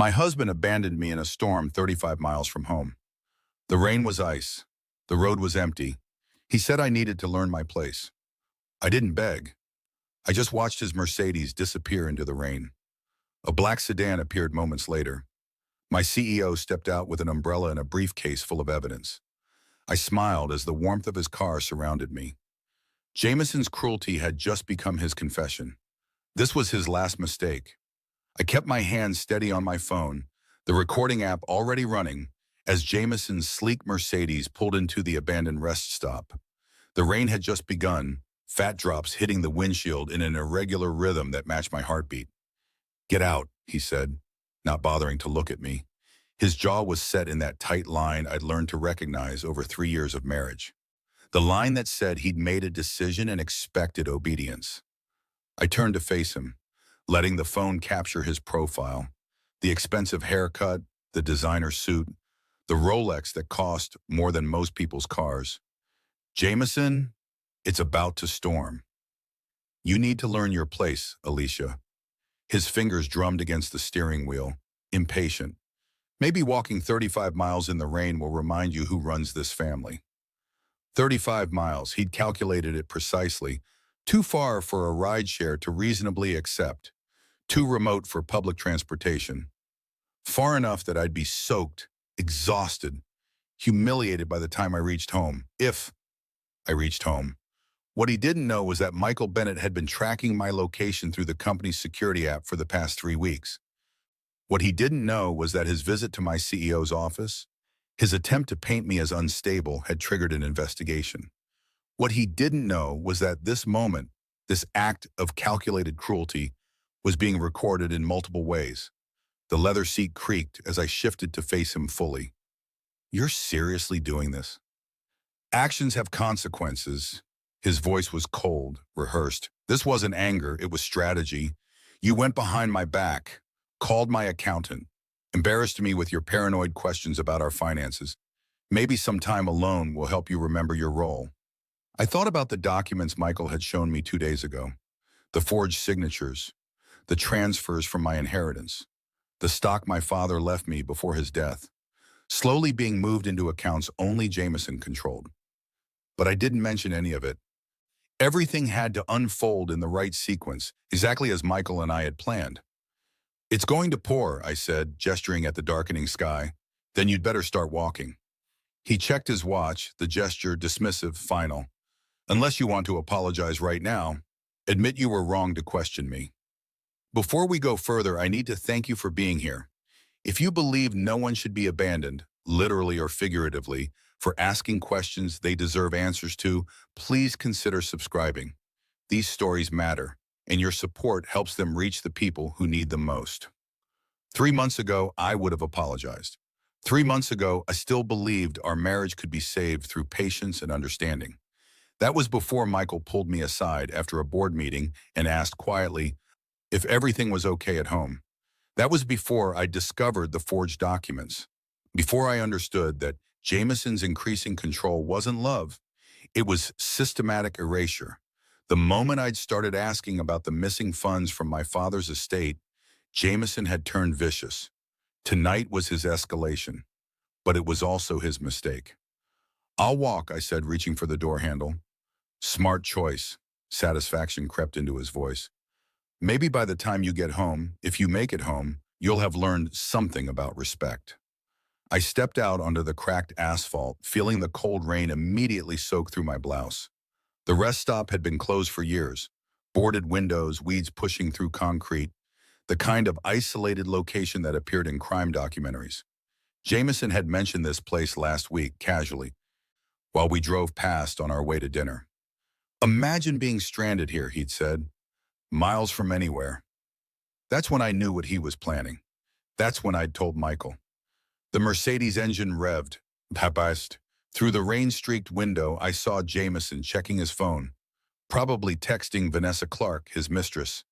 My husband abandoned me in a storm 35 miles from home. The rain was ice. The road was empty. He said I needed to learn my place. I didn't beg. I just watched his Mercedes disappear into the rain. A black sedan appeared moments later. My CEO stepped out with an umbrella and a briefcase full of evidence. I smiled as the warmth of his car surrounded me. Jameson's cruelty had just become his confession. This was his last mistake. I kept my hand steady on my phone, the recording app already running, as Jameson's sleek Mercedes pulled into the abandoned rest stop. The rain had just begun, fat drops hitting the windshield in an irregular rhythm that matched my heartbeat. "Get out," he said, not bothering to look at me. His jaw was set in that tight line I'd learned to recognize over 3 years of marriage. The line that said he'd made a decision and expected obedience. I turned to face him, letting the phone capture his profile. The expensive haircut, the designer suit, the Rolex that cost more than most people's cars. "Jameson, it's about to storm. You need to learn your place, Alicia." His fingers drummed against the steering wheel, impatient. "Maybe walking 35 miles in the rain will remind you who runs this family." 35 miles, he'd calculated it precisely. Too far for a rideshare to reasonably accept. Too remote for public transportation. Far enough that I'd be soaked, exhausted, humiliated by the time I reached home, if I reached home. What he didn't know was that Michael Bennett had been tracking my location through the company's security app for the past 3 weeks. What he didn't know was that his visit to my CEO's office, his attempt to paint me as unstable, had triggered an investigation. What he didn't know was that this moment, this act of calculated cruelty, was being recorded in multiple ways. The leather seat creaked as I shifted to face him fully. "You're seriously doing this?" "Actions have consequences." His voice was cold, rehearsed. "This wasn't anger, it was strategy. You went behind my back, called my accountant, embarrassed me with your paranoid questions about our finances. Maybe some time alone will help you remember your role." I thought about the documents Michael had shown me 2 days ago. The forged signatures, the transfers from my inheritance, the stock my father left me before his death, slowly being moved into accounts only Jameson controlled. But I didn't mention any of it. Everything had to unfold in the right sequence, exactly as Michael and I had planned. "It's going to pour," I said, gesturing at the darkening sky. "Then you'd better start walking." He checked his watch, the gesture dismissive, final. "Unless you want to apologize right now, admit you were wrong to question me. Before we go further, I need to thank you for being here. If you believe no one should be abandoned, literally or figuratively, for asking questions they deserve answers to, please consider subscribing. These stories matter, and your support helps them reach the people who need them most." 3 months ago, I would have apologized. 3 months ago, I still believed our marriage could be saved through patience and understanding. That was before Michael pulled me aside after a board meeting and asked quietly if everything was okay at home. That was before I discovered the forged documents. Before I understood that Jameson's increasing control wasn't love, it was systematic erasure. The moment I'd started asking about the missing funds from my father's estate, Jameson had turned vicious. Tonight was his escalation, but it was also his mistake. "I'll walk," I said, reaching for the door handle. "Smart choice." Satisfaction crept into his voice. "Maybe by the time you get home, if you make it home, you'll have learned something about respect." I stepped out onto the cracked asphalt, feeling the cold rain immediately soak through my blouse. The rest stop had been closed for years. Boarded windows, weeds pushing through concrete, the kind of isolated location that appeared in crime documentaries. Jameson had mentioned this place last week, casually, while we drove past on our way to dinner. "Imagine being stranded here," he'd said, "miles from anywhere." That's when I knew what he was planning. That's when I'd told Michael. The Mercedes engine revved. Past. Through the rain-streaked window, I saw Jameson checking his phone, probably texting Vanessa Clark, his mistress,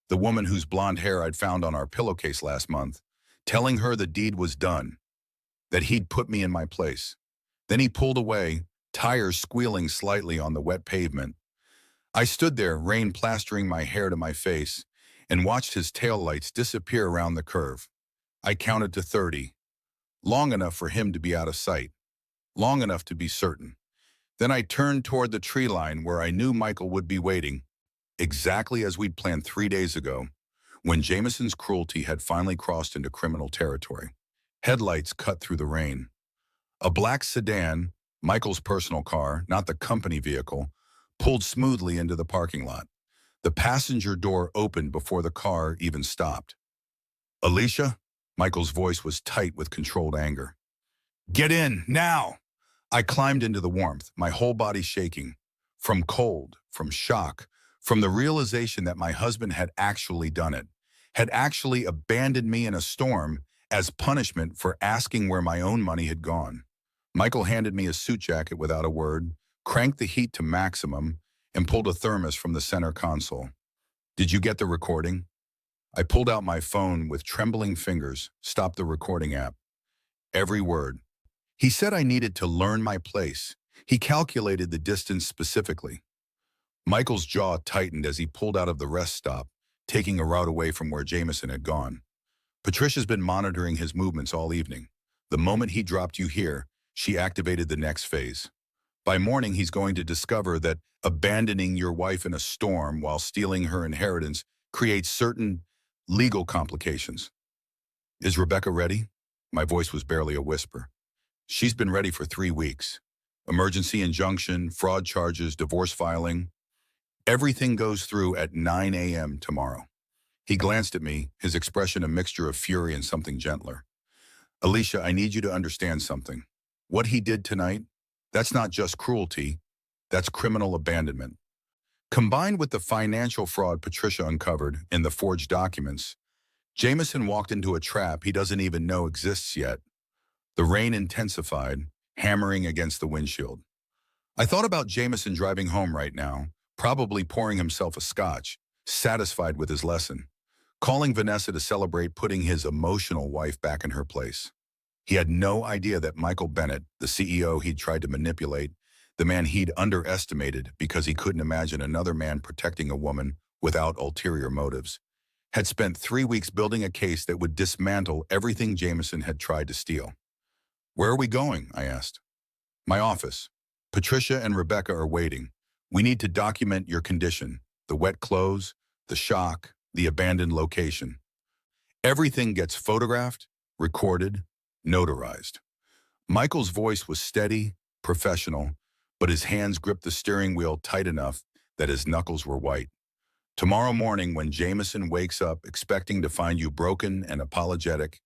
the woman whose blonde hair I'd found on our pillowcase last month, telling her the deed was done, that he'd put me in my place. Then he pulled away, tires squealing slightly on the wet pavement. I stood there, rain plastering my hair to my face, and watched his taillights disappear around the curve. I counted to 30, long enough for him to be out of sight, long enough to be certain. Then I turned toward the tree line where I knew Michael would be waiting, exactly as we'd planned 3 days ago, when Jameson's cruelty had finally crossed into criminal territory. Headlights cut through the rain. A black sedan, Michael's personal car, not the company vehicle, pulled smoothly into the parking lot. The passenger door opened before the car even stopped. "Alicia?" Michael's voice was tight with controlled anger. "Get in, now!" I climbed into the warmth, my whole body shaking. From cold, from shock, from the realization that my husband had actually done it, had actually abandoned me in a storm as punishment for asking where my own money had gone. Michael handed me a suit jacket without a word, cranked the heat to maximum, and pulled a thermos from the center console. "Did you get the recording?" I pulled out my phone with trembling fingers, stopped the recording app. Every word. He said I needed to learn my place. He calculated the distance specifically. Michael's jaw tightened as he pulled out of the rest stop, taking a route away from where Jameson had gone. "Patricia's been monitoring his movements all evening. The moment he dropped you here, she activated the next phase. By morning, he's going to discover that abandoning your wife in a storm while stealing her inheritance creates certain legal complications." "Is Rebecca ready?" My voice was barely a whisper. "She's been ready for 3 weeks. Emergency injunction, fraud charges, divorce filing. Everything goes through at 9 a.m. tomorrow." He glanced at me, his expression a mixture of fury and something gentler. "Alicia, I need you to understand something. What he did tonight, that's not just cruelty, that's criminal abandonment. Combined with the financial fraud Patricia uncovered in the forged documents, Jameson walked into a trap he doesn't even know exists yet." The rain intensified, hammering against the windshield. I thought about Jameson driving home right now, probably pouring himself a scotch, satisfied with his lesson, calling Vanessa to celebrate putting his emotional wife back in her place. He had no idea that Michael Bennett, the CEO he'd tried to manipulate, the man he'd underestimated because he couldn't imagine another man protecting a woman without ulterior motives, had spent 3 weeks building a case that would dismantle everything Jameson had tried to steal. "Where are we going?" I asked. "My office. Patricia and Rebecca are waiting. We need to document your condition, the wet clothes, the shock, the abandoned location. Everything gets photographed, recorded, notarized." Michael's voice was steady, professional, but his hands gripped the steering wheel tight enough that his knuckles were white. "Tomorrow morning when Jameson wakes up expecting to find you broken and apologetic,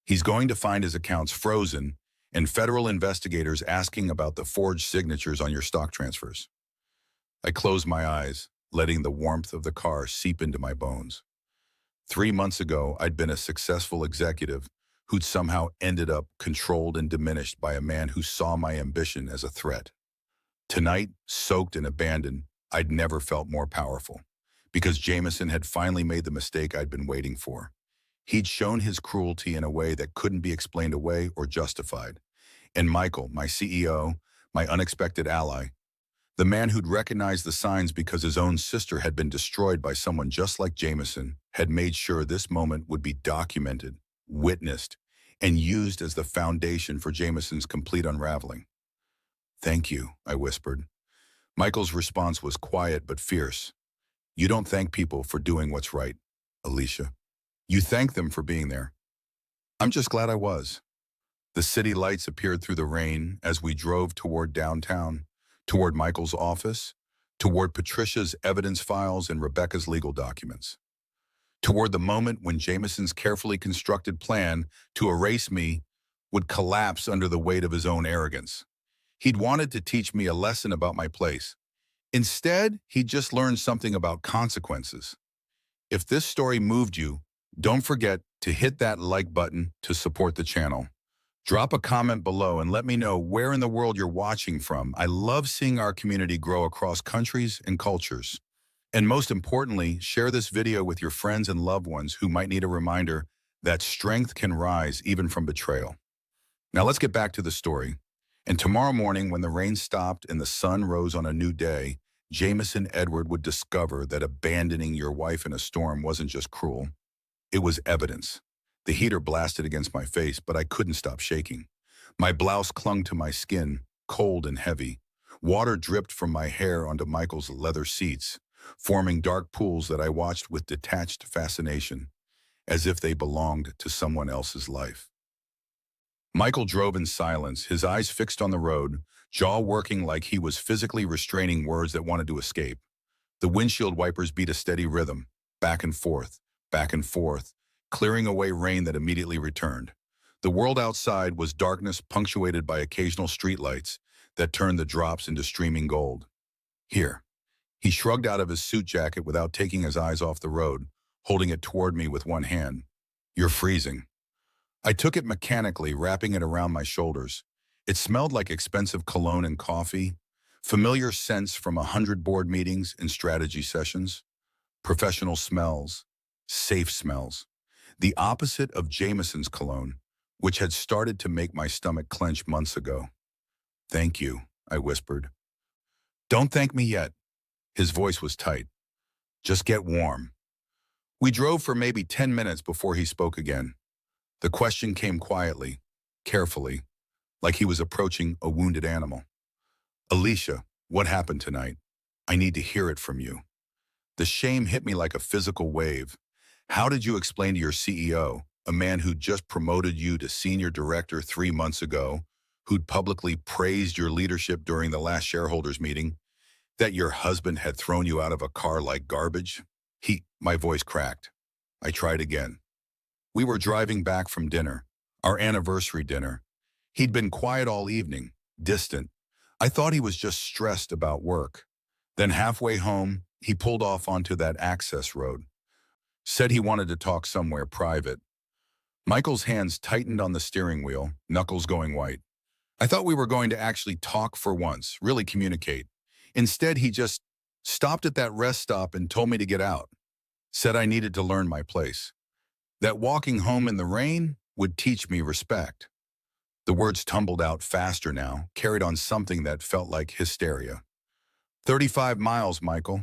he's going to find his accounts frozen and federal investigators asking about the forged signatures on your stock transfers." I closed my eyes, letting the warmth of the car seep into my bones. 3 months ago, I'd been a successful executive who'd somehow ended up controlled and diminished by a man who saw my ambition as a threat. Tonight, soaked and abandoned, I'd never felt more powerful, because Jameson had finally made the mistake I'd been waiting for. He'd shown his cruelty in a way that couldn't be explained away or justified. And Michael, my CEO, my unexpected ally, the man who'd recognized the signs because his own sister had been destroyed by someone just like Jameson, had made sure this moment would be documented, witnessed, and used as the foundation for Jameson's complete unraveling. "Thank you," I whispered. Michael's response was quiet but fierce. "You don't thank people for doing what's right, Alicia. You thank them for being there." I'm just glad I was. The city lights appeared through the rain as we drove toward downtown, toward Michael's office, toward Patricia's evidence files and Rebecca's legal documents, toward the moment when Jameson's carefully constructed plan to erase me would collapse under the weight of his own arrogance. He'd wanted to teach me a lesson about my place. Instead, he'd just learned something about consequences. If this story moved you, don't forget to hit that like button to support the channel. Drop a comment below and let me know where in the world you're watching from. I love seeing our community grow across countries and cultures. And most importantly, share this video with your friends and loved ones who might need a reminder that strength can rise even from betrayal. Now let's get back to the story. And tomorrow morning, when the rain stopped and the sun rose on a new day, Jameson Edward would discover that abandoning your wife in a storm wasn't just cruel. It was evidence The heater blasted against my face, but I couldn't stop shaking. My blouse clung to my skin, cold and heavy. Water dripped from my hair onto Michael's leather seats, forming dark pools that I watched with detached fascination, as if they belonged to someone else's life. Michael drove in silence, his eyes fixed on the road, jaw working like he was physically restraining words that wanted to escape. The windshield wipers beat a steady rhythm, back and forth, clearing away rain that immediately returned. The world outside was darkness punctuated by occasional streetlights that turned the drops into streaming gold. Here. He shrugged out of his suit jacket without taking his eyes off the road, holding it toward me with one hand. You're freezing. I took it mechanically, wrapping it around my shoulders. It smelled like expensive cologne and coffee, familiar scents from 100 board meetings and strategy sessions, professional smells, safe smells, the opposite of Jameson's cologne, which had started to make my stomach clench months ago. Thank you, I whispered. Don't thank me yet. His voice was tight. Just get warm. We drove for maybe 10 minutes before he spoke again. The question came quietly, carefully, like he was approaching a wounded animal. Alicia, what happened tonight? I need to hear it from you. The shame hit me like a physical wave. How did you explain to your CEO, a man who just promoted you to senior director 3 months ago, who'd publicly praised your leadership during the last shareholders meeting, that your husband had thrown you out of a car like garbage? My voice cracked. I tried again. We were driving back from dinner, our anniversary dinner. He'd been quiet all evening, distant. I thought he was just stressed about work. Then halfway home, he pulled off onto that access road. Said he wanted to talk somewhere private. Michael's hands tightened on the steering wheel, knuckles going white. I thought we were going to actually talk for once, really communicate. Instead, he just stopped at that rest stop and told me to get out. Said I needed to learn my place. That walking home in the rain would teach me respect. The words tumbled out faster now, carried on something that felt like hysteria. 35 miles, Michael.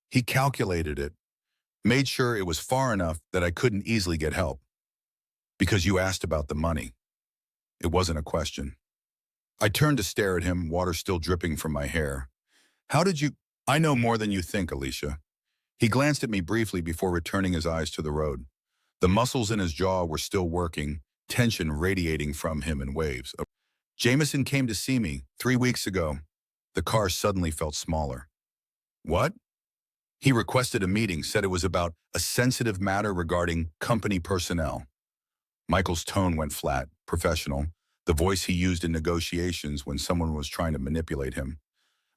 He calculated it, made sure it was far enough that I couldn't easily get help. Because you asked about the money. It wasn't a question. I turned to stare at him, water still dripping from my hair. How did you... I know more than you think, Alicia. He glanced at me briefly before returning his eyes to the road. The muscles in his jaw were still working, tension radiating from him in waves. Jameson came to see me 3 weeks ago. The car suddenly felt smaller. What? He requested a meeting, said it was about a sensitive matter regarding company personnel. Michael's tone went flat, professional, the voice he used in negotiations when someone was trying to manipulate him.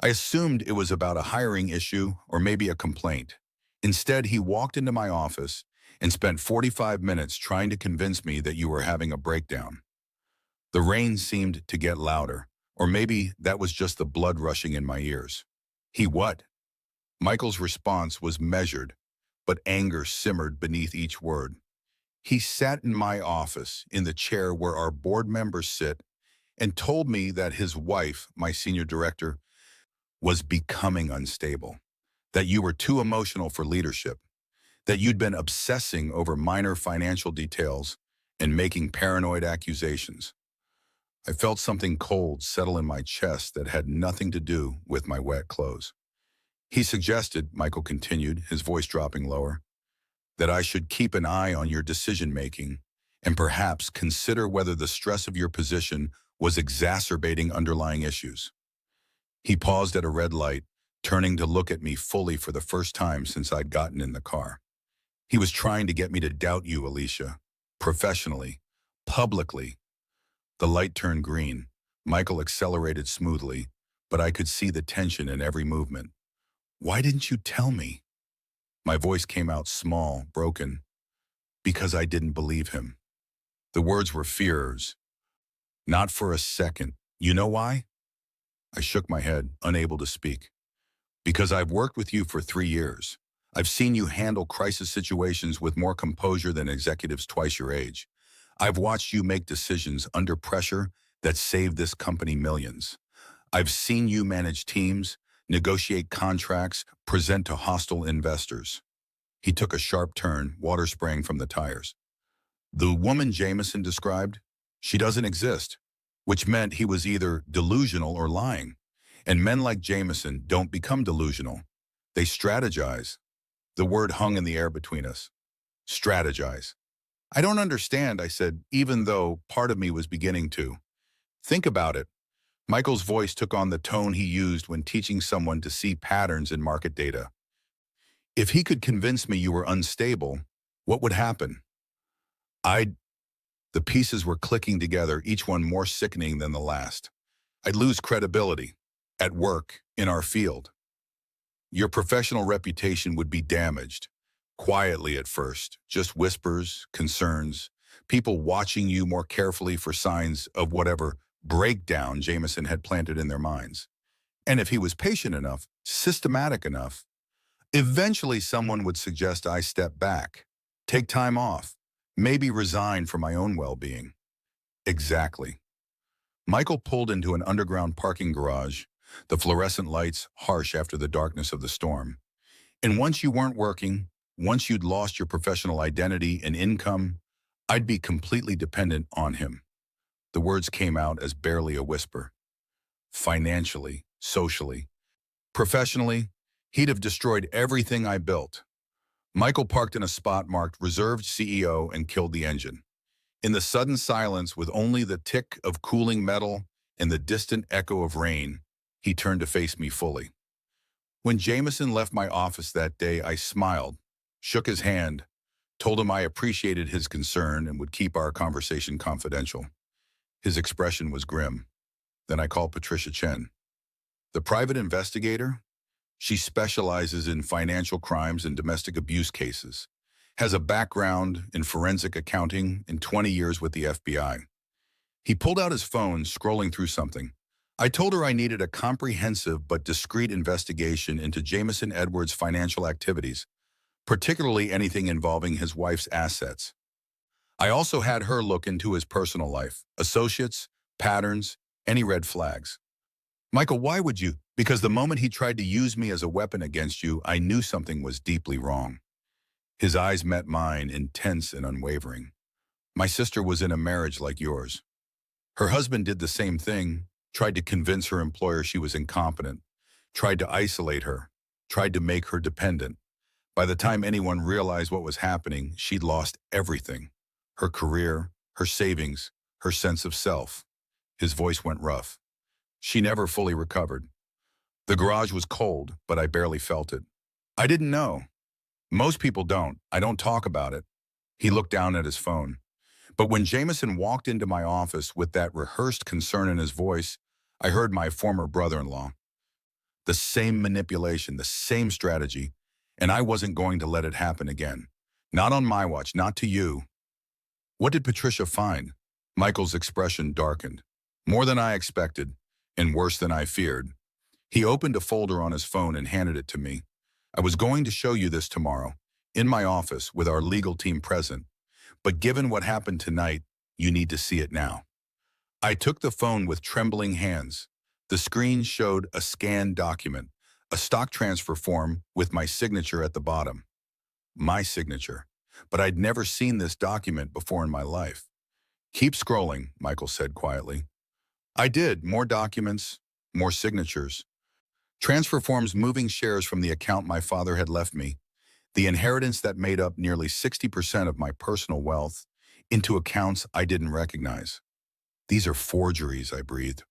I assumed it was about a hiring issue or maybe a complaint. Instead, he walked into my office and spent 45 minutes trying to convince me that you were having a breakdown. The rain seemed to get louder, or maybe that was just the blood rushing in my ears. He what? Michael's response was measured, but anger simmered beneath each word. He sat in my office, in the chair where our board members sit, and told me that his wife, my senior director, was becoming unstable, that you were too emotional for leadership, that you'd been obsessing over minor financial details and making paranoid accusations. I felt something cold settle in my chest that had nothing to do with my wet clothes. He suggested, Michael continued, his voice dropping lower, that I should keep an eye on your decision-making and perhaps consider whether the stress of your position was exacerbating underlying issues. He paused at a red light, turning to look at me fully for the first time since I'd gotten in the car. He was trying to get me to doubt you, Alicia, professionally, publicly. The light turned green. Michael accelerated smoothly, but I could see the tension in every movement. Why didn't you tell me? My voice came out small, broken, because I didn't believe him. The words were fears. Not for a second. You know why? I shook my head, unable to speak. Because I've worked with you for 3 years. I've seen you handle crisis situations with more composure than executives twice your age. I've watched you make decisions under pressure that saved this company millions. I've seen you manage teams, negotiate contracts, present to hostile investors. He took a sharp turn, water spraying from the tires. The woman Jameson described, she doesn't exist, which meant he was either delusional or lying. And men like Jameson don't become delusional. They strategize. The word hung in the air between us. Strategize. I don't understand, I said, even though part of me was beginning to. Think about it. Michael's voice took on the tone he used when teaching someone to see patterns in market data. If he could convince me you were unstable, what would happen? I'd The pieces were clicking together, each one more sickening than the last. I'd lose credibility at work, in our field. Your professional reputation would be damaged, quietly at first, just whispers, concerns, people watching you more carefully for signs of whatever breakdown Jameson had planted in their minds. And if he was patient enough, systematic enough, eventually someone would suggest I step back, take time off, maybe resign for my own well-being. Exactly. Michael pulled into an underground parking garage, the fluorescent lights harsh after the darkness of the storm. And once you weren't working, once you'd lost your professional identity and income, I'd be completely dependent on him. The words came out as barely a whisper. Financially, socially, professionally, he'd have destroyed everything I built. Michael parked in a spot marked Reserved CEO and killed the engine. In the sudden silence, with only the tick of cooling metal and the distant echo of rain, he turned to face me fully. When Jameson left my office that day, I smiled, shook his hand, told him I appreciated his concern and would keep our conversation confidential. His expression was grim. Then I called Patricia Chen. The private investigator? She specializes in financial crimes and domestic abuse cases, has a background in forensic accounting and 20 years with the FBI. He pulled out his phone, scrolling through something. I told her I needed a comprehensive but discreet investigation into Jameson Edwards' financial activities, particularly anything involving his wife's assets. I also had her look into his personal life, associates, patterns, any red flags. Michael, why would you? Because the moment he tried to use me as a weapon against you, I knew something was deeply wrong. His eyes met mine, intense and unwavering. My sister was in a marriage like yours. Her husband did the same thing, tried to convince her employer she was incompetent, tried to isolate her, tried to make her dependent. By the time anyone realized what was happening, she'd lost everything. Her career, her savings, her sense of self. His voice went rough. She never fully recovered. The garage was cold, but I barely felt it. I didn't know. Most people don't. I don't talk about it. He looked down at his phone. But when Jameson walked into my office with that rehearsed concern in his voice, I heard my former brother-in-law. The same manipulation, the same strategy, and I wasn't going to let it happen again. Not on my watch, not to you. What did Patricia find? Michael's expression darkened. More than I expected, and worse than I feared. He opened a folder on his phone and handed it to me. I was going to show you this tomorrow, in my office with our legal team present. But given what happened tonight, you need to see it now. I took the phone with trembling hands. The screen showed a scanned document, a stock transfer form with my signature at the bottom. My signature. But I'd never seen this document before in my life. Keep scrolling, Michael said quietly. I did. More documents, more signatures. Transfer forms moving shares from the account my father had left me, the inheritance that made up nearly 60% of my personal wealth, into accounts I didn't recognize. These are forgeries, I breathed.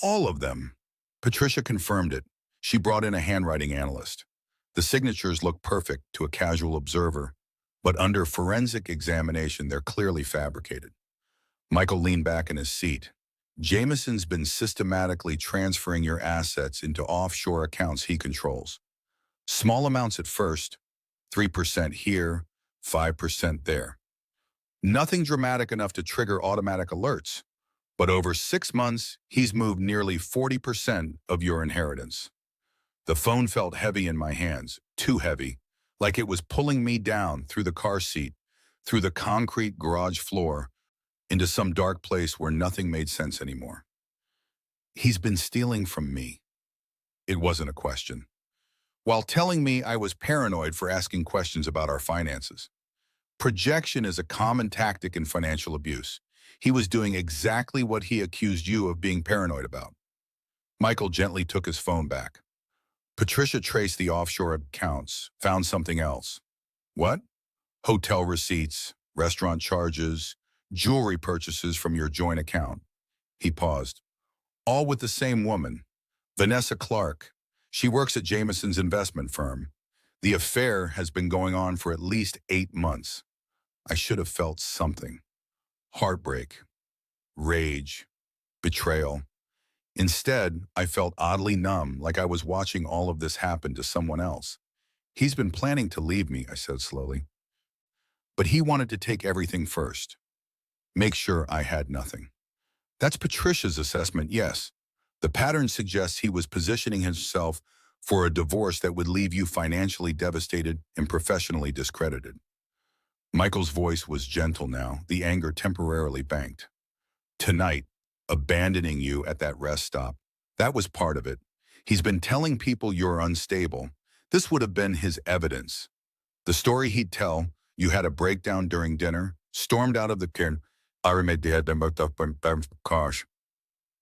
All of them. Patricia confirmed it. She brought in a handwriting analyst. The signatures look perfect to a casual observer, but under forensic examination, they're clearly fabricated. Michael leaned back in his seat. Jameson's been systematically transferring your assets into offshore accounts he controls. Small amounts at first, 3% here, 5% there. Nothing dramatic enough to trigger automatic alerts, but over 6 months, he's moved nearly 40% of your inheritance. The phone felt heavy in my hands, too heavy, like it was pulling me down through the car seat, through the concrete garage floor, into some dark place where nothing made sense anymore. He's been stealing from me. It wasn't a question. While telling me I was paranoid for asking questions about our finances. Projection is a common tactic in financial abuse. He was doing exactly what he accused you of being paranoid about. Michael gently took his phone back. Patricia traced the offshore accounts, found something else. What? Hotel receipts, restaurant charges, jewelry purchases from your joint account. He paused. All with the same woman, Vanessa Clark. She works at Jameson's investment firm. The affair has been going on for at least 8 months. I should have felt something. Heartbreak, rage, betrayal. Instead, I felt oddly numb, like I was watching all of this happen to someone else. He's been planning to leave me, I said slowly. But he wanted to take everything first. Make sure I had nothing. That's Patricia's assessment, yes. The pattern suggests he was positioning himself for a divorce that would leave you financially devastated and professionally discredited. Michael's voice was gentle now, the anger temporarily banked. Tonight, abandoning you at that rest stop, that was part of it. He's been telling people you're unstable. This would have been his evidence. The story he'd tell, you had a breakdown during dinner, stormed out of the kitchen,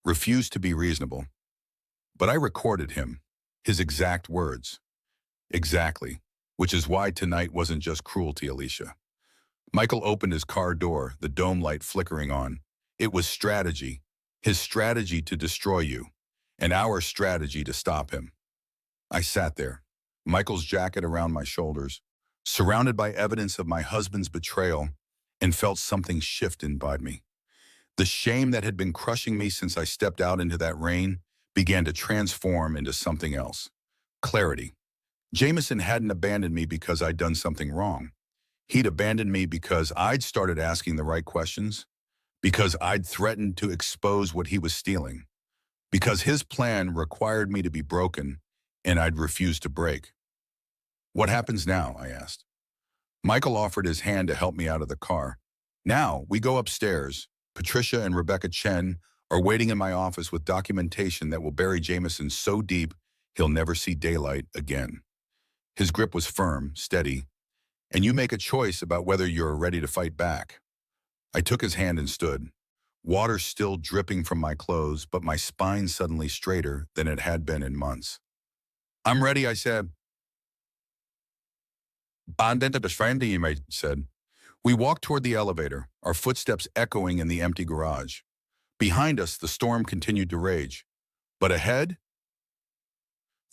refused to be reasonable. But I recorded him, his exact words. Exactly, which is why tonight wasn't just cruelty, Alicia. Michael opened his car door, the dome light flickering on. It was strategy, his strategy to destroy you, and our strategy to stop him. I sat there, Michael's jacket around my shoulders, surrounded by evidence of my husband's betrayal, and felt something shift inside me. The shame that had been crushing me since I stepped out into that rain began to transform into something else. Clarity. Jameson hadn't abandoned me because I'd done something wrong. He'd abandoned me because I'd started asking the right questions, because I'd threatened to expose what he was stealing, because his plan required me to be broken and I'd refused to break. What happens now? I asked. Michael offered his hand to help me out of the car. Now we go upstairs. Patricia and Rebecca Chen are waiting in my office with documentation that will bury Jameson so deep he'll never see daylight again. His grip was firm, steady, and you make a choice about whether you're ready to fight back. I took his hand and stood, water still dripping from my clothes, but my spine suddenly straighter than it had been in months. I'm ready, I said. He said. We walked toward the elevator, our footsteps echoing in the empty garage. Behind us, the storm continued to rage. But ahead,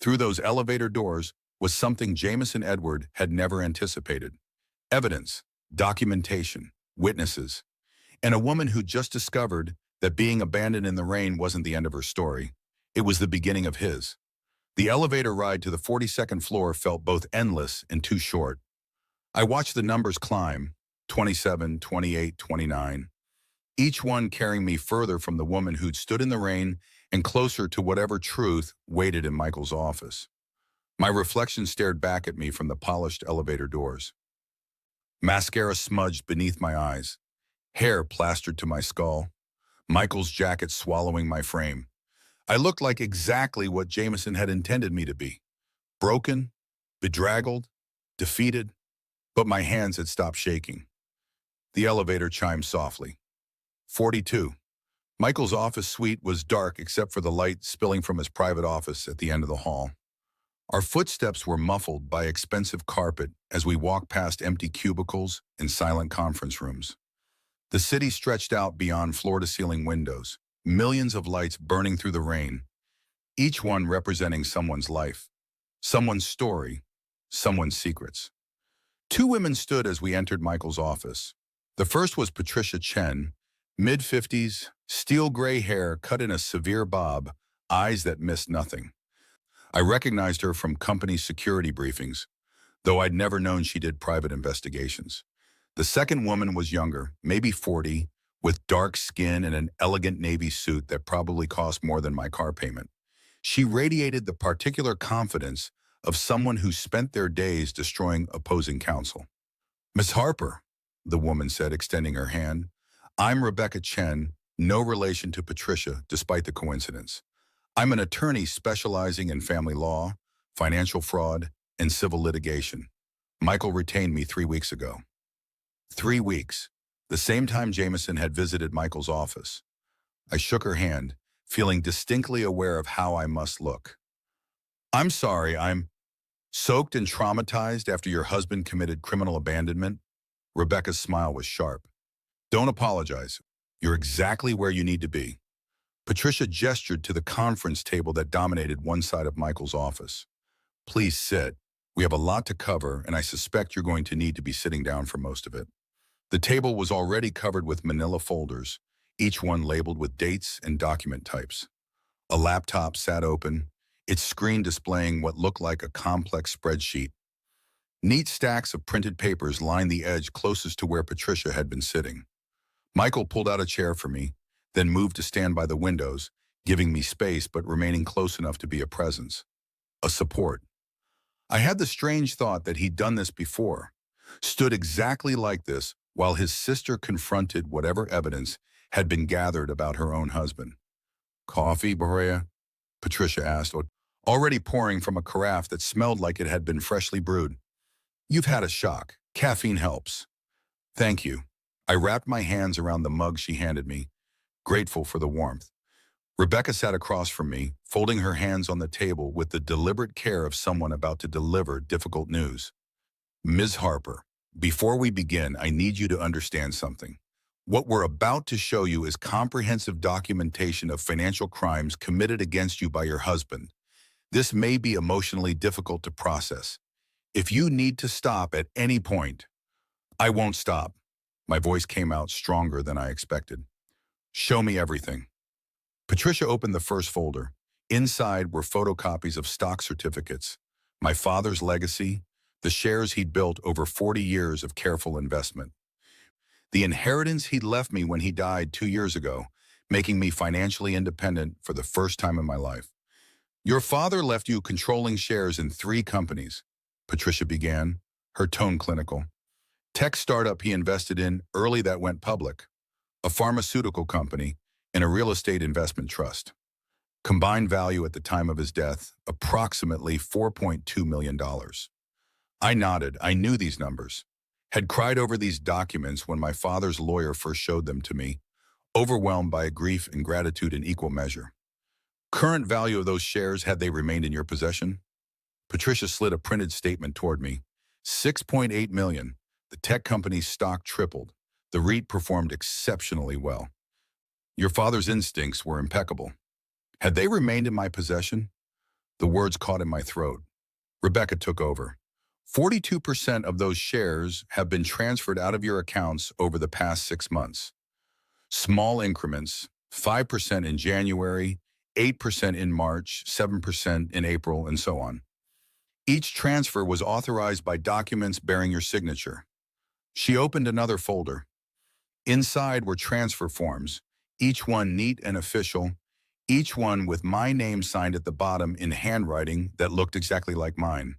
through those elevator doors, was something Jameson Edward had never anticipated. Evidence, documentation, witnesses, and a woman who just discovered that being abandoned in the rain wasn't the end of her story. It was the beginning of his. The elevator ride to the 42nd floor felt both endless and too short. I watched the numbers climb, 27, 28, 29, each one carrying me further from the woman who'd stood in the rain and closer to whatever truth waited in Michael's office. My reflection stared back at me from the polished elevator doors. Mascara smudged beneath my eyes, hair plastered to my skull, Michael's jacket swallowing my frame. I looked like exactly what Jameson had intended me to be. Broken, bedraggled, defeated, but my hands had stopped shaking. The elevator chimed softly. 42. Michael's office suite was dark except for the light spilling from his private office at the end of the hall. Our footsteps were muffled by expensive carpet as we walked past empty cubicles and silent conference rooms. The city stretched out beyond floor-to-ceiling windows, millions of lights burning through the rain, each one representing someone's life, someone's story, someone's secrets. Two women stood as we entered Michael's office. The first was Patricia Chen, mid-50s, steel gray hair cut in a severe bob, eyes that missed nothing. I recognized her from company security briefings, though I'd never known she did private investigations. The second woman was younger, maybe 40, with dark skin and an elegant navy suit that probably cost more than my car payment. She radiated the particular confidence of someone who spent their days destroying opposing counsel. Miss Harper, the woman said, extending her hand. I'm Rebecca Chen, no relation to Patricia, despite the coincidence. I'm an attorney specializing in family law, financial fraud, and civil litigation. Michael retained me 3 weeks ago. 3 weeks, the same time Jameson had visited Michael's office. I shook her hand, feeling distinctly aware of how I must look. I'm sorry, I'm soaked and traumatized after your husband committed criminal abandonment. Rebecca's smile was sharp. Don't apologize. You're exactly where you need to be. Patricia gestured to the conference table that dominated one side of Michael's office. Please sit. We have a lot to cover, and I suspect you're going to need to be sitting down for most of it. The table was already covered with manila folders, each one labeled with dates and document types. A laptop sat open, its screen displaying what looked like a complex spreadsheet. Neat stacks of printed papers lined the edge closest to where Patricia had been sitting. Michael pulled out a chair for me, then moved to stand by the windows, giving me space but remaining close enough to be a presence, a support. I had the strange thought that he'd done this before, stood exactly like this while his sister confronted whatever evidence had been gathered about her own husband. Coffee, Barea? Patricia asked, already pouring from a carafe that smelled like it had been freshly brewed. You've had a shock. Caffeine helps. Thank you. I wrapped my hands around the mug she handed me, grateful for the warmth. Rebecca sat across from me, folding her hands on the table with the deliberate care of someone about to deliver difficult news. Ms. Harper, before we begin, I need you to understand something. What we're about to show you is comprehensive documentation of financial crimes committed against you by your husband. This may be emotionally difficult to process. If you need to stop at any point, I won't stop. My voice came out stronger than I expected. Show me everything. Patricia opened the first folder. Inside were photocopies of stock certificates, my father's legacy, the shares he'd built over 40 years of careful investment. The inheritance he'd left me when he died 2 years ago, making me financially independent for the first time in my life. Your father left you controlling shares in 3 companies, Patricia began, her tone clinical. Tech startup he invested in early that went public, a pharmaceutical company, and a real estate investment trust. Combined value at the time of his death, approximately $4.2 million. I nodded. I knew these numbers. Had cried over these documents when my father's lawyer first showed them to me, overwhelmed by grief and gratitude in equal measure. Current value of those shares had they remained in your possession? Patricia slid a printed statement toward me. $6.8 million. The tech company's stock tripled. The REIT performed exceptionally well. Your father's instincts were impeccable. Had they remained in my possession? The words caught in my throat. Rebecca took over. 42% of those shares have been transferred out of your accounts over the past 6 months. Small increments, 5% in January, 8% in March, 7% in April, and so on. Each transfer was authorized by documents bearing your signature. She opened another folder. Inside were transfer forms, each one neat and official, each one with my name signed at the bottom in handwriting that looked exactly like mine.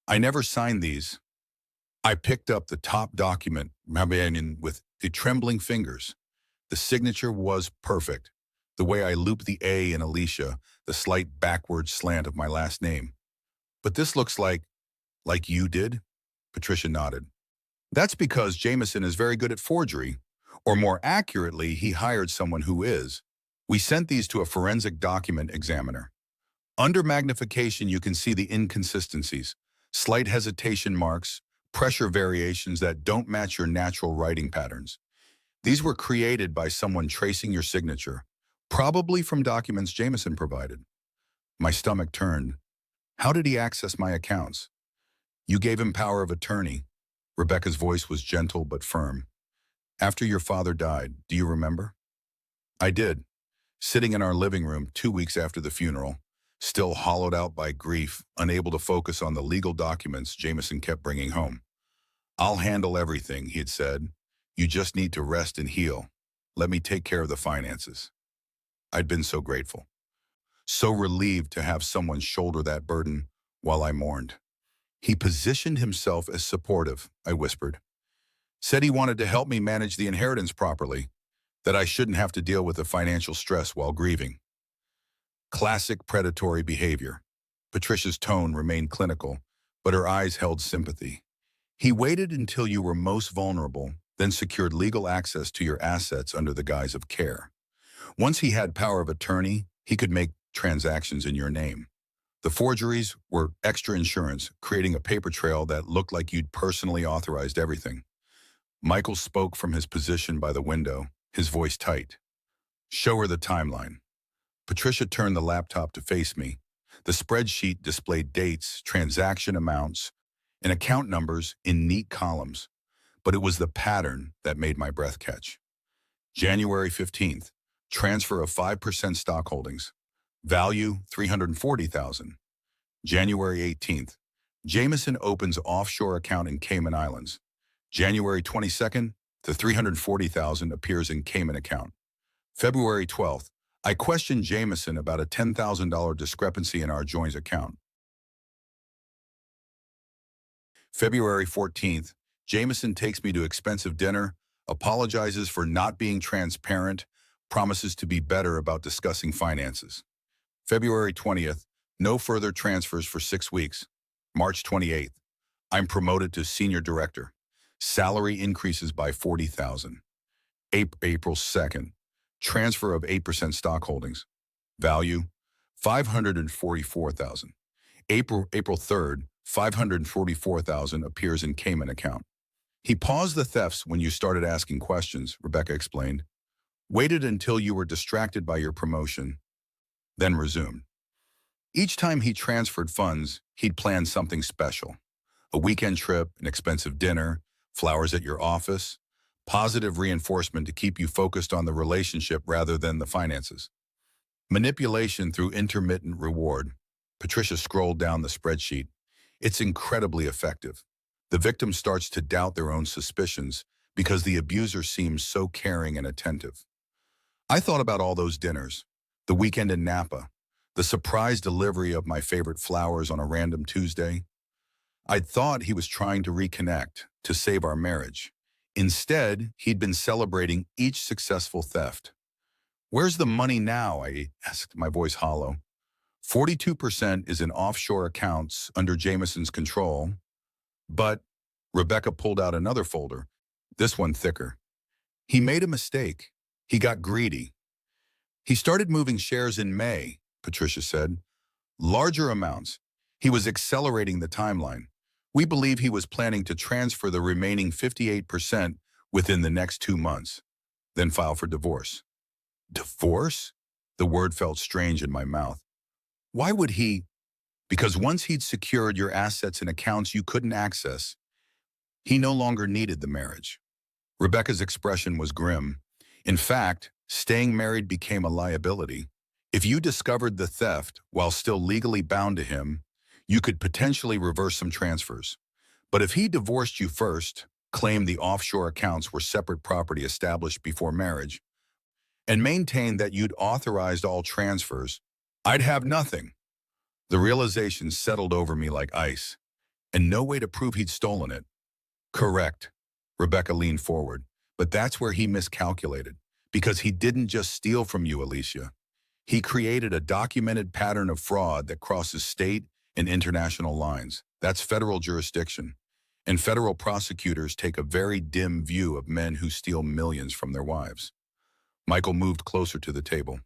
I never signed these. I picked up the top document with the trembling fingers. The signature was perfect. The way I looped the A in Alicia, the slight backward slant of my last name. But this looks like you did? Patricia nodded. That's because Jameson is very good at forgery. Or more accurately, he hired someone who is. We sent these to a forensic document examiner. Under magnification, you can see the inconsistencies, slight hesitation marks, pressure variations that don't match your natural writing patterns. These were created by someone tracing your signature, probably from documents Jameson provided. My stomach turned. How did he access my accounts? You gave him power of attorney. Rebecca's voice was gentle but firm. After your father died, do you remember? I did. Sitting in our living room 2 weeks after the funeral, still hollowed out by grief, unable to focus on the legal documents Jameson kept bringing home. I'll handle everything, he had said. You just need to rest and heal. Let me take care of the finances. I'd been so grateful. So relieved to have someone shoulder that burden while I mourned. He positioned himself as supportive, I whispered. Said he wanted to help me manage the inheritance properly, that I shouldn't have to deal with the financial stress while grieving. Classic predatory behavior. Patricia's tone remained clinical, but her eyes held sympathy. He waited until you were most vulnerable, then secured legal access to your assets under the guise of care. Once he had power of attorney, he could make transactions in your name. The forgeries were extra insurance, creating a paper trail that looked like you'd personally authorized everything. Michael spoke from his position by the window, his voice tight. Show her the timeline. Patricia turned the laptop to face me. The spreadsheet displayed dates, transaction amounts, and account numbers in neat columns. But it was the pattern that made my breath catch. January 15th, transfer of 5% stock holdings. Value $340,000. January 18th, Jameson opens offshore account in Cayman Islands. January 22nd, the $340,000 appears in Cayman account. February 12th, I questioned Jameson about a $10,000 discrepancy in our joint account. February 14th, Jameson takes me to expensive dinner, apologizes for not being transparent, promises to be better about discussing finances. February 20th, no further transfers for 6 weeks. March 28th, I'm promoted to senior director. Salary increases by $40,000. April 2nd, transfer of 8% stock holdings. Value, $544,000. April 3rd, $544,000 appears in Cayman account. He paused the thefts when you started asking questions, Rebecca explained. Waited until you were distracted by your promotion, then resumed. Each time he transferred funds, he'd planned something special. A weekend trip, an expensive dinner, flowers at your office, positive reinforcement to keep you focused on the relationship rather than the finances. Manipulation through intermittent reward. Patricia scrolled down the spreadsheet. It's incredibly effective. The victim starts to doubt their own suspicions because the abuser seems so caring and attentive. I thought about all those dinners, the weekend in Napa, the surprise delivery of my favorite flowers on a random Tuesday. I'd thought he was trying to reconnect, to save our marriage. Instead, he'd been celebrating each successful theft. Where's the money now? I asked, my voice hollow. 42% is in offshore accounts under Jameson's control, but Rebecca pulled out another folder, this one thicker. He made a mistake. He got greedy. He started moving shares in May, Patricia said. Larger amounts. He was accelerating the timeline. We believe he was planning to transfer the remaining 58% within the next 2 months, then file for divorce. Divorce? The word felt strange in my mouth. Why would he? Because once he'd secured your assets and accounts you couldn't access, he no longer needed the marriage. Rebecca's expression was grim. In fact, staying married became a liability. If you discovered the theft while still legally bound to him, you could potentially reverse some transfers. But if he divorced you first, claimed the offshore accounts were separate property established before marriage, and maintained that you'd authorized all transfers, I'd have nothing. The realization settled over me like ice, and no way to prove he'd stolen it. Correct. Rebecca leaned forward. But that's where he miscalculated, because he didn't just steal from you, Alicia. He created a documented pattern of fraud that crosses state and international lines. That's federal jurisdiction. And federal prosecutors take a very dim view of men who steal millions from their wives. Michael moved closer to the table.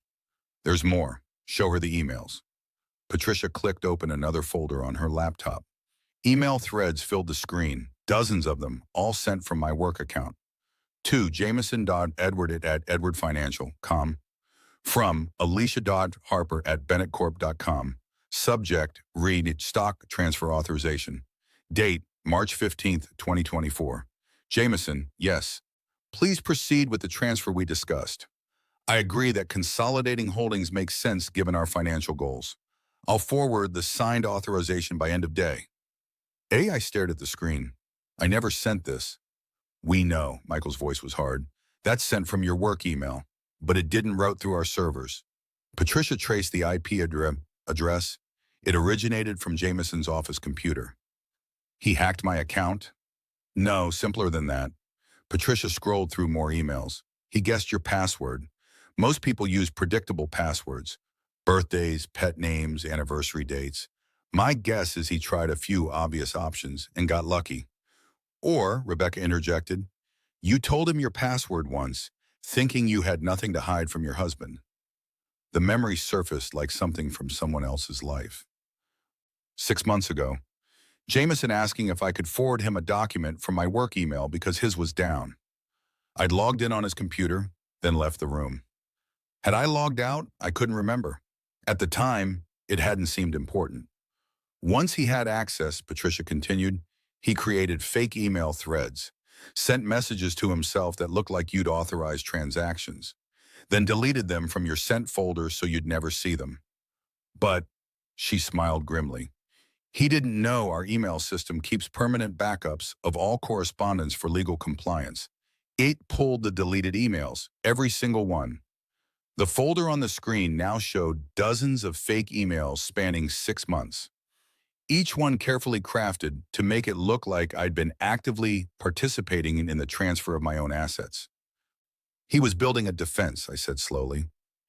There's more. Show her the emails. Patricia clicked open another folder on her laptop. Email threads filled the screen, dozens of them, all sent from my work account. To jameson.edward@edwardfinancial.com. From alicia.harper@bennettcorp.com. Subject, read stock transfer authorization. Date, March 15th, 2024. Jameson, yes. Please proceed with the transfer we discussed. I agree that consolidating holdings makes sense given our financial goals. I'll forward the signed authorization by end of day. I stared at the screen. I never sent this. We know, Michael's voice was hard. That's sent from your work email, but it didn't route through our servers. Patricia traced the IP address. It originated from Jameson's office computer. He hacked my account? No, simpler than that. Patricia scrolled through more emails. He guessed your password. Most people use predictable passwords. Birthdays, pet names, anniversary dates. My guess is he tried a few obvious options and got lucky. Or, Rebecca interjected, you told him your password once, thinking you had nothing to hide from your husband. The memory surfaced like something from someone else's life. 6 months ago, Jameson asking if I could forward him a document from my work email because his was down. I'd logged in on his computer, then left the room. Had I logged out? I couldn't remember. At the time, it hadn't seemed important. Once he had access, Patricia continued, he created fake email threads, sent messages to himself that looked like you'd authorized transactions, then deleted them from your sent folder so you'd never see them. But, she smiled grimly, he didn't know our email system keeps permanent backups of all correspondence for legal compliance. It pulled the deleted emails, every single one. The folder on the screen now showed dozens of fake emails spanning 6 months, each one carefully crafted to make it look like I'd been actively participating in the transfer of my own assets. He was building a defense, I said slowly.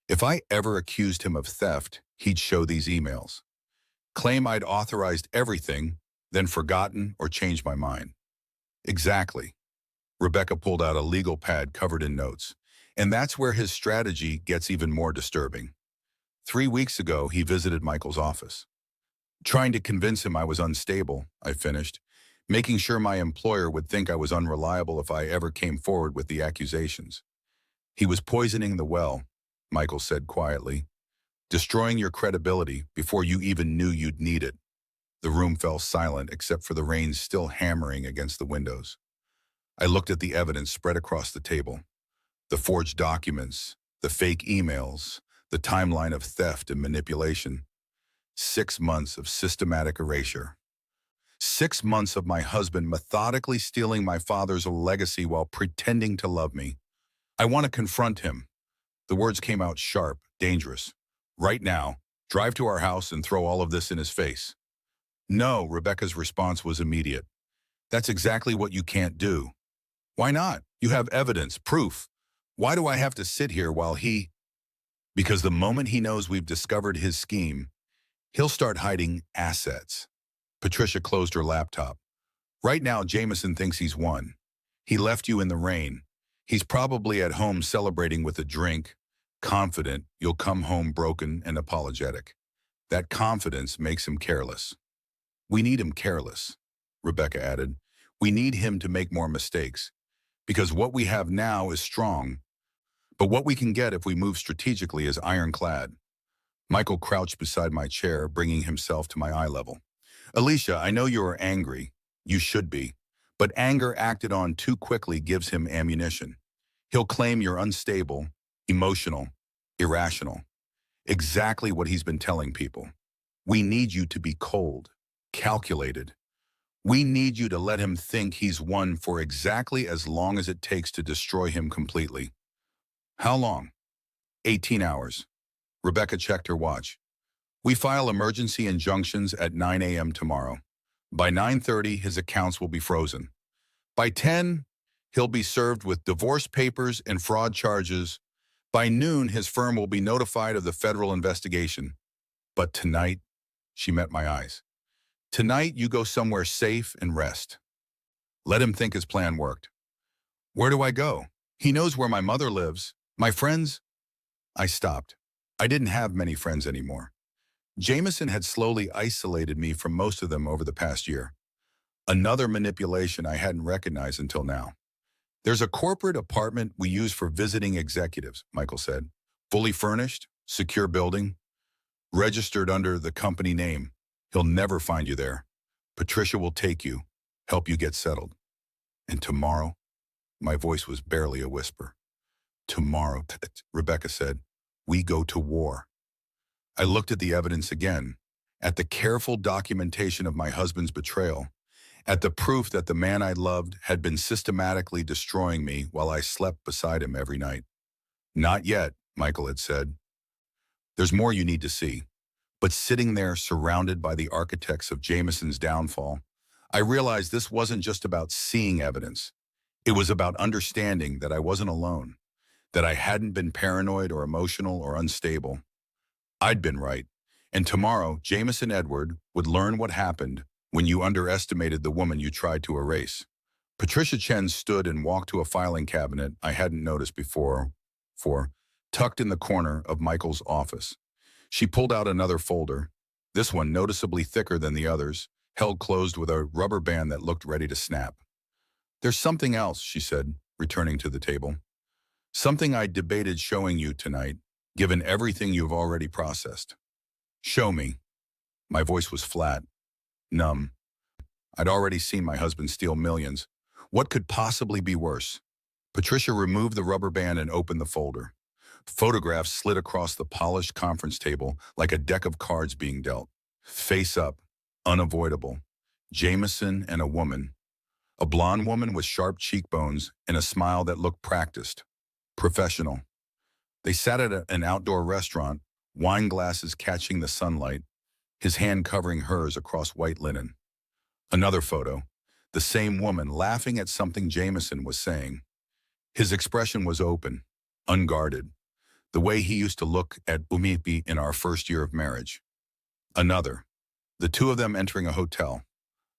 If I ever accused him of theft, he'd show these emails. Claim I'd authorized everything, then forgotten or changed my mind. Exactly. Rebecca pulled out a legal pad covered in notes. And that's where his strategy gets even more disturbing. 3 weeks ago, he visited Michael's office. Trying to convince him I was unstable, I finished, making sure my employer would think I was unreliable if I ever came forward with the accusations. He was poisoning the well, Michael said quietly, destroying your credibility before you even knew you'd need it. The room fell silent except for the rain still hammering against the windows. I looked at the evidence spread across the table. The forged documents, the fake emails, the timeline of theft and manipulation. 6 months of systematic erasure. 6 months of my husband methodically stealing my father's legacy while pretending to love me. I want to confront him. The words came out sharp, dangerous. Right now, drive to our house and throw all of this in his face. No, Rebecca's response was immediate. That's exactly what you can't do. Why not? You have evidence, proof. Why do I have to sit here while he... Because the moment he knows we've discovered his scheme, he'll start hiding assets. Patricia closed her laptop. Right now, Jameson thinks he's won. He left you in the rain. He's probably at home celebrating with a drink, confident you'll come home broken and apologetic. That confidence makes him careless. We need him careless, Rebecca added. We need him to make more mistakes. Because what we have now is strong, but what we can get if we move strategically is ironclad. Michael crouched beside my chair, bringing himself to my eye level. Alicia, I know you are angry. You should be. But anger acted on too quickly gives him ammunition. He'll claim you're unstable, emotional, irrational. Exactly what he's been telling people. We need you to be cold, calculated. We need you to let him think he's won for exactly as long as it takes to destroy him completely. How long? 18 hours. Rebecca checked her watch. We file emergency injunctions at 9 a.m. tomorrow. By 9:30, his accounts will be frozen. By 10, he'll be served with divorce papers and fraud charges. By noon, his firm will be notified of the federal investigation. But tonight, she met my eyes. Tonight, you go somewhere safe and rest. Let him think his plan worked. Where do I go? He knows where my mother lives. My friends? I stopped. I didn't have many friends anymore. Jameson had slowly isolated me from most of them over the past year. Another manipulation I hadn't recognized until now. There's a corporate apartment we use for visiting executives, Michael said. Fully furnished, secure building, registered under the company name. He'll never find you there. Patricia will take you, help you get settled. And tomorrow, my voice was barely a whisper. Tomorrow, Rebecca said, we go to war. I looked at the evidence again, at the careful documentation of my husband's betrayal, at the proof that the man I loved had been systematically destroying me while I slept beside him every night. Not yet, Michael had said. There's more you need to see. But sitting there surrounded by the architects of Jameson's downfall, I realized this wasn't just about seeing evidence. It was about understanding that I wasn't alone, that I hadn't been paranoid or emotional or unstable. I'd been right. And tomorrow, Jameson Edward would learn what happened when you underestimated the woman you tried to erase. Patricia Chen stood and walked to a filing cabinet I hadn't noticed before, tucked in the corner of Michael's office. She pulled out another folder, this one noticeably thicker than the others, held closed with a rubber band that looked ready to snap. "There's something else," she said, returning to the table. "Something I debated showing you tonight, given everything you've already processed." "Show me." My voice was flat, numb. I'd already seen my husband steal millions. What could possibly be worse? Patricia removed the rubber band and opened the folder. Photographs slid across the polished conference table like a deck of cards being dealt. Face up, unavoidable. Jameson and a woman. A blonde woman with sharp cheekbones and a smile that looked practiced, professional. They sat at an outdoor restaurant, wine glasses catching the sunlight, his hand covering hers across white linen. Another photo, the same woman laughing at something Jameson was saying. His expression was open, unguarded, the way he used to look at Umipi in our first year of marriage. Another, the two of them entering a hotel.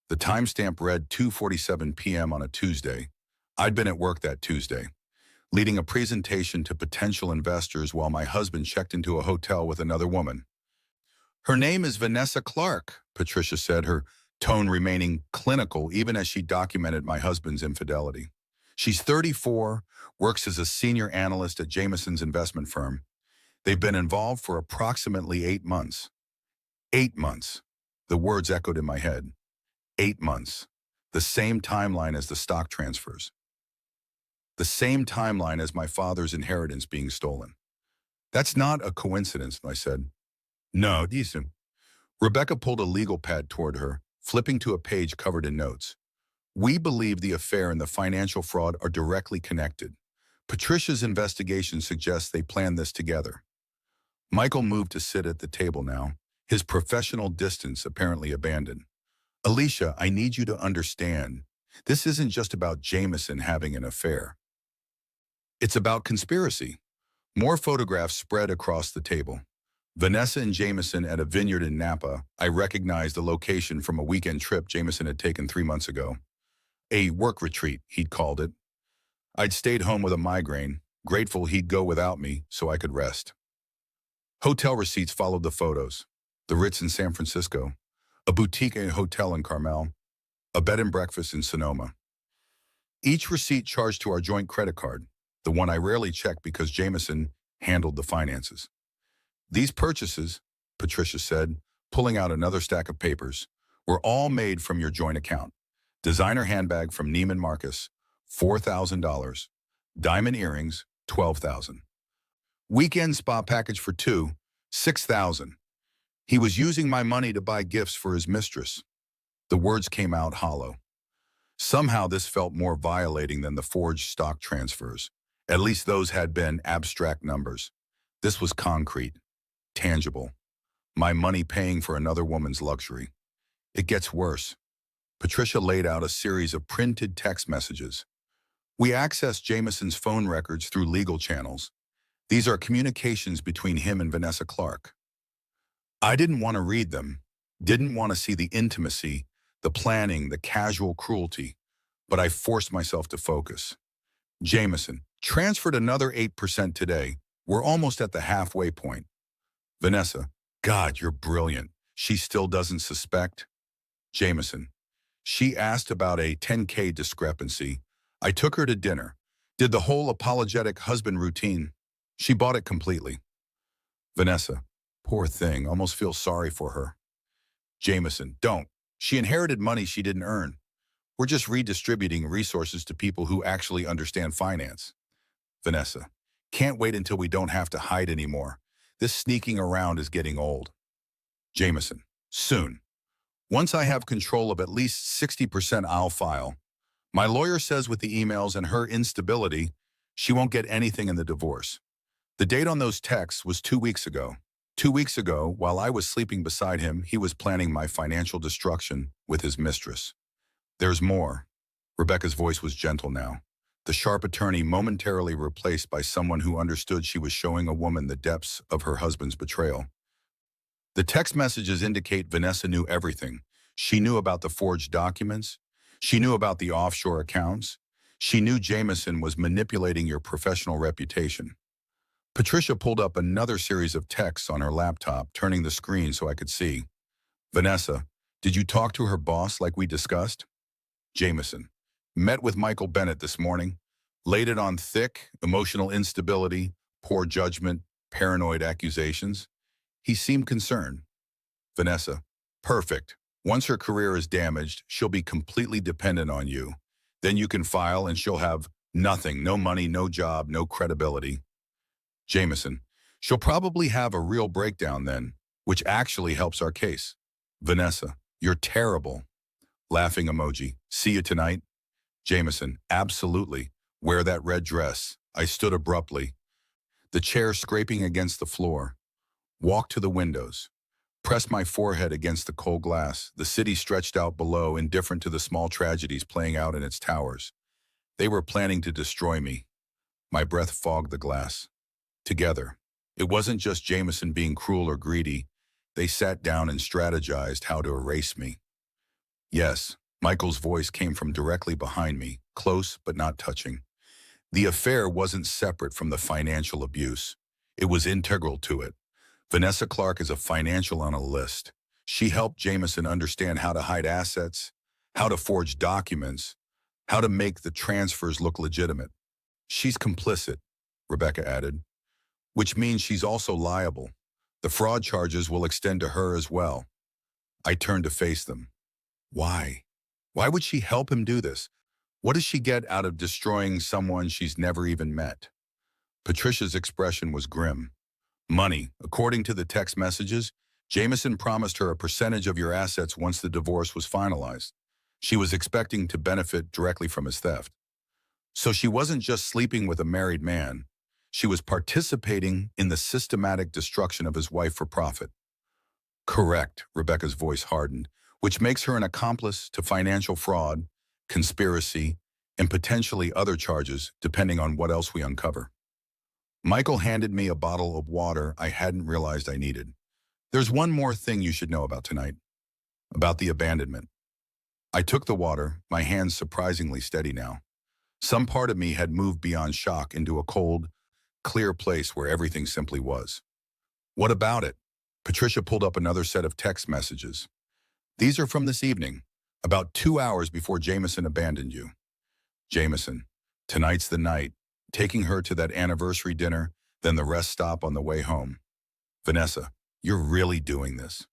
The timestamp read 2:47 p.m. on a Tuesday. I'd been at work that Tuesday, leading a presentation to potential investors while my husband checked into a hotel with another woman. "Her name is Vanessa Clark," Patricia said, her tone remaining clinical even as she documented my husband's infidelity. "She's 34, works as a senior analyst at Jameson's investment firm. They've been involved for approximately 8 months. 8 months. The words echoed in my head. 8 months. The same timeline as the stock transfers. The same timeline as my father's inheritance being stolen. That's not a coincidence," I said. "No, decent." Rebecca pulled a legal pad toward her, flipping to a page covered in notes. "We believe the affair and the financial fraud are directly connected. Patricia's investigation suggests they planned this together." Michael moved to sit at the table now, his professional distance apparently abandoned. "Alicia, I need you to understand. This isn't just about Jameson having an affair. It's about conspiracy." More photographs spread across the table. Vanessa and Jameson at a vineyard in Napa. I recognized the location from a weekend trip Jameson had taken 3 months ago. A work retreat, he'd called it. I'd stayed home with a migraine, grateful he'd go without me so I could rest. Hotel receipts followed the photos. The Ritz in San Francisco, a boutique hotel in Carmel, a bed and breakfast in Sonoma. Each receipt charged to our joint credit card, the one I rarely checked because Jameson handled the finances. "These purchases," Patricia said, pulling out another stack of papers, "were all made from your joint account. Designer handbag from Neiman Marcus, $4,000. Diamond earrings, $12,000. Weekend spa package for two, $6,000. He was using my money to buy gifts for his mistress." The words came out hollow. Somehow this felt more violating than the forged stock transfers. At least those had been abstract numbers. This was concrete, tangible. My money paying for another woman's luxury. It gets worse. Patricia laid out a series of printed text messages. "We accessed Jameson's phone records through legal channels. These are communications between him and Vanessa Clark. I didn't want to read them, didn't want to see the intimacy, the planning, the casual cruelty, but I forced myself to focus. Jameson transferred another 8% today. We're almost at the halfway point. Vanessa, God, you're brilliant. She still doesn't suspect. Jameson, she asked about a 10K discrepancy. I took her to dinner, did the whole apologetic husband routine. She bought it completely. Vanessa, poor thing, almost feel sorry for her. Jameson, don't. She inherited money she didn't earn. We're just redistributing resources to people who actually understand finance. Vanessa, can't wait until we don't have to hide anymore. This sneaking around is getting old. Jameson, soon. Once I have control of at least 60%, I'll file. My lawyer says with the emails and her instability, she won't get anything in the divorce. The date on those texts was 2 weeks ago. 2 weeks ago, while I was sleeping beside him, he was planning my financial destruction with his mistress. There's more. Rebecca's voice was gentle now. The sharp attorney momentarily replaced by someone who understood she was showing a woman the depths of her husband's betrayal. The text messages indicate Vanessa knew everything. She knew about the forged documents. She knew about the offshore accounts. She knew Jameson was manipulating your professional reputation. Patricia pulled up another series of texts on her laptop, turning the screen so I could see. Vanessa, did you talk to her boss like we discussed? Jameson, met with Michael Bennett this morning. Laid it on thick, emotional instability, poor judgment, paranoid accusations. He seemed concerned. Vanessa, perfect. Once her career is damaged, she'll be completely dependent on you. Then you can file and she'll have nothing, no money, no job, no credibility. Jameson, she'll probably have a real breakdown then, which actually helps our case. Vanessa, you're terrible. Laughing emoji. See you tonight? Jameson, absolutely. Wear that red dress. I stood abruptly. The chair scraping against the floor. Walked to the windows. Pressed my forehead against the cold glass. The city stretched out below, indifferent to the small tragedies playing out in its towers. They were planning to destroy me. My breath fogged the glass. Together. It wasn't just Jameson being cruel or greedy. They sat down and strategized how to erase me. Yes, Michael's voice came from directly behind me, close but not touching. The affair wasn't separate from the financial abuse. It was integral to it. Vanessa Clark is a financial analyst. She helped Jameson understand how to hide assets, how to forge documents, how to make the transfers look legitimate. She's complicit, Rebecca added, which means she's also liable. The fraud charges will extend to her as well. I turned to face them. Why? Why would she help him do this? What does she get out of destroying someone she's never even met? Patricia's expression was grim. Money. According to the text messages, Jameson promised her a percentage of your assets once the divorce was finalized. She was expecting to benefit directly from his theft. So she wasn't just sleeping with a married man. She was participating in the systematic destruction of his wife for profit. Correct, Rebecca's voice hardened, which makes her an accomplice to financial fraud, conspiracy, and potentially other charges, depending on what else we uncover. Michael handed me a bottle of water I hadn't realized I needed. There's one more thing you should know about tonight, about the abandonment. I took the water, my hands surprisingly steady now. Some part of me had moved beyond shock into a cold, clear place where everything simply was. What about it? Patricia pulled up another set of text messages. These are from this evening, about 2 hours before Jameson abandoned you. Jameson, tonight's the night, taking her to that anniversary dinner, then the rest stop on the way home. Vanessa, you're really doing this.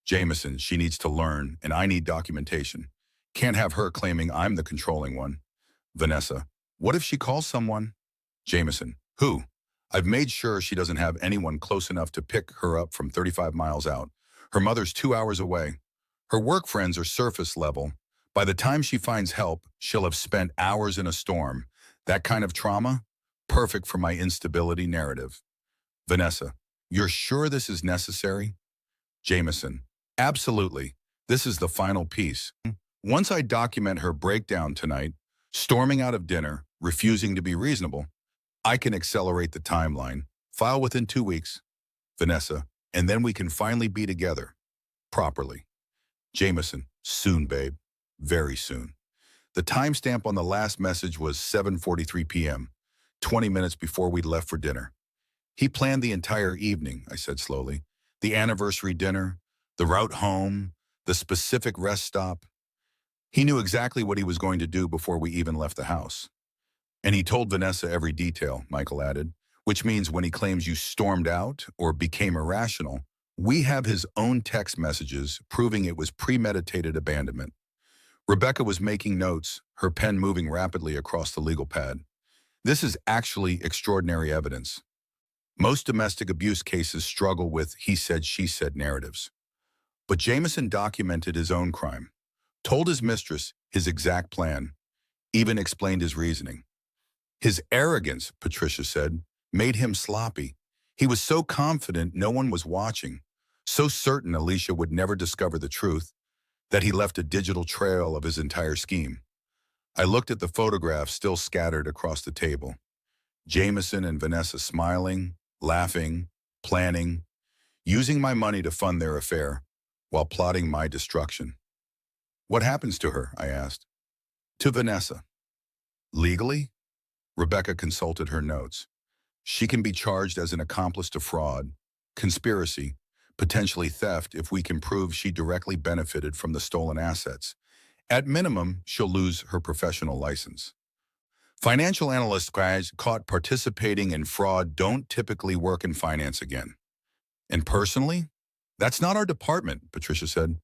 Jameson, she needs to learn, and I need documentation. Can't have her claiming I'm the controlling one. Vanessa, what if she calls someone? Jameson, who? I've made sure she doesn't have anyone close enough to pick her up from 35 miles out. Her mother's 2 hours away. Her work friends are surface level. By the time she finds help, she'll have spent hours in a storm. That kind of trauma? Perfect for my instability narrative. Vanessa, you're sure this is necessary? Jameson, absolutely. This is the final piece. Once I document her breakdown tonight, storming out of dinner, refusing to be reasonable, I can accelerate the timeline, file within 2 weeks. Vanessa, and then we can finally be together. Properly. Jameson, soon, babe. Very soon. The timestamp on the last message was 7:43 p.m., 20 minutes before we'd left for dinner. He planned the entire evening, I said slowly. The anniversary dinner, the route home, the specific rest stop. He knew exactly what he was going to do before we even left the house. And he told Vanessa every detail, Michael added, which means when he claims you stormed out or became irrational, we have his own text messages proving it was premeditated abandonment. Rebecca was making notes, her pen moving rapidly across the legal pad. This is actually extraordinary evidence. Most domestic abuse cases struggle with he said, she said narratives. But Jameson documented his own crime, told his mistress his exact plan, even explained his reasoning. His arrogance, Patricia said, made him sloppy. He was so confident no one was watching, so certain Alicia would never discover the truth, that he left a digital trail of his entire scheme. I looked at the photographs still scattered across the table. Jameson and Vanessa smiling, laughing, planning, using my money to fund their affair, while plotting my destruction. What happens to her? I asked. To Vanessa. Legally? Rebecca consulted her notes. She can be charged as an accomplice to fraud, conspiracy, potentially theft if we can prove she directly benefited from the stolen assets. At minimum, she'll lose her professional license. Financial analyst guys caught participating in fraud don't typically work in finance again. And personally, that's not our department, Patricia said.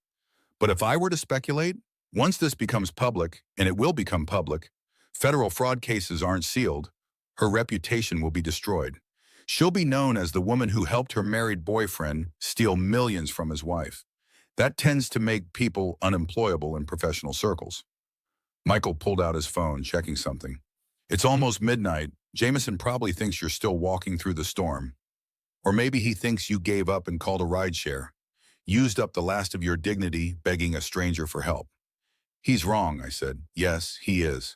But if I were to speculate, once this becomes public, and it will become public, federal fraud cases aren't sealed, her reputation will be destroyed. She'll be known as the woman who helped her married boyfriend steal millions from his wife. That tends to make people unemployable in professional circles. Michael pulled out his phone, checking something. It's almost midnight. Jameson probably thinks you're still walking through the storm. Or maybe he thinks you gave up and called a rideshare. Used up the last of your dignity begging a stranger for help. He's wrong, I said. Yes, he is.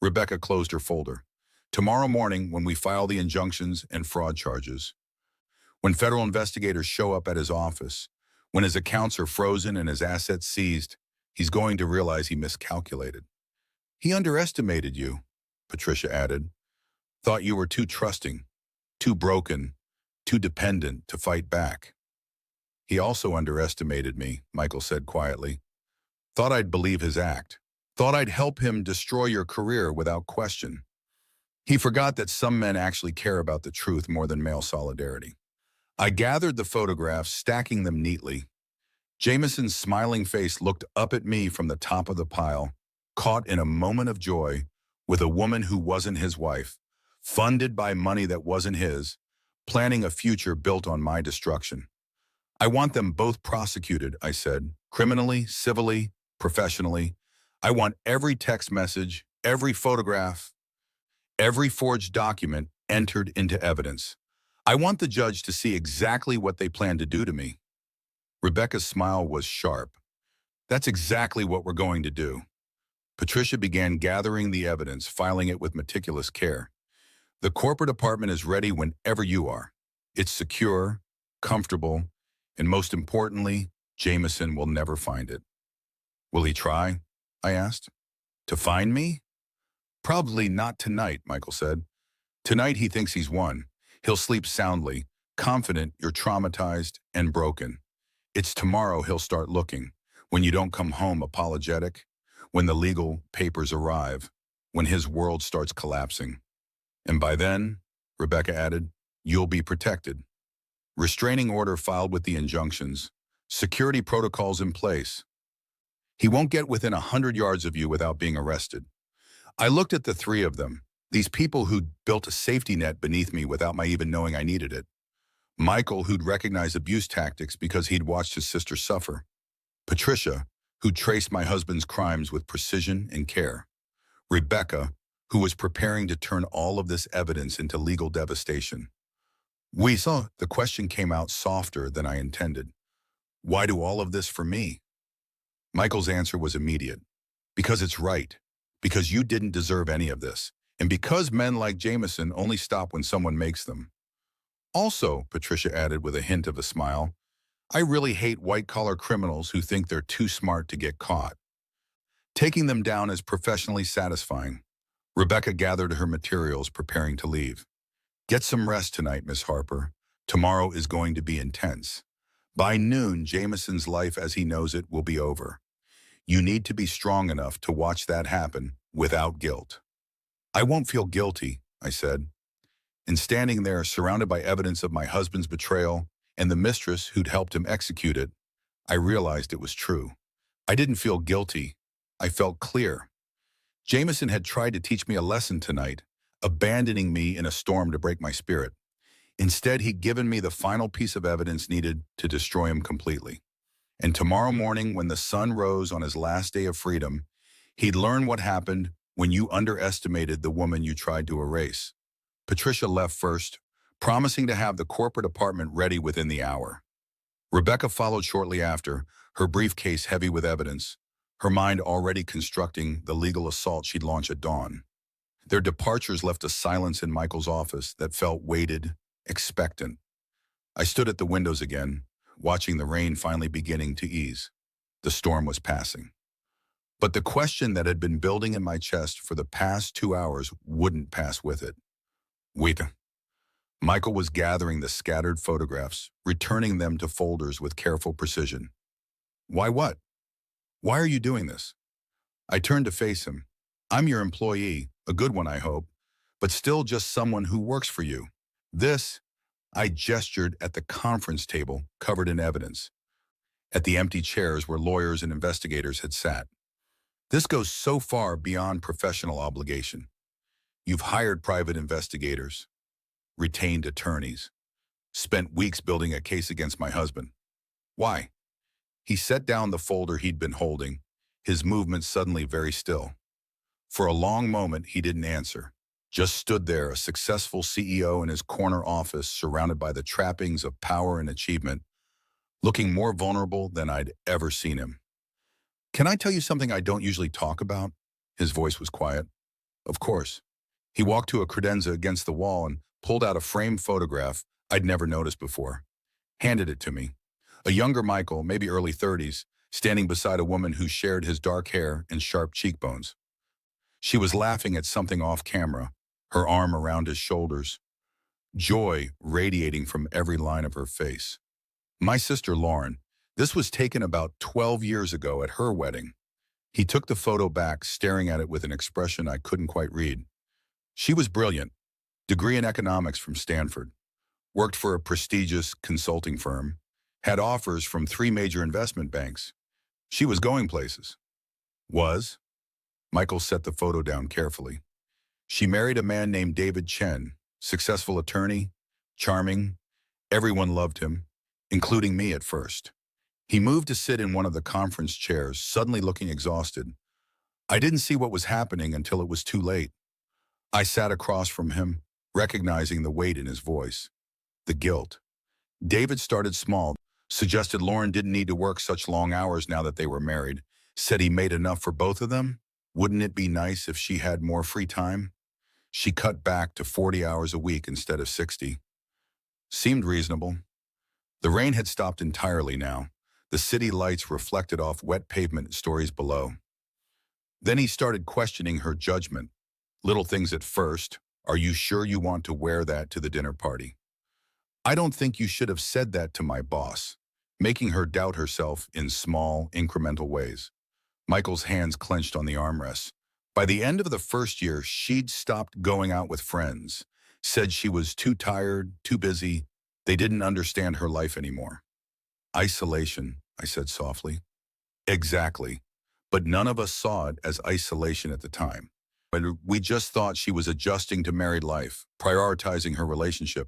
Rebecca closed her folder. Tomorrow morning, when we file the injunctions and fraud charges, when federal investigators show up at his office, when his accounts are frozen and his assets seized, he's going to realize he miscalculated. He underestimated you, Patricia added. Thought you were too trusting, too broken, too dependent to fight back. He also underestimated me, Michael said quietly. Thought I'd believe his act. Thought I'd help him destroy your career without question. He forgot that some men actually care about the truth more than male solidarity. I gathered the photographs, stacking them neatly. Jameson's smiling face looked up at me from the top of the pile, caught in a moment of joy with a woman who wasn't his wife, funded by money that wasn't his, planning a future built on my destruction. I want them both prosecuted, I said, criminally, civilly, professionally. I want every text message, every photograph, every forged document entered into evidence. I want the judge to see exactly what they plan to do to me. Rebecca's smile was sharp. That's exactly what we're going to do. Patricia began gathering the evidence, filing it with meticulous care. The corporate apartment is ready whenever you are. It's secure, comfortable, and most importantly, Jameson will never find it. Will he try? I asked. To find me? Probably not tonight, Michael said. Tonight he thinks he's won. He'll sleep soundly, confident you're traumatized and broken. It's tomorrow he'll start looking, when you don't come home apologetic, when the legal papers arrive, when his world starts collapsing. And by then, Rebecca added, you'll be protected. Restraining order filed with the injunctions, security protocols in place. He won't get within 100 yards of you without being arrested. I looked at the three of them, these people who'd built a safety net beneath me without my even knowing I needed it. Michael, who'd recognized abuse tactics because he'd watched his sister suffer. Patricia, who'd traced my husband's crimes with precision and care. Rebecca, who was preparing to turn all of this evidence into legal devastation. We saw the question came out softer than I intended. Why do all of this for me? Michael's answer was immediate. Because it's right. Because you didn't deserve any of this. And because men like Jameson only stop when someone makes them. Also, Patricia added with a hint of a smile, I really hate white-collar criminals who think they're too smart to get caught. Taking them down is professionally satisfying. Rebecca gathered her materials, preparing to leave. Get some rest tonight, Miss Harper. Tomorrow is going to be intense. By noon, Jameson's life as he knows it will be over. You need to be strong enough to watch that happen without guilt. I won't feel guilty, I said. And standing there, surrounded by evidence of my husband's betrayal and the mistress who'd helped him execute it, I realized it was true. I didn't feel guilty. I felt clear. Jameson had tried to teach me a lesson tonight, abandoning me in a storm to break my spirit. Instead, he'd given me the final piece of evidence needed to destroy him completely. And tomorrow morning, when the sun rose on his last day of freedom, he'd learn what happened when you underestimated the woman you tried to erase. Patricia left first, promising to have the corporate apartment ready within the hour. Rebecca followed shortly after, her briefcase heavy with evidence, her mind already constructing the legal assault she'd launch at dawn. Their departures left a silence in Michael's office that felt weighted, expectant. I stood at the windows again, watching the rain finally beginning to ease. The storm was passing. But the question that had been building in my chest for the past 2 hours wouldn't pass with it. Wait. Michael was gathering the scattered photographs, returning them to folders with careful precision. Why what? Why are you doing this? I turned to face him. I'm your employee, a good one I hope, but still just someone who works for you. This, I gestured at the conference table covered in evidence, at the empty chairs where lawyers and investigators had sat. This goes so far beyond professional obligation. You've hired private investigators, retained attorneys, spent weeks building a case against my husband. Why? He set down the folder he'd been holding, his movements suddenly very still. For a long moment, he didn't answer, just stood there, a successful CEO in his corner office, surrounded by the trappings of power and achievement, looking more vulnerable than I'd ever seen him. Can I tell you something I don't usually talk about? His voice was quiet. Of course. He walked to a credenza against the wall and pulled out a framed photograph I'd never noticed before. Handed it to me. A younger Michael, maybe early 30s, standing beside a woman who shared his dark hair and sharp cheekbones. She was laughing at something off camera, her arm around his shoulders, joy radiating from every line of her face. My sister Lauren, this was taken about 12 years ago at her wedding. He took the photo back, staring at it with an expression I couldn't quite read. She was brilliant, degree in economics from Stanford, worked for a prestigious consulting firm, had offers from 3 major investment banks. She was going places. Was? Michael set the photo down carefully. She married a man named David Chen, successful attorney, charming. Everyone loved him, including me at first. He moved to sit in one of the conference chairs, suddenly looking exhausted. I didn't see what was happening until it was too late. I sat across from him, recognizing the weight in his voice, the guilt. David started small, suggested Lauren didn't need to work such long hours now that they were married, said he made enough for both of them. Wouldn't it be nice if she had more free time? She cut back to 40 hours a week instead of 60. Seemed reasonable. The rain had stopped entirely now. The city lights reflected off wet pavement stories below. Then he started questioning her judgment. Little things at first. Are you sure you want to wear that to the dinner party? I don't think you should have said that to my boss, making her doubt herself in small, incremental ways. Michael's hands clenched on the armrests. By the end of the first year, she'd stopped going out with friends, said she was too tired, too busy. They didn't understand her life anymore. Isolation, I said softly. Exactly. But none of us saw it as isolation at the time. But we just thought she was adjusting to married life, prioritizing her relationship.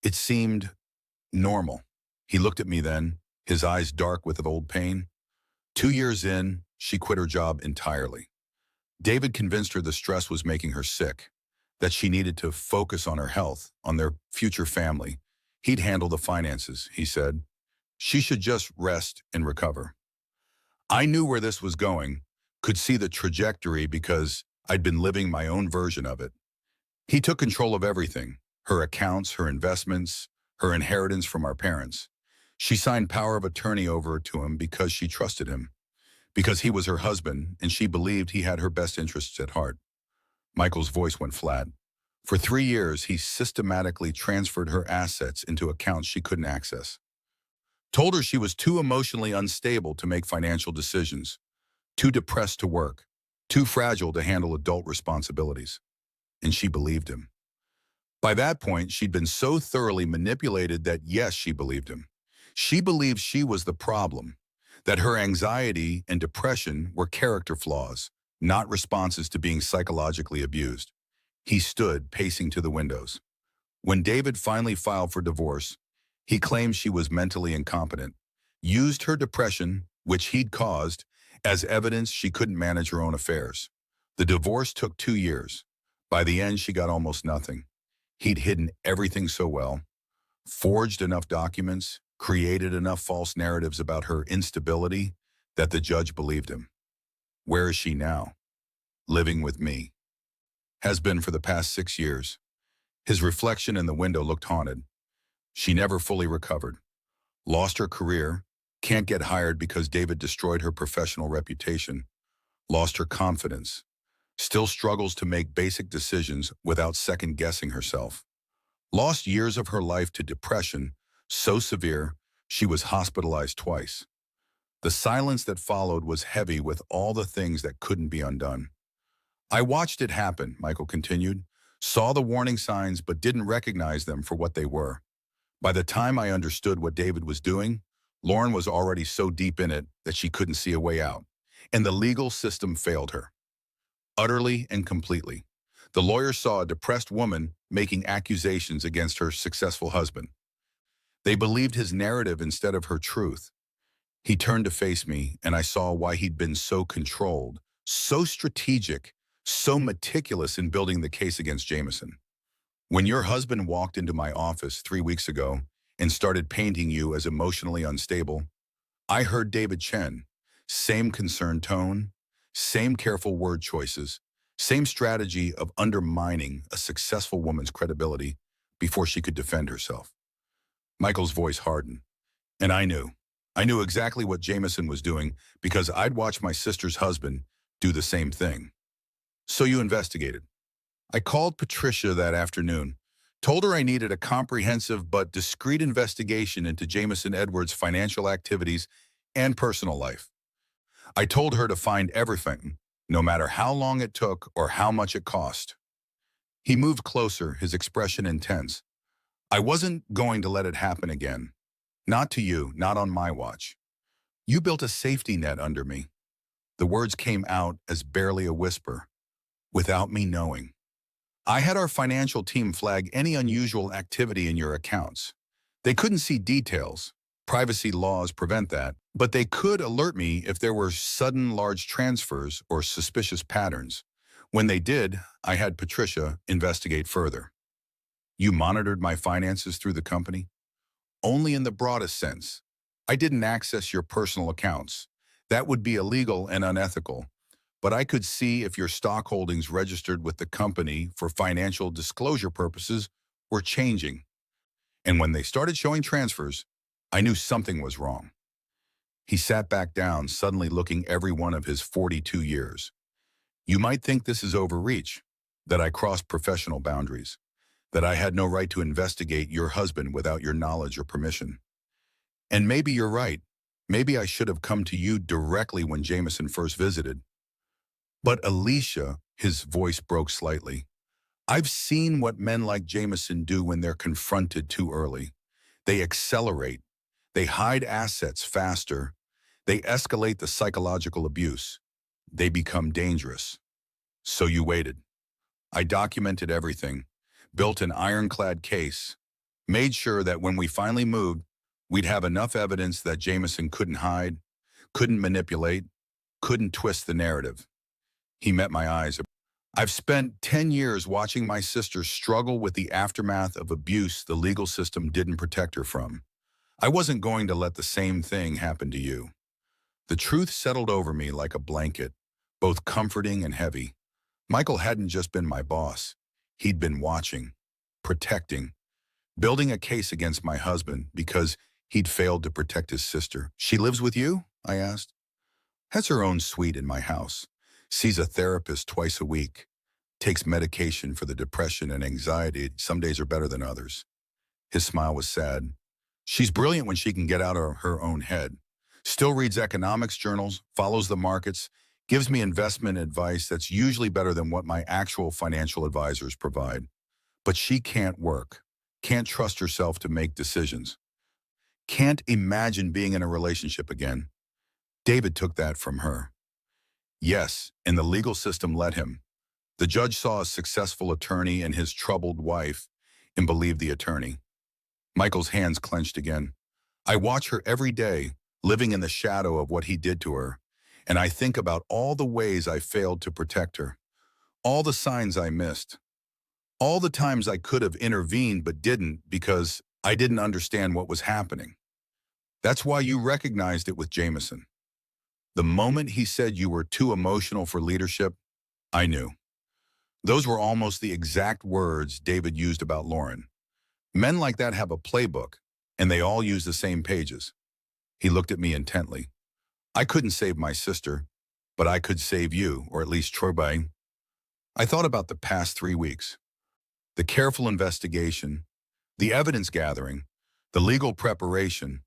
It seemed normal. He looked at me then, his eyes dark with old pain. 2 years in, she quit her job entirely. David convinced her the stress was making her sick, that she needed to focus on her health, on their future family. He'd handle the finances, he said. She should just rest and recover. I knew where this was going, could see the trajectory because I'd been living my own version of it. He took control of everything, her accounts, her investments, her inheritance from our parents. She signed power of attorney over to him because she trusted him, because he was her husband and she believed he had her best interests at heart. Michael's voice went flat. For 3 years, he systematically transferred her assets into accounts she couldn't access. Told her she was too emotionally unstable to make financial decisions, too depressed to work, too fragile to handle adult responsibilities. And she believed him. By that point, she'd been so thoroughly manipulated that yes, she believed him. She believed she was the problem, that her anxiety and depression were character flaws, not responses to being psychologically abused. He stood, pacing to the windows. When David finally filed for divorce, he claimed she was mentally incompetent, used her depression, which he'd caused, as evidence she couldn't manage her own affairs. The divorce took 2 years. By the end, she got almost nothing. He'd hidden everything so well, forged enough documents, created enough false narratives about her instability that the judge believed him. Where is she now? Living with me. Has been for the past 6 years. His reflection in the window looked haunted. She never fully recovered. Lost her career, can't get hired because David destroyed her professional reputation. lost her confidence, still struggles to make basic decisions without second-guessing herself, lost years of her life to depression so severe she was hospitalized twice. The silence that followed was heavy with all the things that couldn't be undone. I watched it happen, Michael continued, saw the warning signs but didn't recognize them for what they were. By the time I understood what David was doing, Lauren was already so deep in it that she couldn't see a way out. And the legal system failed her, utterly and completely. The lawyers saw a depressed woman making accusations against her successful husband. They believed his narrative instead of her truth. He turned to face me, and I saw why he'd been so controlled, so strategic, so meticulous in building the case against Jameson. When your husband walked into my office 3 weeks ago and started painting you as emotionally unstable, I heard David Chen, same concerned tone, same careful word choices, same strategy of undermining a successful woman's credibility before she could defend herself. Michael's voice hardened, and I knew. I knew exactly what Jameson was doing because I'd watched my sister's husband do the same thing. So you investigated. I called Patricia that afternoon, told her I needed a comprehensive but discreet investigation into Jameson Edwards' financial activities and personal life. I told her to find everything, no matter how long it took or how much it cost. He moved closer, his expression intense. I wasn't going to let it happen again. Not to you, not on my watch. You built a safety net under me. The words came out as barely a whisper, without me knowing. I had our financial team flag any unusual activity in your accounts. They couldn't see details. Privacy laws prevent that, but they could alert me if there were sudden large transfers or suspicious patterns. When they did, I had Patricia investigate further. You monitored my finances through the company? Only in the broadest sense. I didn't access your personal accounts. That would be illegal and unethical. But I could see if your stock holdings registered with the company for financial disclosure purposes were changing. And when they started showing transfers, I knew something was wrong. He sat back down, suddenly looking every one of his 42 years. You might think this is overreach, that I crossed professional boundaries, that I had no right to investigate your husband without your knowledge or permission. And maybe you're right. Maybe I should have come to you directly when Jameson first visited. But Alicia, his voice broke slightly. I've seen what men like Jameson do when they're confronted too early. They accelerate. They hide assets faster. They escalate the psychological abuse. They become dangerous. So you waited. I documented everything, built an ironclad case, made sure that when we finally moved, we'd have enough evidence that Jameson couldn't hide, couldn't manipulate, couldn't twist the narrative. He met my eyes. I've spent 10 years watching my sister struggle with the aftermath of abuse the legal system didn't protect her from. I wasn't going to let the same thing happen to you. The truth settled over me like a blanket, both comforting and heavy. Michael hadn't just been my boss. He'd been watching, protecting, building a case against my husband because he'd failed to protect his sister. She lives with you? I asked. Has her own suite in my house. Sees a therapist twice a week. Takes medication for the depression and anxiety. Some days are better than others. His smile was sad. She's brilliant when she can get out of her own head. Still reads economics journals, follows the markets, gives me investment advice that's usually better than what my actual financial advisors provide. But she can't work, can't trust herself to make decisions, can't imagine being in a relationship again. David took that from her. Yes, and the legal system let him. The judge saw a successful attorney and his troubled wife and believed the attorney. Michael's hands clenched again. I watch her every day, living in the shadow of what he did to her, and I think about all the ways I failed to protect her, all the signs I missed, all the times I could have intervened but didn't because I didn't understand what was happening. That's why you recognized it with Jameson. The moment he said you were too emotional for leadership, I knew. Those were almost the exact words David used about Lauren. Men like that have a playbook, and they all use the same pages. He looked at me intently. I couldn't save my sister, but I could save you, or at least Troy. I thought about the past 3 weeks, the careful investigation, the evidence gathering, the legal preparation,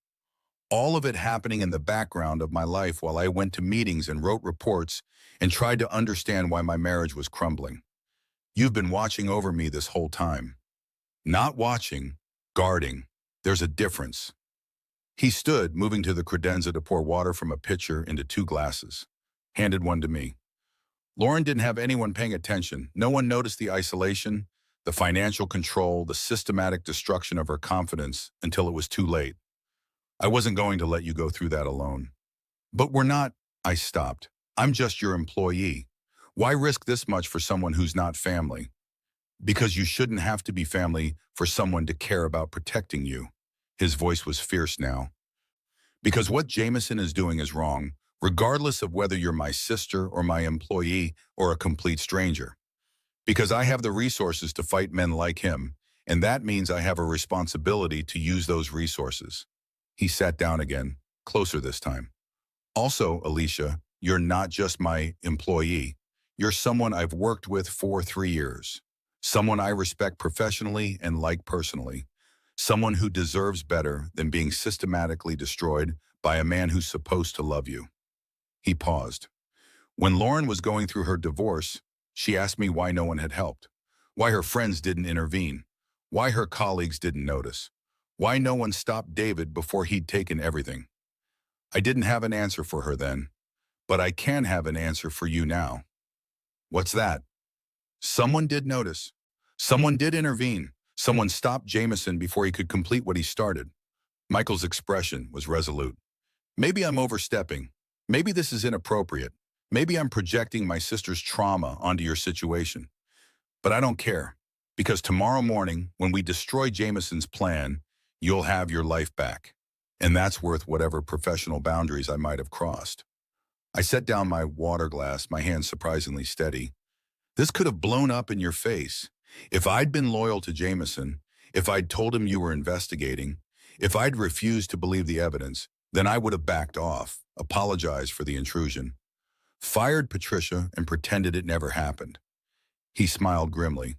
all of it happening in the background of my life while I went to meetings and wrote reports and tried to understand why my marriage was crumbling. You've been watching over me this whole time. Not watching, guarding. There's a difference. He stood, moving to the credenza to pour water from a pitcher into 2 glasses. Handed one to me. Lauren didn't have anyone paying attention. No one noticed the isolation, the financial control, the systematic destruction of her confidence until it was too late. I wasn't going to let you go through that alone. But we're not, I stopped. I'm just your employee. Why risk this much for someone who's not family? Because you shouldn't have to be family for someone to care about protecting you. His voice was fierce now. Because what Jameson is doing is wrong, regardless of whether you're my sister or my employee or a complete stranger. Because I have the resources to fight men like him, and that means I have a responsibility to use those resources. He sat down again, closer this time. Also, Alicia, you're not just my employee. You're someone I've worked with for 3 years. Someone I respect professionally and like personally. Someone who deserves better than being systematically destroyed by a man who's supposed to love you. He paused. When Lauren was going through her divorce, she asked me why no one had helped, why her friends didn't intervene, why her colleagues didn't notice, why no one stopped David before he'd taken everything. I didn't have an answer for her then, but I can have an answer for you now. What's that? Someone did notice. Someone did intervene. Someone stopped Jameson before he could complete what he started. Michael's expression was resolute. Maybe I'm overstepping. Maybe this is inappropriate. Maybe I'm projecting my sister's trauma onto your situation. But I don't care, because tomorrow morning, when we destroy Jameson's plan, you'll have your life back. And that's worth whatever professional boundaries I might have crossed. I set down my water glass, my hand surprisingly steady. This could have blown up in your face. If I'd been loyal to Jameson, if I'd told him you were investigating, if I'd refused to believe the evidence, then I would have backed off, apologized for the intrusion, fired Patricia, and pretended it never happened. He smiled grimly.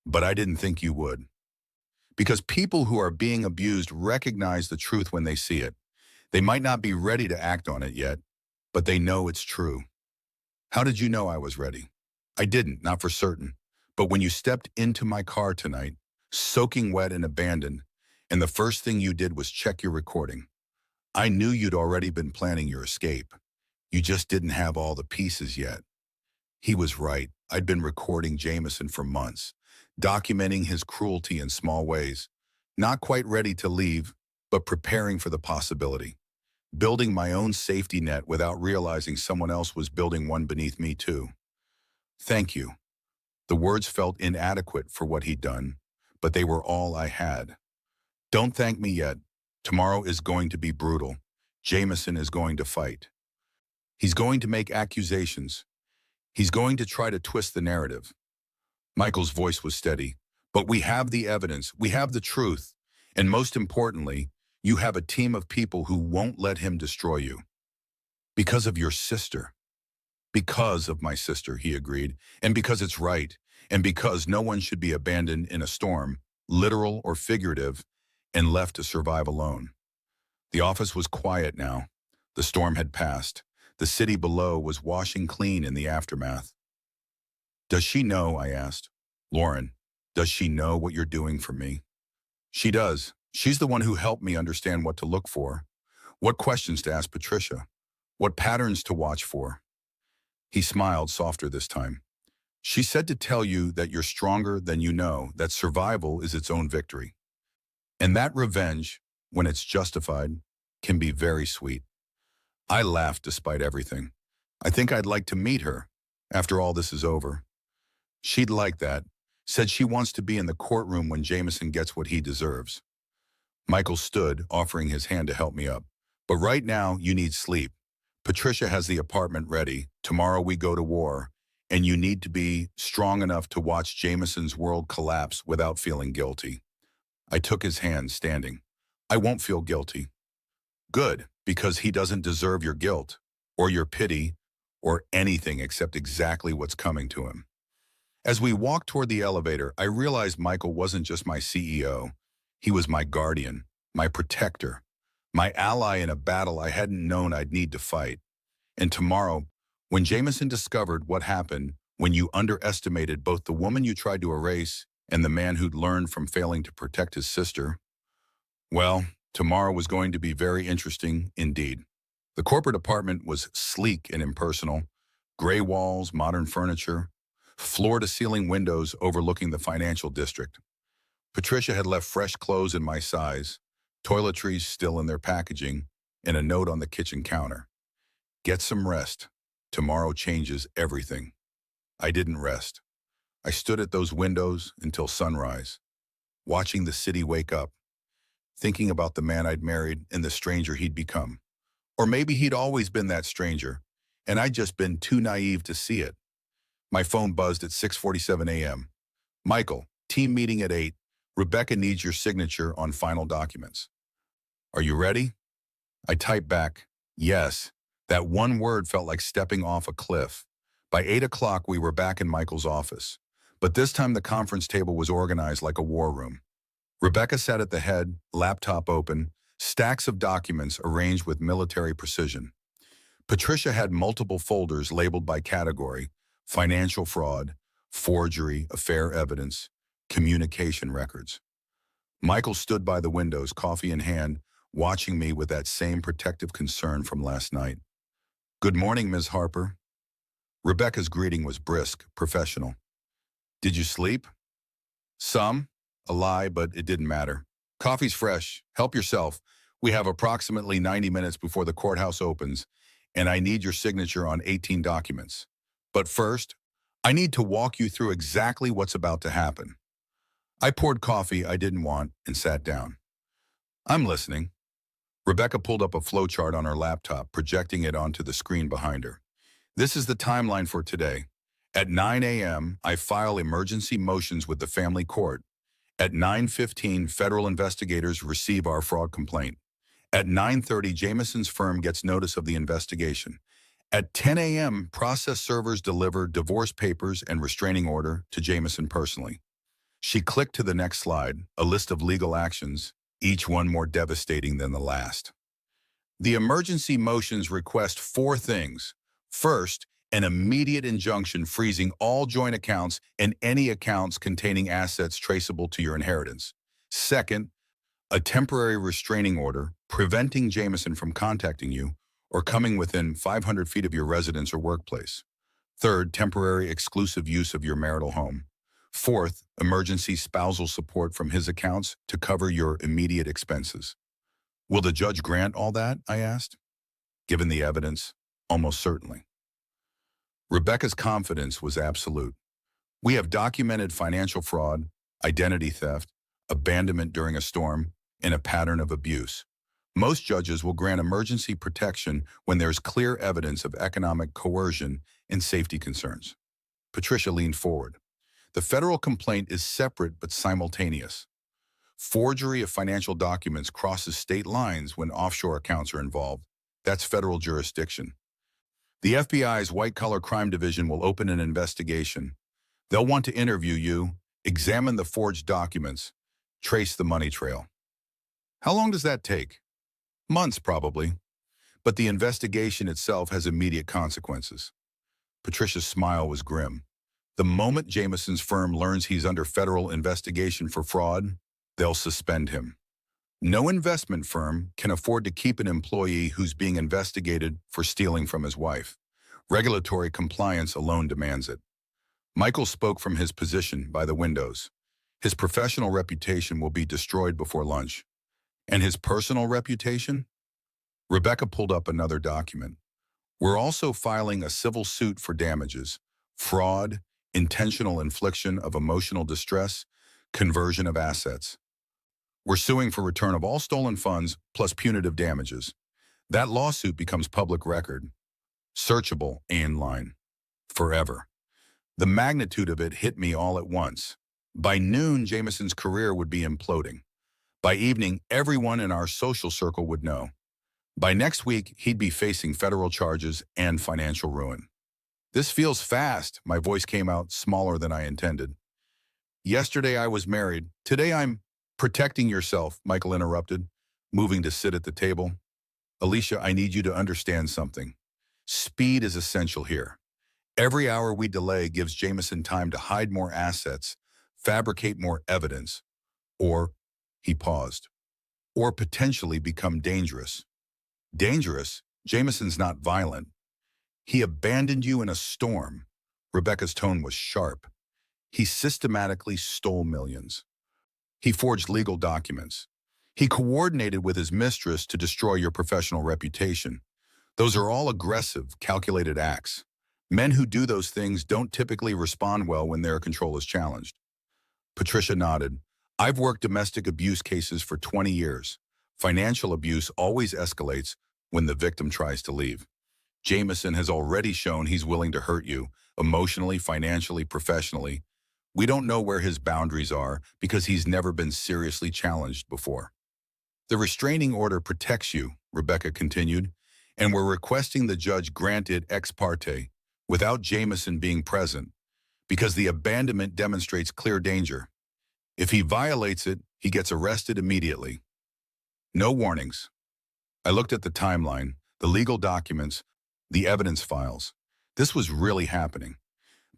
But I didn't think you would. Because people who are being abused recognize the truth when they see it. They might not be ready to act on it yet, but they know it's true. How did you know I was ready? I didn't, not for certain. But when you stepped into my car tonight, soaking wet and abandoned, and the first thing you did was check your recording, I knew you'd already been planning your escape. You just didn't have all the pieces yet. He was right. I'd been recording Jameson for months, documenting his cruelty in small ways, not quite ready to leave, but preparing for the possibility, building my own safety net without realizing someone else was building one beneath me too. Thank you. The words felt inadequate for what he'd done, but they were all I had. Don't thank me yet. Tomorrow is going to be brutal. Jameson is going to fight. He's going to make accusations. He's going to try to twist the narrative. Michael's voice was steady. But we have the evidence. We have the truth. And most importantly, you have a team of people who won't let him destroy you. Because of your sister. Because of my sister, he agreed, and because it's right, and because no one should be abandoned in a storm, literal or figurative, and left to survive alone. The office was quiet now. The storm had passed. The city below was washing clean in the aftermath. Does she know, I asked. Lauren, does she know what you're doing for me? She does. She's the one who helped me understand what to look for, what questions to ask Patricia, what patterns to watch for. He smiled softer this time. She said to tell you that you're stronger than you know, that survival is its own victory. And that revenge, when it's justified, can be very sweet. I laughed despite everything. I think I'd like to meet her after all this is over. She'd like that, said she wants to be in the courtroom when Jameson gets what he deserves. Michael stood, offering his hand to help me up. But right now, you need sleep. Patricia has the apartment ready. Tomorrow we go to war, and you need to be strong enough to watch Jameson's world collapse without feeling guilty. I took his hand, standing. I won't feel guilty. Good, because he doesn't deserve your guilt, or your pity, or anything except exactly what's coming to him. As we walked toward the elevator, I realized Michael wasn't just my CEO. He was my guardian, my protector, my ally in a battle I hadn't known I'd need to fight. And tomorrow, when Jameson discovered what happened when you underestimated both the woman you tried to erase and the man who'd learned from failing to protect his sister, well, tomorrow was going to be very interesting indeed. The corporate apartment was sleek and impersonal. Gray walls, modern furniture, floor-to-ceiling windows overlooking the financial district. Patricia had left fresh clothes in my size, toiletries still in their packaging, and a note on the kitchen counter. Get some rest. Tomorrow changes everything. I didn't rest. I stood at those windows until sunrise, watching the city wake up, thinking about the man I'd married and the stranger he'd become. Or maybe he'd always been that stranger, and I'd just been too naive to see it. My phone buzzed at 6:47 a.m. Michael, team meeting at 8. Rebecca needs your signature on final documents. Are you ready? I typed back, yes. That one word felt like stepping off a cliff. By 8 o'clock, we were back in Michael's office. But this time the conference table was organized like a war room. Rebecca sat at the head, laptop open, stacks of documents arranged with military precision. Patricia had multiple folders labeled by category: financial fraud, forgery, affair evidence, communication records. Michael stood by the windows, coffee in hand, watching me with that same protective concern from last night. Good morning, Ms. Harper. Rebecca's greeting was brisk, professional. Did you sleep? Some. A lie, but it didn't matter. Coffee's fresh. Help yourself. We have approximately 90 minutes before the courthouse opens, and I need your signature on 18 documents. But first, I need to walk you through exactly what's about to happen. I poured coffee I didn't want and sat down. I'm listening. Rebecca pulled up a flowchart on her laptop, projecting it onto the screen behind her. This is the timeline for today. At 9 a.m., I file emergency motions with the family court. At 9:15, federal investigators receive our fraud complaint. At 9:30, Jameson's firm gets notice of the investigation. At 10 a.m., process servers deliver divorce papers and restraining order to Jameson personally. She clicked to the next slide, a list of legal actions, each one more devastating than the last. The emergency motions request 4 things. First, an immediate injunction freezing all joint accounts and any accounts containing assets traceable to your inheritance. Second, a temporary restraining order preventing Jameson from contacting you or coming within 500 feet of your residence or workplace. Third, temporary exclusive use of your marital home. Fourth, emergency spousal support from his accounts to cover your immediate expenses. Will the judge grant all that? I asked. Given the evidence, almost certainly. Rebecca's confidence was absolute. We have documented financial fraud, identity theft, abandonment during a storm, and a pattern of abuse. Most judges will grant emergency protection when there's clear evidence of economic coercion and safety concerns. Patricia leaned forward. The federal complaint is separate but simultaneous. Forgery of financial documents crosses state lines when offshore accounts are involved. That's federal jurisdiction. The FBI's white-collar crime division will open an investigation. They'll want to interview you, examine the forged documents, trace the money trail. How long does that take? Months, probably. But the investigation itself has immediate consequences. Patricia's smile was grim. The moment Jameson's firm learns he's under federal investigation for fraud, they'll suspend him. No investment firm can afford to keep an employee who's being investigated for stealing from his wife. Regulatory compliance alone demands it. Michael spoke from his position by the windows. His professional reputation will be destroyed before lunch. And his personal reputation? Rebecca pulled up another document. We're also filing a civil suit for damages, fraud, intentional infliction of emotional distress, conversion of assets. We're suing for return of all stolen funds plus punitive damages. That lawsuit becomes public record, searchable and line, forever. The magnitude of it hit me all at once. By noon, Jameson's career would be imploding. By evening, everyone in our social circle would know. By next week, he'd be facing federal charges and financial ruin. This feels fast. My voice came out smaller than I intended. Yesterday I was married. Today I'm protecting yourself, Michael interrupted, moving to sit at the table. Alicia, I need you to understand something. Speed is essential here. Every hour we delay gives Jameson time to hide more assets, fabricate more evidence, or, he paused, or potentially become dangerous. Dangerous? Jameson's not violent. He abandoned you in a storm. Rebecca's tone was sharp. He systematically stole millions. He forged legal documents. He coordinated with his mistress to destroy your professional reputation. Those are all aggressive, calculated acts. Men who do those things don't typically respond well when their control is challenged. Patricia nodded. I've worked domestic abuse cases for 20 years. Financial abuse always escalates when the victim tries to leave. Jameson has already shown he's willing to hurt you, emotionally, financially, professionally. We don't know where his boundaries are because he's never been seriously challenged before. The restraining order protects you, Rebecca continued, and we're requesting the judge grant it ex parte, without Jameson being present, because the abandonment demonstrates clear danger. If he violates it, he gets arrested immediately. No warnings. I looked at the timeline, the legal documents, the evidence files. This was really happening.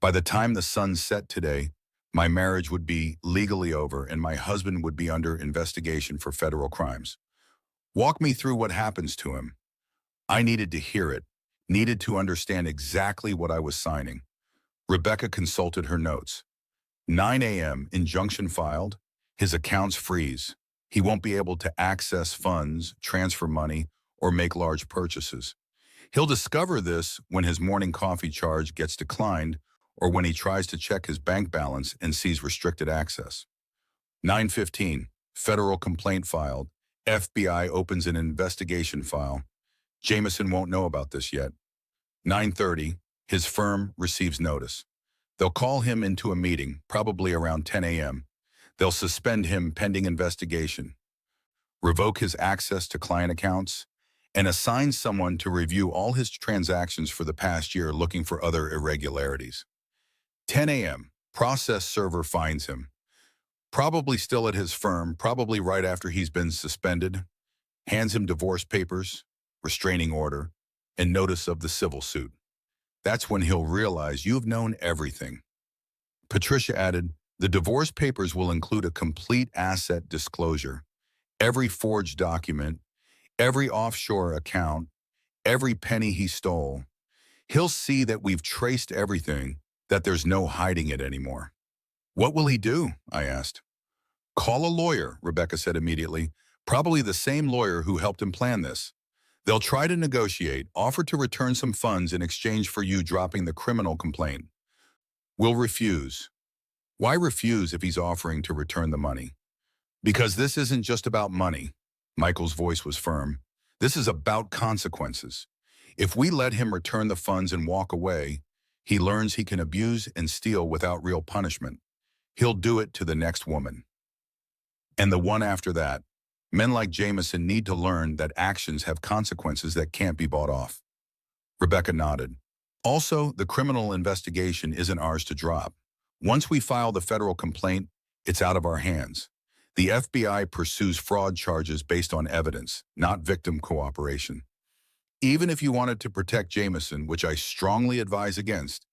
By the time the sun set today, my marriage would be legally over and my husband would be under investigation for federal crimes. Walk me through what happens to him. I needed to hear it, needed to understand exactly what I was signing. Rebecca consulted her notes. 9 a.m., injunction filed, his accounts freeze. He won't be able to access funds, transfer money, or make large purchases. He'll discover this when his morning coffee charge gets declined or when he tries to check his bank balance and sees restricted access. 9:15, federal complaint filed. FBI opens an investigation file. Jameson won't know about this yet. 9:30, his firm receives notice. They'll call him into a meeting, probably around 10 a.m. They'll suspend him pending investigation, revoke his access to client accounts, and assign someone to review all his transactions for the past year looking for other irregularities. 10 a.m., process server finds him. Probably still at his firm, probably right after he's been suspended, hands him divorce papers, restraining order, and notice of the civil suit. That's when he'll realize you've known everything. Patricia added, the divorce papers will include a complete asset disclosure. Every forged document, every offshore account, every penny he stole. He'll see that we've traced everything, that there's no hiding it anymore. What will he do? I asked. Call a lawyer, Rebecca said immediately, probably the same lawyer who helped him plan this. They'll try to negotiate, offer to return some funds in exchange for you dropping the criminal complaint. We'll refuse. Why refuse if he's offering to return the money? Because this isn't just about money. Michael's voice was firm. This is about consequences. If we let him return the funds and walk away, he learns he can abuse and steal without real punishment. He'll do it to the next woman. And the one after that. Men like Jameson need to learn that actions have consequences that can't be bought off. Rebecca nodded. Also, the criminal investigation isn't ours to drop. Once we file the federal complaint, it's out of our hands. The FBI pursues fraud charges based on evidence, not victim cooperation. Even if you wanted to protect Jameson, which I strongly advise against,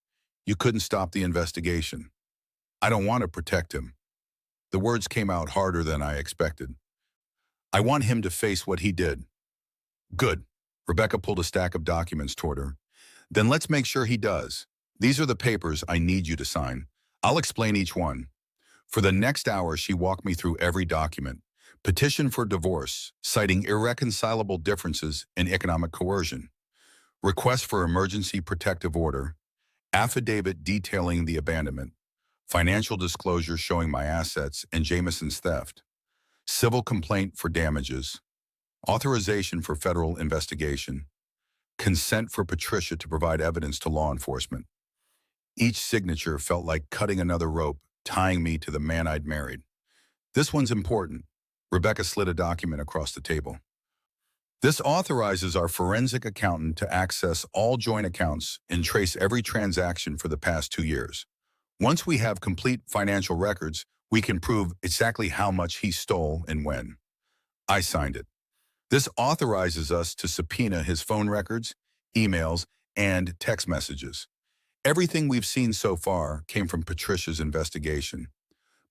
you couldn't stop the investigation. I don't want to protect him. The words came out harder than I expected. I want him to face what he did. Good. Rebecca pulled a stack of documents toward her. Then let's make sure he does. These are the papers I need you to sign. I'll explain each one. For the next hour, she walked me through every document. Petition for divorce, citing irreconcilable differences in economic coercion. Request for emergency protective order. Affidavit detailing the abandonment. Financial disclosure showing my assets and Jameson's theft. Civil complaint for damages. Authorization for federal investigation. Consent for Patricia to provide evidence to law enforcement. Each signature felt like cutting another rope, tying me to the man I'd married. This one's important. Rebecca slid a document across the table. This authorizes our forensic accountant to access all joint accounts and trace every transaction for the past 2 years. Once we have complete financial records, we can prove exactly how much he stole and when. I signed it. This authorizes us to subpoena his phone records, emails, and text messages. Everything we've seen so far came from Patricia's investigation.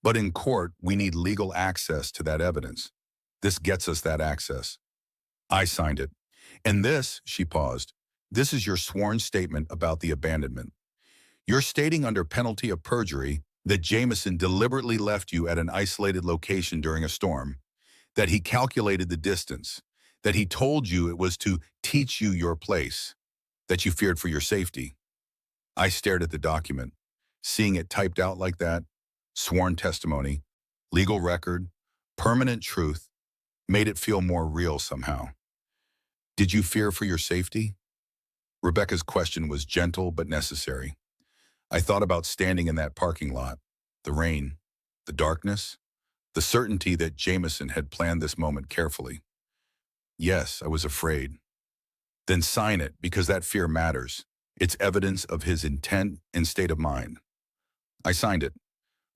But in court, we need legal access to that evidence. This gets us that access. I signed it. And this, she paused, this is your sworn statement about the abandonment. You're stating under penalty of perjury that Jameson deliberately left you at an isolated location during a storm, that he calculated the distance, that he told you it was to teach you your place, that you feared for your safety. I stared at the document. Seeing it typed out like that, sworn testimony, legal record, permanent truth, made it feel more real somehow. Did you fear for your safety? Rebecca's question was gentle but necessary. I thought about standing in that parking lot, the rain, the darkness, the certainty that Jameson had planned this moment carefully. Yes, I was afraid. Then sign it, because that fear matters. It's evidence of his intent and state of mind. I signed it.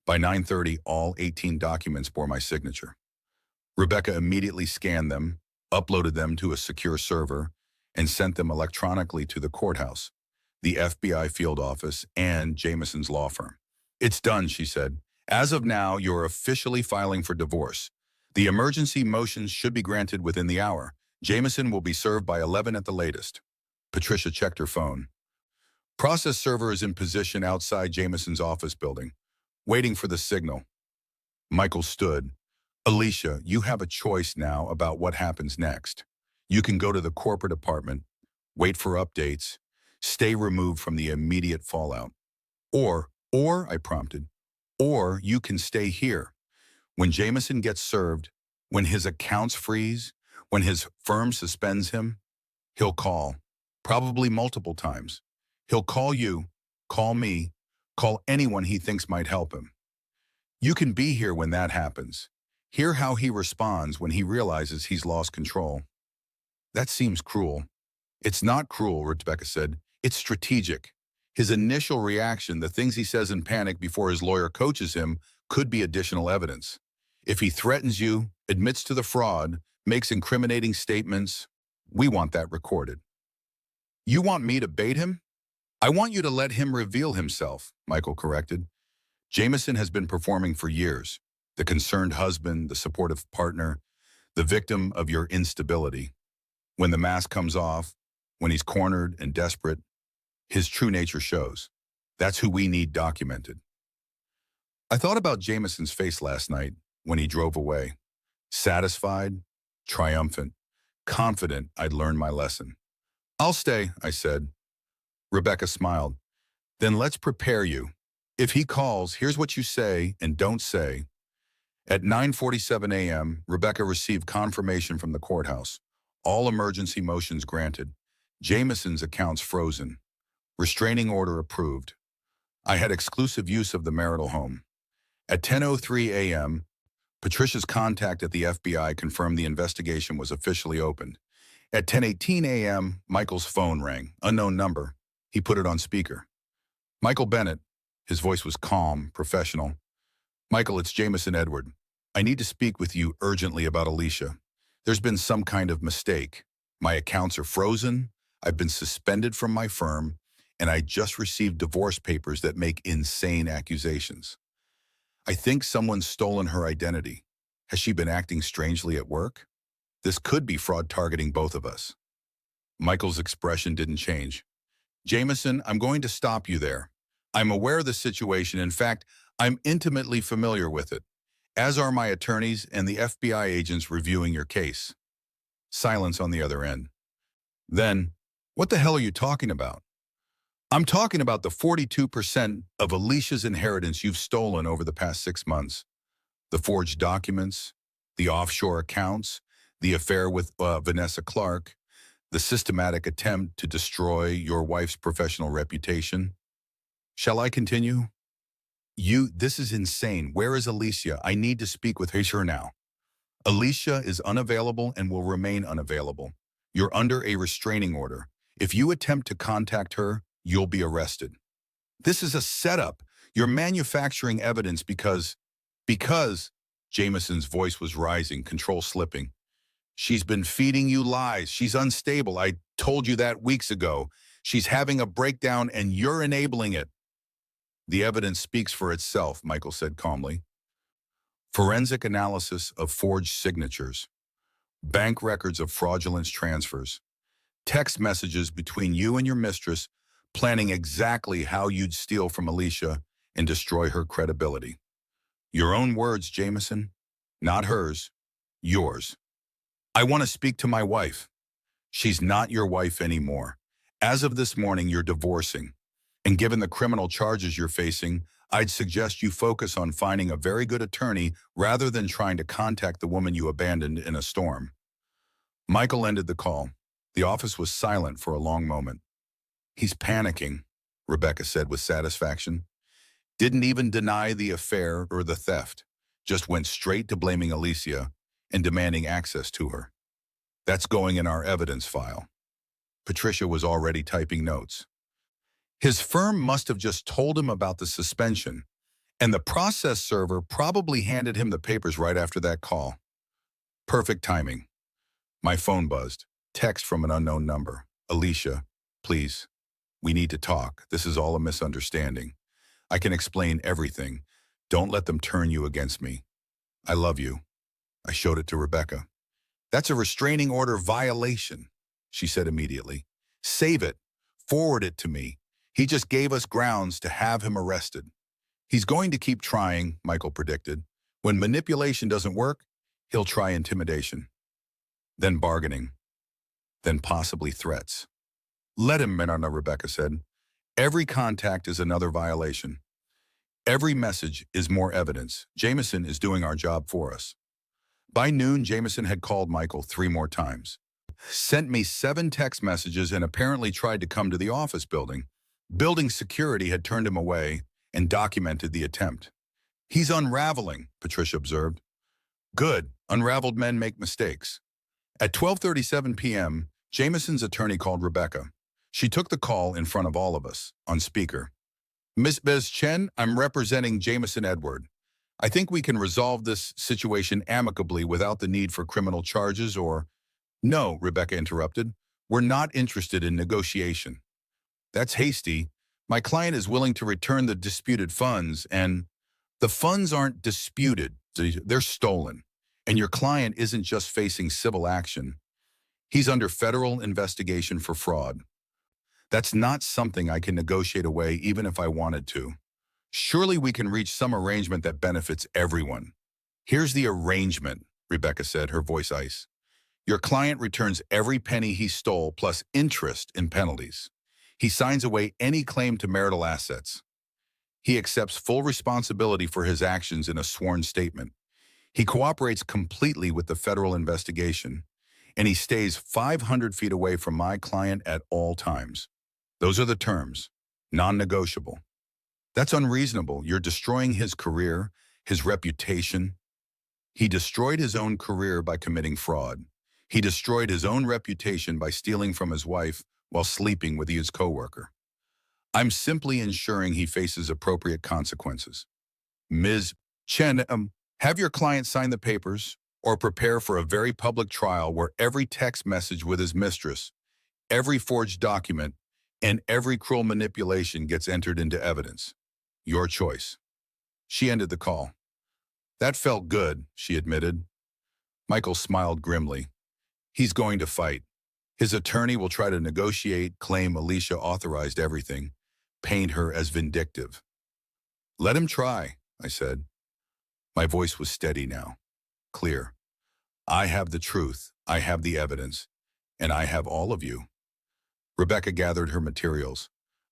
By 9:30, all 18 documents bore my signature. Rebecca immediately scanned them, uploaded them to a secure server, and sent them electronically to the courthouse, the FBI field office, and Jameson's law firm. It's done, she said. As of now, you're officially filing for divorce. The emergency motions should be granted within the hour. Jameson will be served by 11 at the latest. Patricia checked her phone. Process server is in position outside Jameson's office building, waiting for the signal. Michael stood. Alicia, you have a choice now about what happens next. You can go to the corporate apartment, wait for updates, stay removed from the immediate fallout. Or, I prompted, or you can stay here. When Jameson gets served, when his accounts freeze, when his firm suspends him, he'll call, probably multiple times. He'll call you, call me, call anyone he thinks might help him. You can be here when that happens. Hear how he responds when he realizes he's lost control. That seems cruel. It's not cruel, Rebecca said. It's strategic. His initial reaction, the things he says in panic before his lawyer coaches him, could be additional evidence. If he threatens you, admits to the fraud, makes incriminating statements, we want that recorded. You want me to bait him? I want you to let him reveal himself, Michael corrected. Jameson has been performing for years. The concerned husband, the supportive partner, the victim of your instability. When the mask comes off, when he's cornered and desperate, his true nature shows. That's who we need documented. I thought about Jameson's face last night when he drove away. Satisfied, triumphant, confident I'd learned my lesson. I'll stay, I said. Rebecca smiled. Then let's prepare you. If he calls, here's what you say and don't say. At 9:47 a.m., Rebecca received confirmation from the courthouse. All emergency motions granted. Jameson's accounts frozen. Restraining order approved. I had exclusive use of the marital home. At 10:03 a.m., Patricia's contact at the FBI confirmed the investigation was officially opened. At 10:18 a.m., Michael's phone rang. Unknown number. He put it on speaker. Michael Bennett. His voice was calm, professional. Michael, it's Jameson Edward. I need to speak with you urgently about Alicia. There's been some kind of mistake. My accounts are frozen. I've been suspended from my firm, and I just received divorce papers that make insane accusations. I think someone's stolen her identity. Has she been acting strangely at work? This could be fraud targeting both of us. Michael's expression didn't change. Jameson, I'm going to stop you there. I'm aware of the situation. In fact, I'm intimately familiar with it, as are my attorneys and the FBI agents reviewing your case. Silence on the other end. Then, what the hell are you talking about? I'm talking about the 42% of Alicia's inheritance you've stolen over the past 6 months. The forged documents, the offshore accounts, the affair with Vanessa Clark, the systematic attempt to destroy your wife's professional reputation. Shall I continue? This is insane. Where is Alicia? I need to speak with her now. Alicia is unavailable and will remain unavailable. You're under a restraining order. If you attempt to contact her, you'll be arrested. This is a setup. You're manufacturing evidence because Jameson's voice was rising, control slipping. She's been feeding you lies. She's unstable. I told you that weeks ago. She's having a breakdown and you're enabling it. The evidence speaks for itself, Michael said calmly. Forensic analysis of forged signatures, bank records of fraudulent transfers, text messages between you and your mistress planning exactly how you'd steal from Alicia and destroy her credibility. Your own words, Jameson, not hers, yours. I want to speak to my wife. She's not your wife anymore. As of this morning, you're divorcing. And given the criminal charges you're facing, I'd suggest you focus on finding a very good attorney rather than trying to contact the woman you abandoned in a storm. Michael ended the call. The office was silent for a long moment. He's panicking, Rebecca said with satisfaction. Didn't even deny the affair or the theft, just went straight to blaming Alicia and demanding access to her. That's going in our evidence file. Patricia was already typing notes. His firm must have just told him about the suspension, and the process server probably handed him the papers right after that call. Perfect timing. My phone buzzed. Text from an unknown number. Alicia, please. We need to talk. This is all a misunderstanding. I can explain everything. Don't let them turn you against me. I love you. I showed it to Rebecca. That's a restraining order violation, she said immediately. Save it. Forward it to me. He just gave us grounds to have him arrested. He's going to keep trying, Michael predicted. When manipulation doesn't work, he'll try intimidation. Then bargaining. Then possibly threats. Let him, Menarna, Rebecca said. Every contact is another violation. Every message is more evidence. Jameson is doing our job for us. By noon, Jameson had called Michael 3 more times, sent me 7 text messages, and apparently tried to come to the office building. Building security had turned him away and documented the attempt. He's unraveling, Patricia observed. Good. Unraveled men make mistakes. At 12:37 p.m., Jameson's attorney called Rebecca. She took the call in front of all of us, on speaker. Miss Bez Chen, I'm representing Jameson Edward. I think we can resolve this situation amicably without the need for criminal charges or... No, Rebecca interrupted. We're not interested in negotiation. That's hasty. My client is willing to return the disputed funds, and the funds aren't disputed. They're stolen. And your client isn't just facing civil action. He's under federal investigation for fraud. That's not something I can negotiate away even if I wanted to. Surely we can reach some arrangement that benefits everyone. Here's the arrangement, Rebecca said, her voice ice. Your client returns every penny he stole plus interest in penalties. He signs away any claim to marital assets. He accepts full responsibility for his actions in a sworn statement. He cooperates completely with the federal investigation, and he stays 500 feet away from my client at all times. Those are the terms, non-negotiable. That's unreasonable. You're destroying his career, his reputation. He destroyed his own career by committing fraud. He destroyed his own reputation by stealing from his wife while sleeping with his coworker. I'm simply ensuring he faces appropriate consequences. Ms. Chen, have your client sign the papers or prepare for a very public trial where every text message with his mistress, every forged document, and every cruel manipulation gets entered into evidence. Your choice. She ended the call. That felt good, she admitted. Michael smiled grimly. He's going to fight. His attorney will try to negotiate, claim Alicia authorized everything, paint her as vindictive. Let him try, I said. My voice was steady now, clear. I have the truth, I have the evidence, and I have all of you. Rebecca gathered her materials.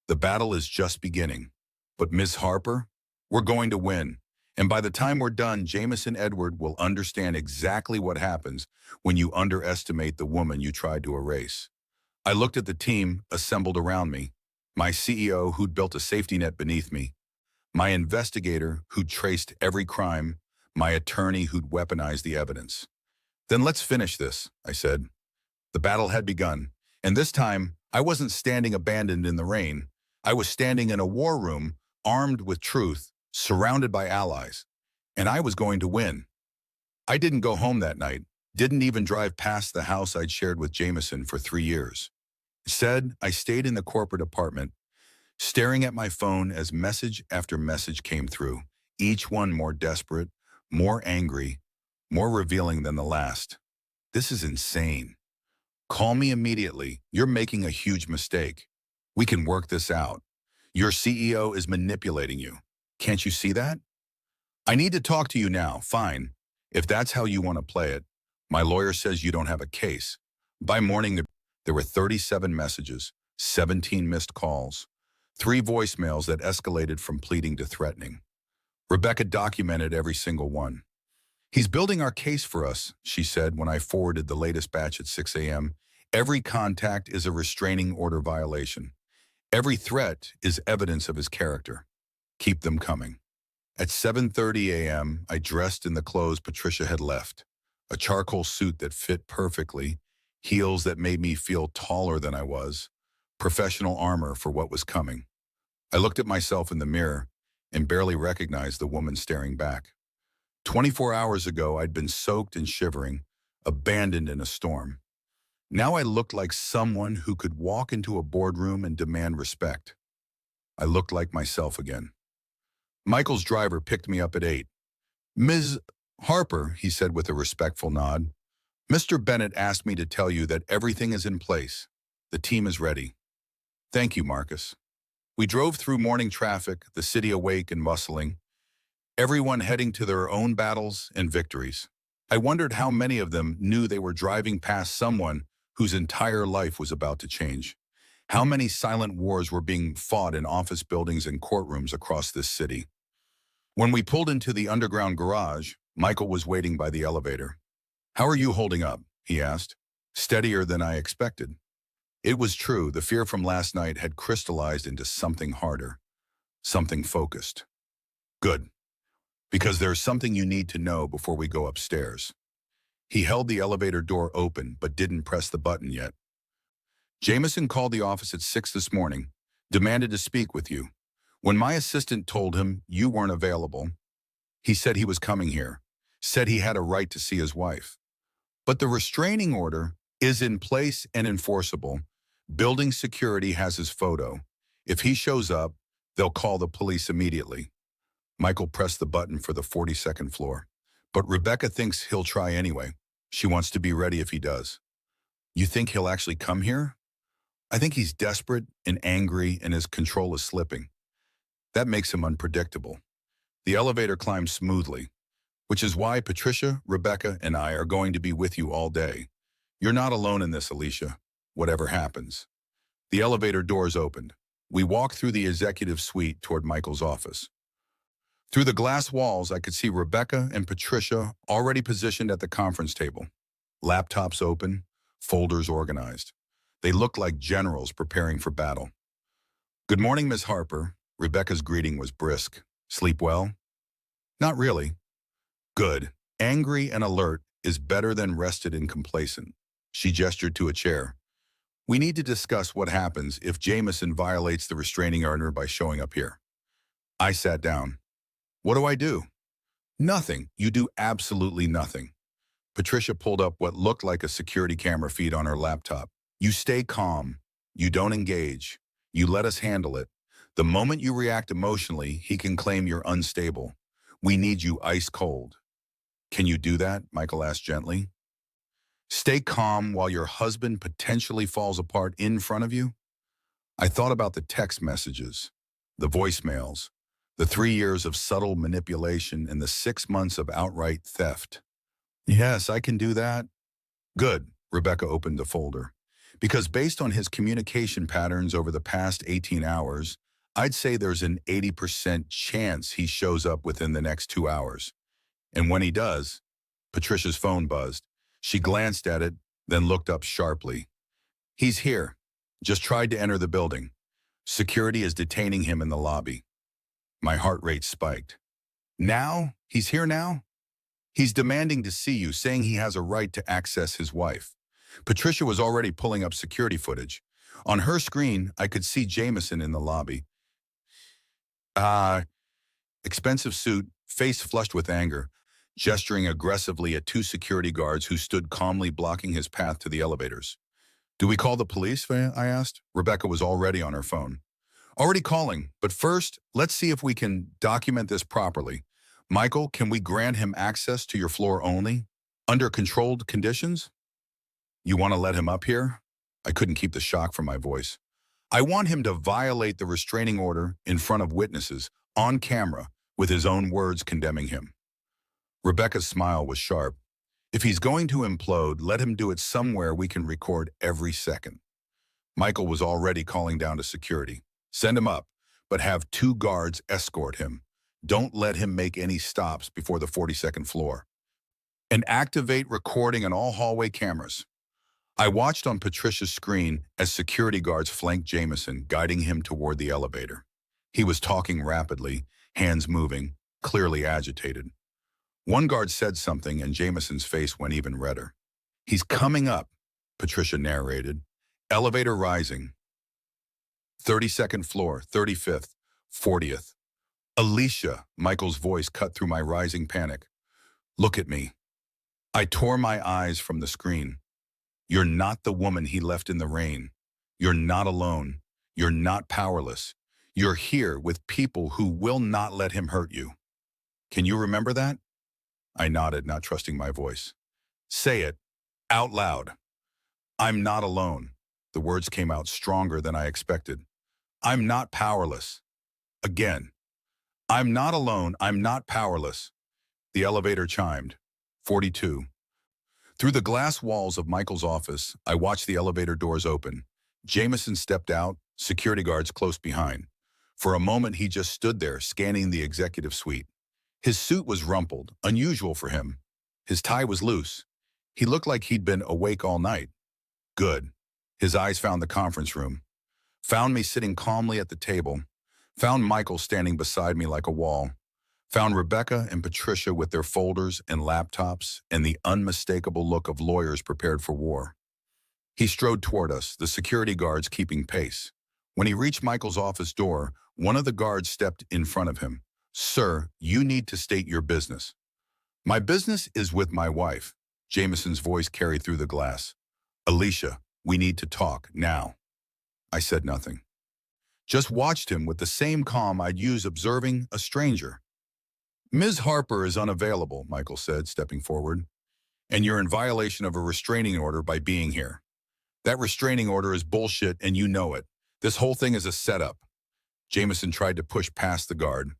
The battle is just beginning. But Miss Harper, we're going to win. And by the time we're done, Jameson Edward will understand exactly what happens when you underestimate the woman you tried to erase. I looked at the team assembled around me, my CEO who'd built a safety net beneath me, my investigator who'd traced every crime, my attorney who'd weaponized the evidence. Then let's finish this, I said. The battle had begun, and this time, I wasn't standing abandoned in the rain. I was standing in a war room, armed with truth, surrounded by allies, and I was going to win. I didn't go home that night, didn't even drive past the house I'd shared with Jameson for 3 years. Instead, I stayed in the corporate apartment, staring at my phone as message after message came through, each one more desperate, more angry, more revealing than the last. This is insane. Call me immediately. You're making a huge mistake. We can work this out. Your CEO is manipulating you. Can't you see that? I need to talk to you now. Fine. If that's how you want to play it. My lawyer says you don't have a case. By morning, there were 37 messages, 17 missed calls, 3 voicemails that escalated from pleading to threatening. Rebecca documented every single one. He's building our case for us, she said when I forwarded the latest batch at 6 a.m. Every contact is a restraining order violation. Every threat is evidence of his character. Keep them coming. At 7:30 a.m., I dressed in the clothes Patricia had left, a charcoal suit that fit perfectly, heels that made me feel taller than I was, professional armor for what was coming. I looked at myself in the mirror and barely recognized the woman staring back. 24 hours ago, I'd been soaked and shivering, abandoned in a storm. Now I looked like someone who could walk into a boardroom and demand respect. I looked like myself again. Michael's driver picked me up at 8. "Ms. Harper," he said with a respectful nod, "Mr. Bennett asked me to tell you that everything is in place. The team is ready." "Thank you, Marcus." We drove through morning traffic, the city awake and bustling, everyone heading to their own battles and victories. I wondered how many of them knew they were driving past someone whose entire life was about to change. How many silent wars were being fought in office buildings and courtrooms across this city. When we pulled into the underground garage, Michael was waiting by the elevator. "How are you holding up?" he asked. "Steadier than I expected." It was true, the fear from last night had crystallized into something harder, something focused. "Good, because there's something you need to know before we go upstairs." He held the elevator door open but didn't press the button yet. "Jameson called the office at 6 this morning, demanded to speak with you. When my assistant told him you weren't available, he said he was coming here, said he had a right to see his wife. But the restraining order is in place and enforceable. Building security has his photo. If he shows up, they'll call the police immediately." Michael pressed the button for the 42nd floor. "But Rebecca thinks he'll try anyway. She wants to be ready if he does." "You think he'll actually come here?" "I think he's desperate and angry and his control is slipping. That makes him unpredictable." The elevator climbed smoothly, "which is why Patricia, Rebecca, and I are going to be with you all day. You're not alone in this, Alicia, whatever happens." The elevator doors opened. We walked through the executive suite toward Michael's office. Through the glass walls, I could see Rebecca and Patricia already positioned at the conference table. Laptops open, folders organized. They looked like generals preparing for battle. "Good morning, Miss Harper." Rebecca's greeting was brisk. "Sleep well?" "Not really." "Good. Angry and alert is better than rested and complacent." She gestured to a chair. "We need to discuss what happens if Jameson violates the restraining order by showing up here." I sat down. "What do I do?" "Nothing. You do absolutely nothing." Patricia pulled up what looked like a security camera feed on her laptop. "You stay calm. You don't engage. You let us handle it. The moment you react emotionally, he can claim you're unstable. We need you ice cold." "Can you do that?" Michael asked gently. "Stay calm while your husband potentially falls apart in front of you?" I thought about the text messages, the voicemails, the 3 years of subtle manipulation and the 6 months of outright theft. "Yes, I can do that." "Good." Rebecca opened the folder. "Because based on his communication patterns over the past 18 hours, I'd say there's an 80% chance he shows up within the next 2 hours. And when he does," Patricia's phone buzzed. She glanced at it, then looked up sharply. "He's here. Just tried to enter the building. Security is detaining him in the lobby." My heart rate spiked. "Now? He's here now?" "He's demanding to see you, saying he has a right to access his wife." Patricia was already pulling up security footage. On her screen, I could see Jameson in the lobby. Ah, expensive suit, face flushed with anger, gesturing aggressively at two security guards who stood calmly blocking his path to the elevators. Do we call the police? I asked. Rebecca was already on her phone. Already calling, but first, let's see if we can document this properly. Michael, can we grant him access to your floor only? Under controlled conditions? You want to let him up here? I couldn't keep the shock from my voice. I want him to violate the restraining order in front of witnesses, on camera, with his own words condemning him. Rebecca's smile was sharp. If he's going to implode, let him do it somewhere we can record every second. Michael was already calling down to security. Send him up, but have two guards escort him. Don't let him make any stops before the 42nd floor. And activate recording on all hallway cameras. I watched on Patricia's screen as security guards flanked Jameson, guiding him toward the elevator. He was talking rapidly, hands moving, clearly agitated. One guard said something and Jameson's face went even redder. He's coming up, Patricia narrated. Elevator rising. 32nd floor, 35th, 40th. Alicia, Michael's voice cut through my rising panic. Look at me. I tore my eyes from the screen. You're not the woman he left in the rain. You're not alone. You're not powerless. You're here with people who will not let him hurt you. Can you remember that? I nodded, not trusting my voice. Say it, out loud. I'm not alone. The words came out stronger than I expected. I'm not powerless. Again. I'm not alone. I'm not powerless. The elevator chimed. 42. Through the glass walls of Michael's office, I watched the elevator doors open. Jameson stepped out, security guards close behind. For a moment, he just stood there, scanning the executive suite. His suit was rumpled, unusual for him. His tie was loose. He looked like he'd been awake all night. Good. His eyes found the conference room. Found me sitting calmly at the table. Found Michael standing beside me like a wall. Found Rebecca and Patricia with their folders and laptops and the unmistakable look of lawyers prepared for war. He strode toward us, the security guards keeping pace. When he reached Michael's office door, one of the guards stepped in front of him. Sir, you need to state your business. My business is with my wife. Jameson's voice carried through the glass. Alicia, we need to talk, now. I said nothing. Just watched him with the same calm I'd use observing a stranger. Ms. Harper is unavailable, Michael said, stepping forward. And you're in violation of a restraining order by being here. That restraining order is bullshit and you know it. This whole thing is a setup. Jameson tried to push past the guard.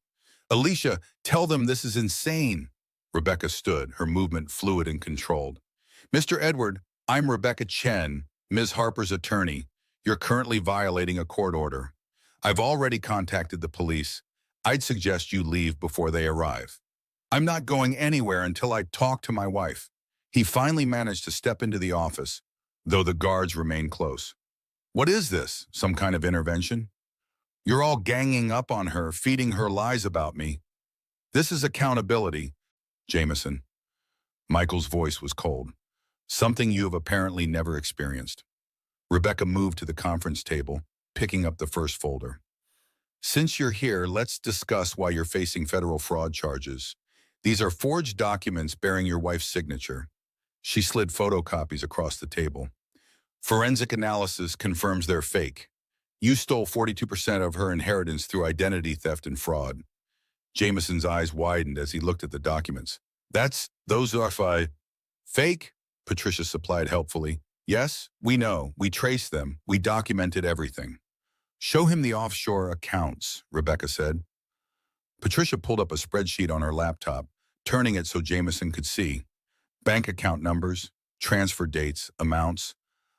Alicia, tell them this is insane. Rebecca stood, her movement fluid and controlled. Mr. Edward, I'm Rebecca Chen, Ms. Harper's attorney. You're currently violating a court order. I've already contacted the police. I'd suggest you leave before they arrive. I'm not going anywhere until I talk to my wife. He finally managed to step into the office, though the guards remained close. What is this? Some kind of intervention? You're all ganging up on her, feeding her lies about me. This is accountability, Jameson. Michael's voice was cold. Something you have apparently never experienced. Rebecca moved to the conference table, picking up the first folder. Since you're here, let's discuss why you're facing federal fraud charges. These are forged documents bearing your wife's signature. She slid photocopies across the table. Forensic analysis confirms they're fake. You stole 42% of her inheritance through identity theft and fraud. Jameson's eyes widened as he looked at the documents. Those are fake, Patricia supplied helpfully. Yes, we know. We traced them. We documented everything. Show him the offshore accounts, Rebecca said. Patricia pulled up a spreadsheet on her laptop, turning it so Jameson could see. Bank account numbers, transfer dates, amounts,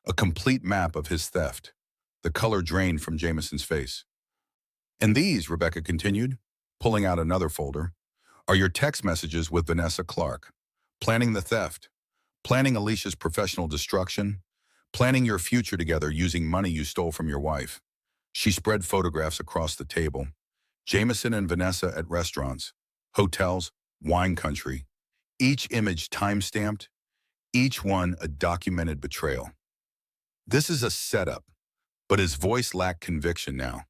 a complete map of his theft. The color drained from Jameson's face. And these, Rebecca continued, pulling out another folder, are your text messages with Vanessa Clark. Planning the theft, planning Alicia's professional destruction, planning your future together using money you stole from your wife. She spread photographs across the table. Jameson and Vanessa at restaurants, hotels, wine country. Each image time-stamped, each one a documented betrayal. This is a setup, but his voice lacked conviction now.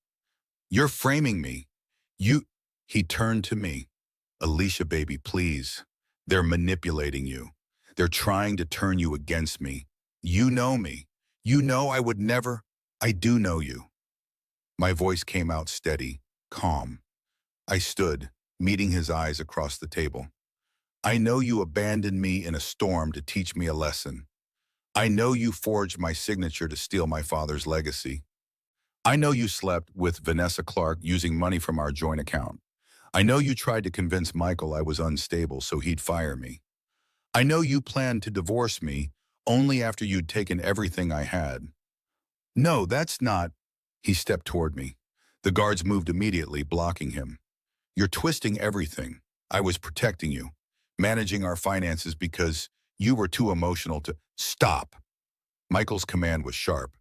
You're framing me. You, he turned to me. Alicia, baby, please. They're manipulating you. They're trying to turn you against me. You know me. You know I would never. I do know you. My voice came out steady, calm. I stood, meeting his eyes across the table. I know you abandoned me in a storm to teach me a lesson. I know you forged my signature to steal my father's legacy. I know you slept with Vanessa Clark using money from our joint account. I know you tried to convince Michael I was unstable so he'd fire me. I know you planned to divorce me only after you'd taken everything I had. No, that's not. He stepped toward me. The guards moved immediately, blocking him. You're twisting everything. I was protecting you, managing our finances because you were too emotional to stop. Michael's command was sharp.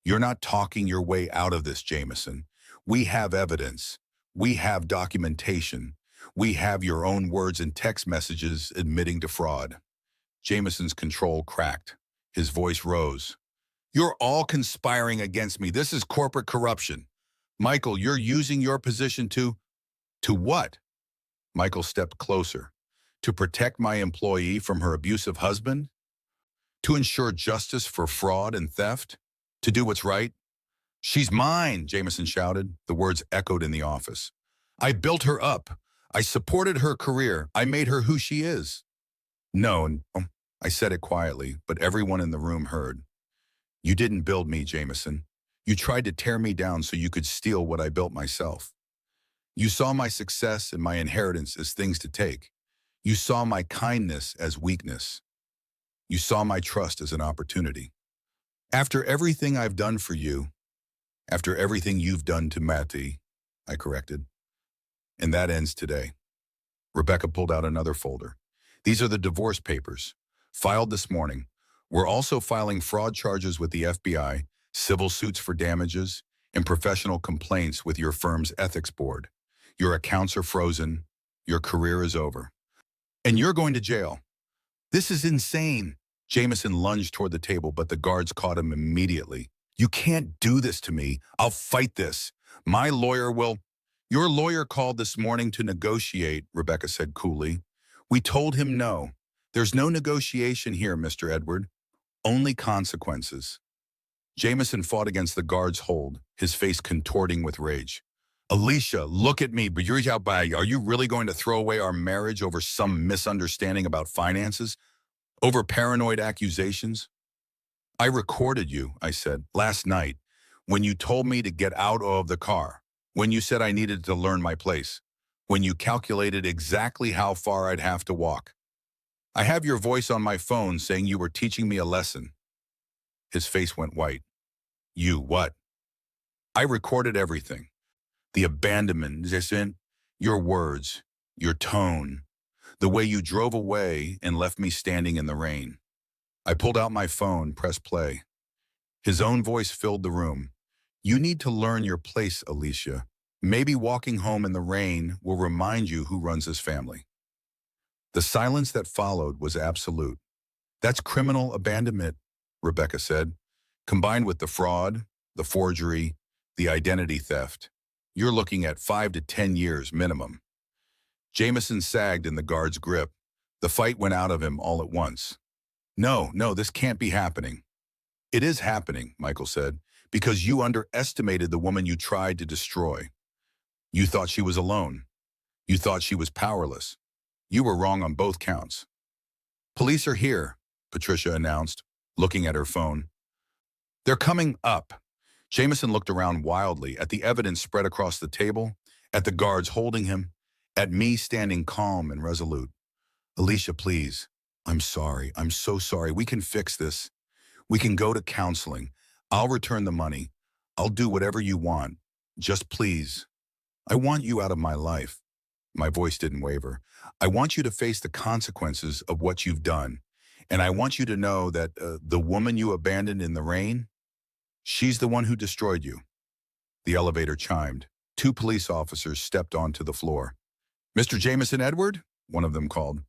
You're not talking your way out of this, Jameson. We have evidence. We have documentation. We have your own words and text messages admitting to fraud. Jameson's control cracked. His voice rose. You're all conspiring against me. This is corporate corruption. Michael, you're using your position to what? Michael stepped closer. To protect my employee from her abusive husband? To ensure justice for fraud and theft? To do what's right? She's mine, Jameson shouted. The words echoed in the office. I built her up. I supported her career. I made her who she is. No, I said it quietly, but everyone in the room heard. You didn't build me, Jameson. You tried to tear me down so you could steal what I built myself. You saw my success and my inheritance as things to take. You saw my kindness as weakness. You saw my trust as an opportunity. After everything I've done for you, after everything you've done to Matty, I corrected. And that ends today. Rebecca pulled out another folder. These are the divorce papers, filed this morning. We're also filing fraud charges with the FBI, civil suits for damages, and professional complaints with your firm's ethics board. Your accounts are frozen. Your career is over. And you're going to jail. This is insane. Jameson lunged toward the table, but the guards caught him immediately. You can't do this to me. I'll fight this. My lawyer will. Your lawyer called this morning to negotiate, Rebecca said coolly. We told him no. There's no negotiation here, Mr. Edward. Only consequences. Jameson fought against the guard's hold, his face contorting with rage. Alicia, look at me. Are you really going to throw away our marriage over some misunderstanding about finances? Over paranoid accusations? I recorded you, I said, last night, when you told me to get out of the car, when you said I needed to learn my place, when you calculated exactly how far I'd have to walk. I have your voice on my phone saying you were teaching me a lesson. His face went white. You what? I recorded everything. The abandonment, your words, your tone, the way you drove away and left me standing in the rain. I pulled out my phone, pressed play. His own voice filled the room. You need to learn your place, Alicia. Maybe walking home in the rain will remind you who runs this family. The silence that followed was absolute. That's criminal abandonment, Rebecca said, combined with the fraud, the forgery, the identity theft. You're looking at 5 to 10 years minimum. Jameson sagged in the guard's grip. The fight went out of him all at once. No, this can't be happening. It is happening, Michael said, because you underestimated the woman you tried to destroy. You thought she was alone. You thought she was powerless. You were wrong on both counts. Police are here, Patricia announced, looking at her phone. They're coming up. Jameson looked around wildly at the evidence spread across the table, at the guards holding him, at me standing calm and resolute. Alicia, please. I'm sorry. I'm so sorry. We can fix this. We can go to counseling. I'll return the money. I'll do whatever you want. Just please. I want you out of my life. My voice didn't waver. I want you to face the consequences of what you've done. And I want you to know that the woman you abandoned in the rain, she's the one who destroyed you. The elevator chimed. 2 police officers stepped onto the floor. Mr. Jameson Edward? One of them called.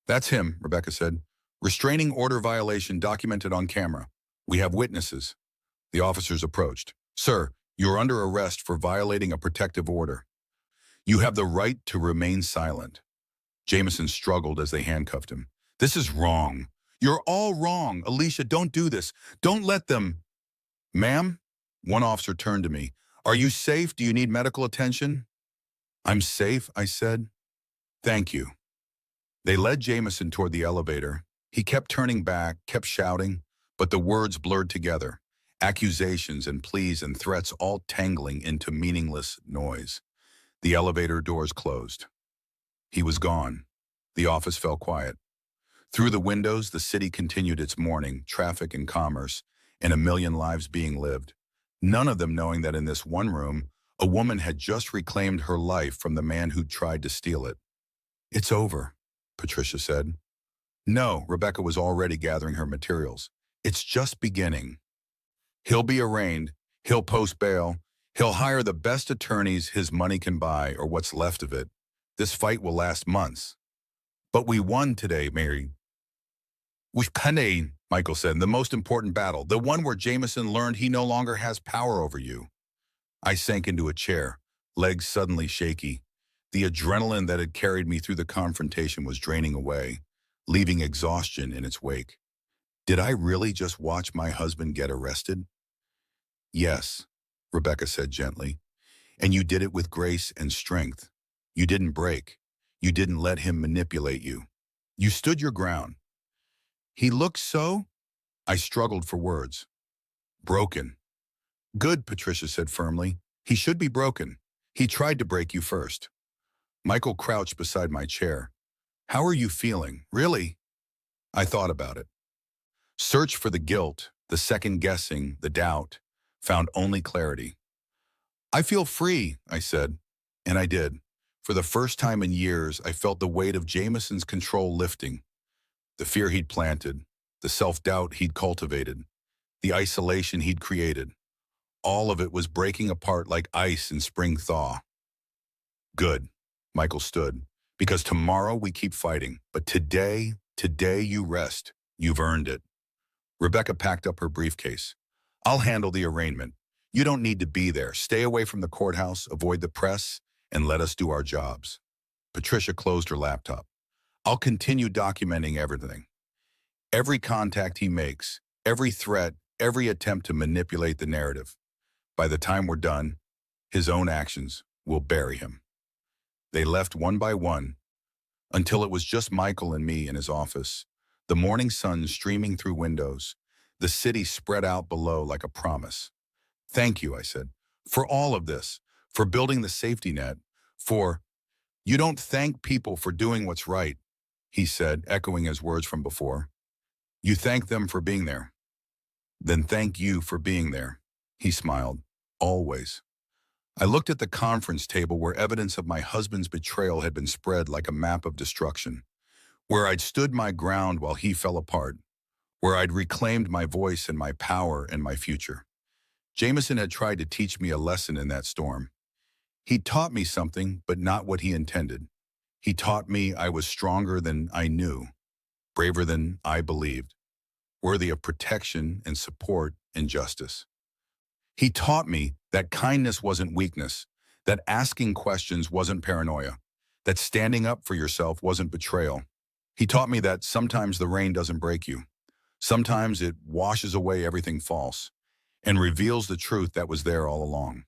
That's him, Rebecca said. Restraining order violation documented on camera. We have witnesses. The officers approached. Sir, you're under arrest for violating a protective order. You have the right to remain silent. Jameson struggled as they handcuffed him. This is wrong. You're all wrong. Alicia, don't do this. Don't let them. Ma'am? One officer turned to me. Are you safe? Do you need medical attention? I'm safe, I said. Thank you. They led Jameson toward the elevator. He kept turning back, kept shouting, but the words blurred together. Accusations and pleas and threats all tangling into meaningless noise. The elevator doors closed. He was gone. The office fell quiet. Through the windows, the city continued its mourning, traffic and commerce, and a million lives being lived. None of them knowing that in this one room, a woman had just reclaimed her life from the man who'd tried to steal it. It's over, Patricia said. No, Rebecca was already gathering her materials. It's just beginning. He'll be arraigned. He'll post bail. He'll hire the best attorneys his money can buy, or what's left of it. This fight will last months. But we won today, Mary. We've won, Michael said, the most important battle, the one where Jameson learned he no longer has power over you. I sank into a chair, legs suddenly shaky. The adrenaline that had carried me through the confrontation was draining away, leaving exhaustion in its wake. Did I really just watch my husband get arrested? Yes, Rebecca said gently. And you did it with grace and strength. You didn't break. You didn't let him manipulate you. You stood your ground. He looked so? I struggled for words. Broken. Good, Patricia said firmly. He should be broken. He tried to break you first. Michael crouched beside my chair. How are you feeling? Really? I thought about it. Search for the guilt, the second-guessing, the doubt, found only clarity. I feel free, I said, and I did. For the first time in years, I felt the weight of Jameson's control lifting. The fear he'd planted, the self-doubt he'd cultivated, the isolation he'd created. All of it was breaking apart like ice in spring thaw. Good, Michael stood, because tomorrow we keep fighting, but today you rest. You've earned it. Rebecca packed up her briefcase. I'll handle the arraignment. You don't need to be there. Stay away from the courthouse, avoid the press, and let us do our jobs. Patricia closed her laptop. I'll continue documenting everything. Every contact he makes, every threat, every attempt to manipulate the narrative. By the time we're done, his own actions will bury him. They left one by one, until it was just Michael and me in his office, the morning sun streaming through windows, the city spread out below like a promise. Thank you, I said, for all of this, for building the safety net, for, you don't thank people for doing what's right, he said, echoing his words from before. You thank them for being there. Then thank you for being there, he smiled, always. I looked at the conference table where evidence of my husband's betrayal had been spread like a map of destruction, where I'd stood my ground while he fell apart, where I'd reclaimed my voice and my power and my future. Jameson had tried to teach me a lesson in that storm. He taught me something, but not what he intended. He taught me I was stronger than I knew, braver than I believed, worthy of protection and support and justice. He taught me that kindness wasn't weakness, that asking questions wasn't paranoia, that standing up for yourself wasn't betrayal. He taught me that sometimes the rain doesn't break you. Sometimes it washes away everything false and reveals the truth that was there all along.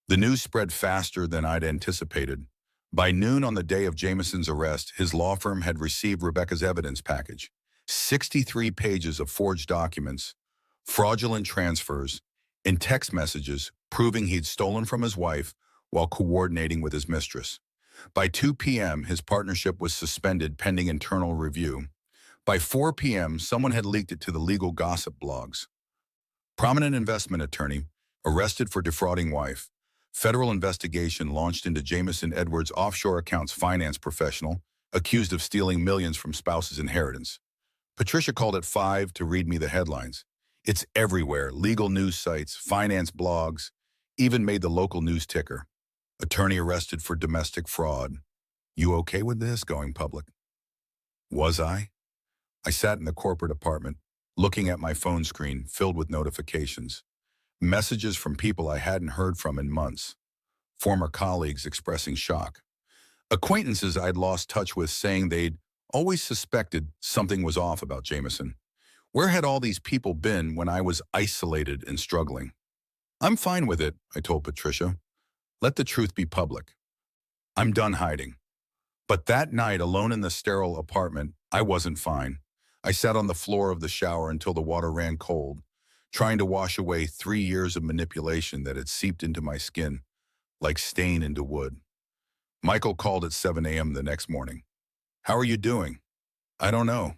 The news spread faster than I'd anticipated. By noon on the day of Jameson's arrest, his law firm had received Rebecca's evidence package, 63 pages of forged documents, fraudulent transfers, and text messages proving he'd stolen from his wife while coordinating with his mistress. By 2 p.m., his partnership was suspended pending internal review. By 4 p.m., someone had leaked it to the legal gossip blogs. Prominent investment attorney, arrested for defrauding wife. Federal investigation launched into Jameson Edwards' offshore accounts finance professional, accused of stealing millions from spouse's inheritance. Patricia called at 5 to read me the headlines. It's everywhere, legal news sites, finance blogs, even made the local news ticker. Attorney arrested for domestic fraud. You okay with this going public? Was I? I sat in the corporate apartment, looking at my phone screen filled with notifications, messages from people I hadn't heard from in months, former colleagues expressing shock, acquaintances I'd lost touch with saying they'd always suspected something was off about Jameson. Where had all these people been when I was isolated and struggling? I'm fine with it, I told Patricia. Let the truth be public. I'm done hiding. But that night, alone in the sterile apartment, I wasn't fine. I sat on the floor of the shower until the water ran cold, trying to wash away 3 years of manipulation that had seeped into my skin like stain into wood. Michael called at 7 a.m. the next morning. How are you doing? I don't know.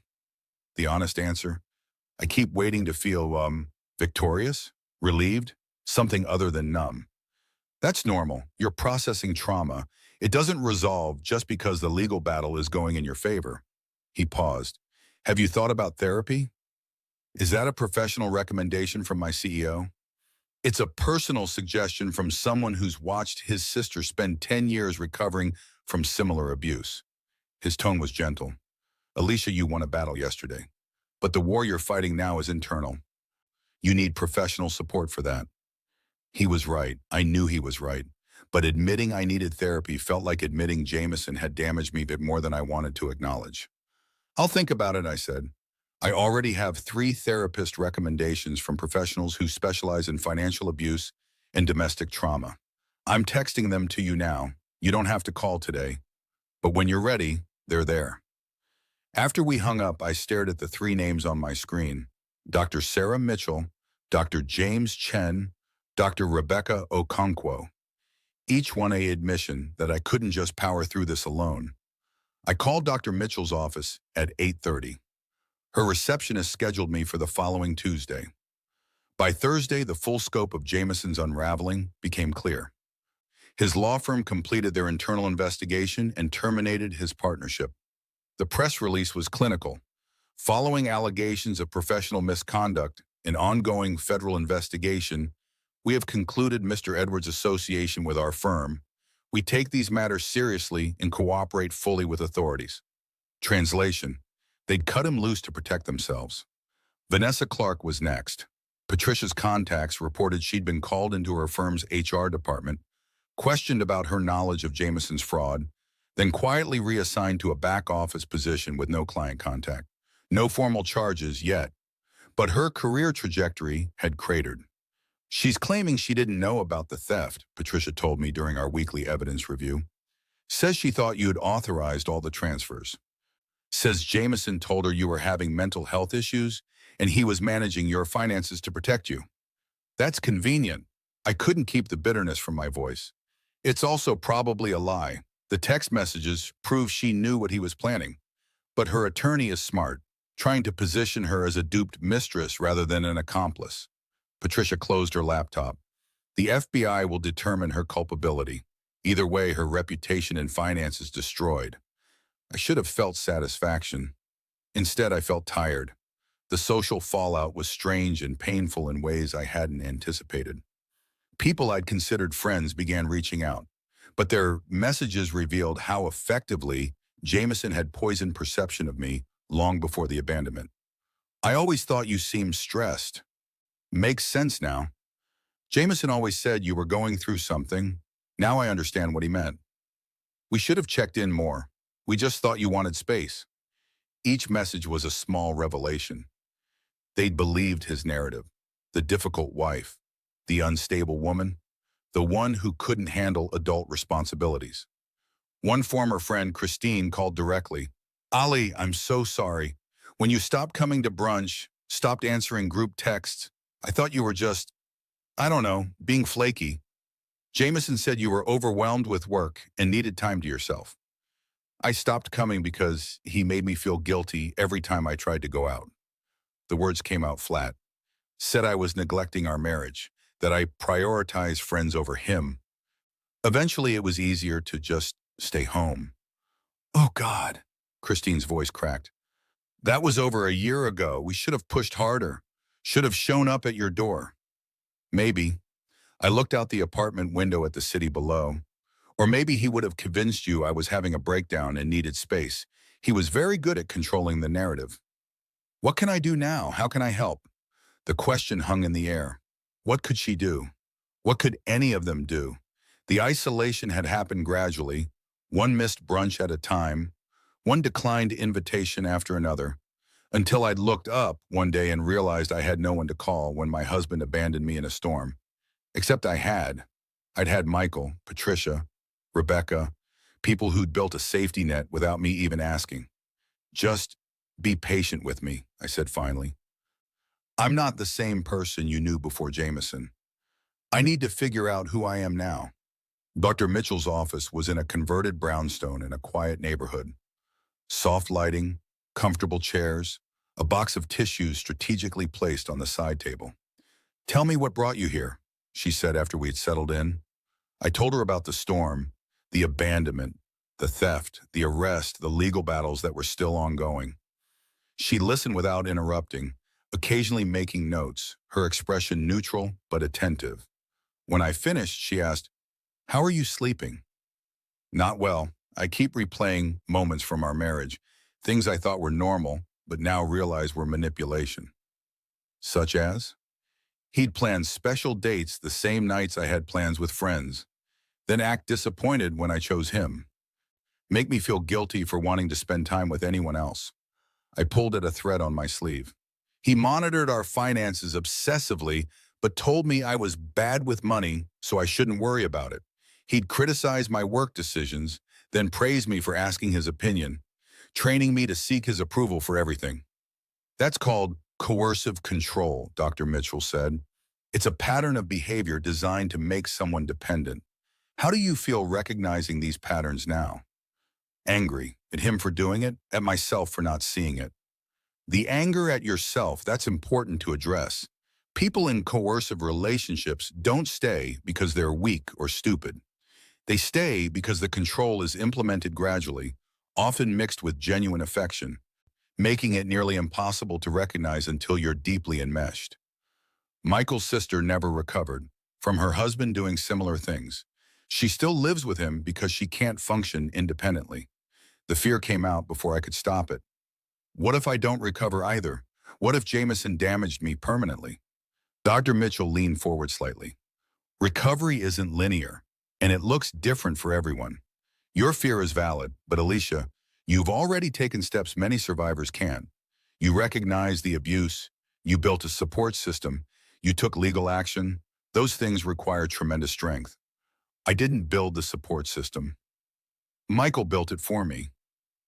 The honest answer? I keep waiting to feel, victorious, relieved, something other than numb. That's normal. You're processing trauma. It doesn't resolve just because the legal battle is going in your favor. He paused. Have you thought about therapy? Is that a professional recommendation from my CEO? It's a personal suggestion from someone who's watched his sister spend 10 years recovering from similar abuse. His tone was gentle. Alicia, you won a battle yesterday, but the war you're fighting now is internal. You need professional support for that. He was right. I knew he was right. But admitting I needed therapy felt like admitting Jameson had damaged me a bit more than I wanted to acknowledge. I'll think about it, I said. I already have 3 therapist recommendations from professionals who specialize in financial abuse and domestic trauma. I'm texting them to you now. You don't have to call today. But when you're ready, they're there. After we hung up, I stared at the 3 names on my screen. Dr. Sarah Mitchell, Dr. James Chen, Dr. Rebecca Okonkwo. Each one a admission that I couldn't just power through this alone. I called Dr. Mitchell's office at 8:30. Her receptionist scheduled me for the following Tuesday. By Thursday, the full scope of Jameson's unraveling became clear. His law firm completed their internal investigation and terminated his partnership. The press release was clinical. Following allegations of professional misconduct and ongoing federal investigation, we have concluded Mr. Edwards' association with our firm. We take these matters seriously and cooperate fully with authorities. Translation: they'd cut him loose to protect themselves. Vanessa Clark was next. Patricia's contacts reported she'd been called into her firm's HR department, questioned about her knowledge of Jameson's fraud, then quietly reassigned to a back office position with no client contact. No formal charges yet, but her career trajectory had cratered. She's claiming she didn't know about the theft, Patricia told me during our weekly evidence review. Says she thought you had authorized all the transfers. Says Jameson told her you were having mental health issues and he was managing your finances to protect you. That's convenient. I couldn't keep the bitterness from my voice. It's also probably a lie. The text messages prove she knew what he was planning. But her attorney is smart, trying to position her as a duped mistress rather than an accomplice. Patricia closed her laptop. The FBI will determine her culpability. Either way, her reputation and finances destroyed. I should have felt satisfaction. Instead, I felt tired. The social fallout was strange and painful in ways I hadn't anticipated. People I'd considered friends began reaching out, but their messages revealed how effectively Jameson had poisoned perception of me long before the abandonment. I always thought you seemed stressed. Makes sense now. Jameson always said you were going through something. Now I understand what he meant. We should have checked in more. We just thought you wanted space. Each message was a small revelation. They'd believed his narrative. The difficult wife, the unstable woman, the one who couldn't handle adult responsibilities. One former friend, Christine, called directly. Ali, I'm so sorry. When you stopped coming to brunch, stopped answering group texts, I thought you were just, I don't know, being flaky. Jameson said you were overwhelmed with work and needed time to yourself. I stopped coming because he made me feel guilty every time I tried to go out. The words came out flat. Said I was neglecting our marriage, that I prioritized friends over him. Eventually, it was easier to just stay home. Oh, God, Christine's voice cracked. That was over a year ago. We should have pushed harder. Should have shown up at your door. Maybe. I looked out the apartment window at the city below. Or maybe he would have convinced you I was having a breakdown and needed space. He was very good at controlling the narrative. What can I do now? How can I help? The question hung in the air. What could she do? What could any of them do? The isolation had happened gradually, one missed brunch at a time, one declined invitation after another, until I'd looked up one day and realized I had no one to call when my husband abandoned me in a storm. Except I had. I'd had Michael, Patricia, Rebecca, people who'd built a safety net without me even asking. Just be patient with me, I said finally. I'm not the same person you knew before Jameson. I need to figure out who I am now. Dr. Mitchell's office was in a converted brownstone in a quiet neighborhood. Soft lighting, comfortable chairs, a box of tissues strategically placed on the side table. Tell me what brought you here, she said after we'd settled in. I told her about the storm, the abandonment, the theft, the arrest, the legal battles that were still ongoing. She listened without interrupting, occasionally making notes, her expression neutral but attentive. When I finished, she asked, "How are you sleeping?" "Not well. I keep replaying moments from our marriage, things I thought were normal, but now realize were manipulation." Such as? He'd plan special dates the same nights I had plans with friends, then act disappointed when I chose him. Make me feel guilty for wanting to spend time with anyone else. I pulled at a thread on my sleeve. He monitored our finances obsessively, but told me I was bad with money, so I shouldn't worry about it. He'd criticize my work decisions, then praise me for asking his opinion, training me to seek his approval for everything. That's called coercive control, Dr. Mitchell said. It's a pattern of behavior designed to make someone dependent. How do you feel recognizing these patterns now? Angry at him for doing it, at myself for not seeing it. The anger at yourself, that's important to address. People in coercive relationships don't stay because they're weak or stupid. They stay because the control is implemented gradually, often mixed with genuine affection, making it nearly impossible to recognize until you're deeply enmeshed. Michael's sister never recovered from her husband doing similar things. She still lives with him because she can't function independently. The fear came out before I could stop it. What if I don't recover either? What if Jameson damaged me permanently? Dr. Mitchell leaned forward slightly. Recovery isn't linear, and it looks different for everyone. Your fear is valid, but Alicia, you've already taken steps many survivors can't. You recognized the abuse, you built a support system, you took legal action. Those things require tremendous strength. I didn't build the support system. Michael built it for me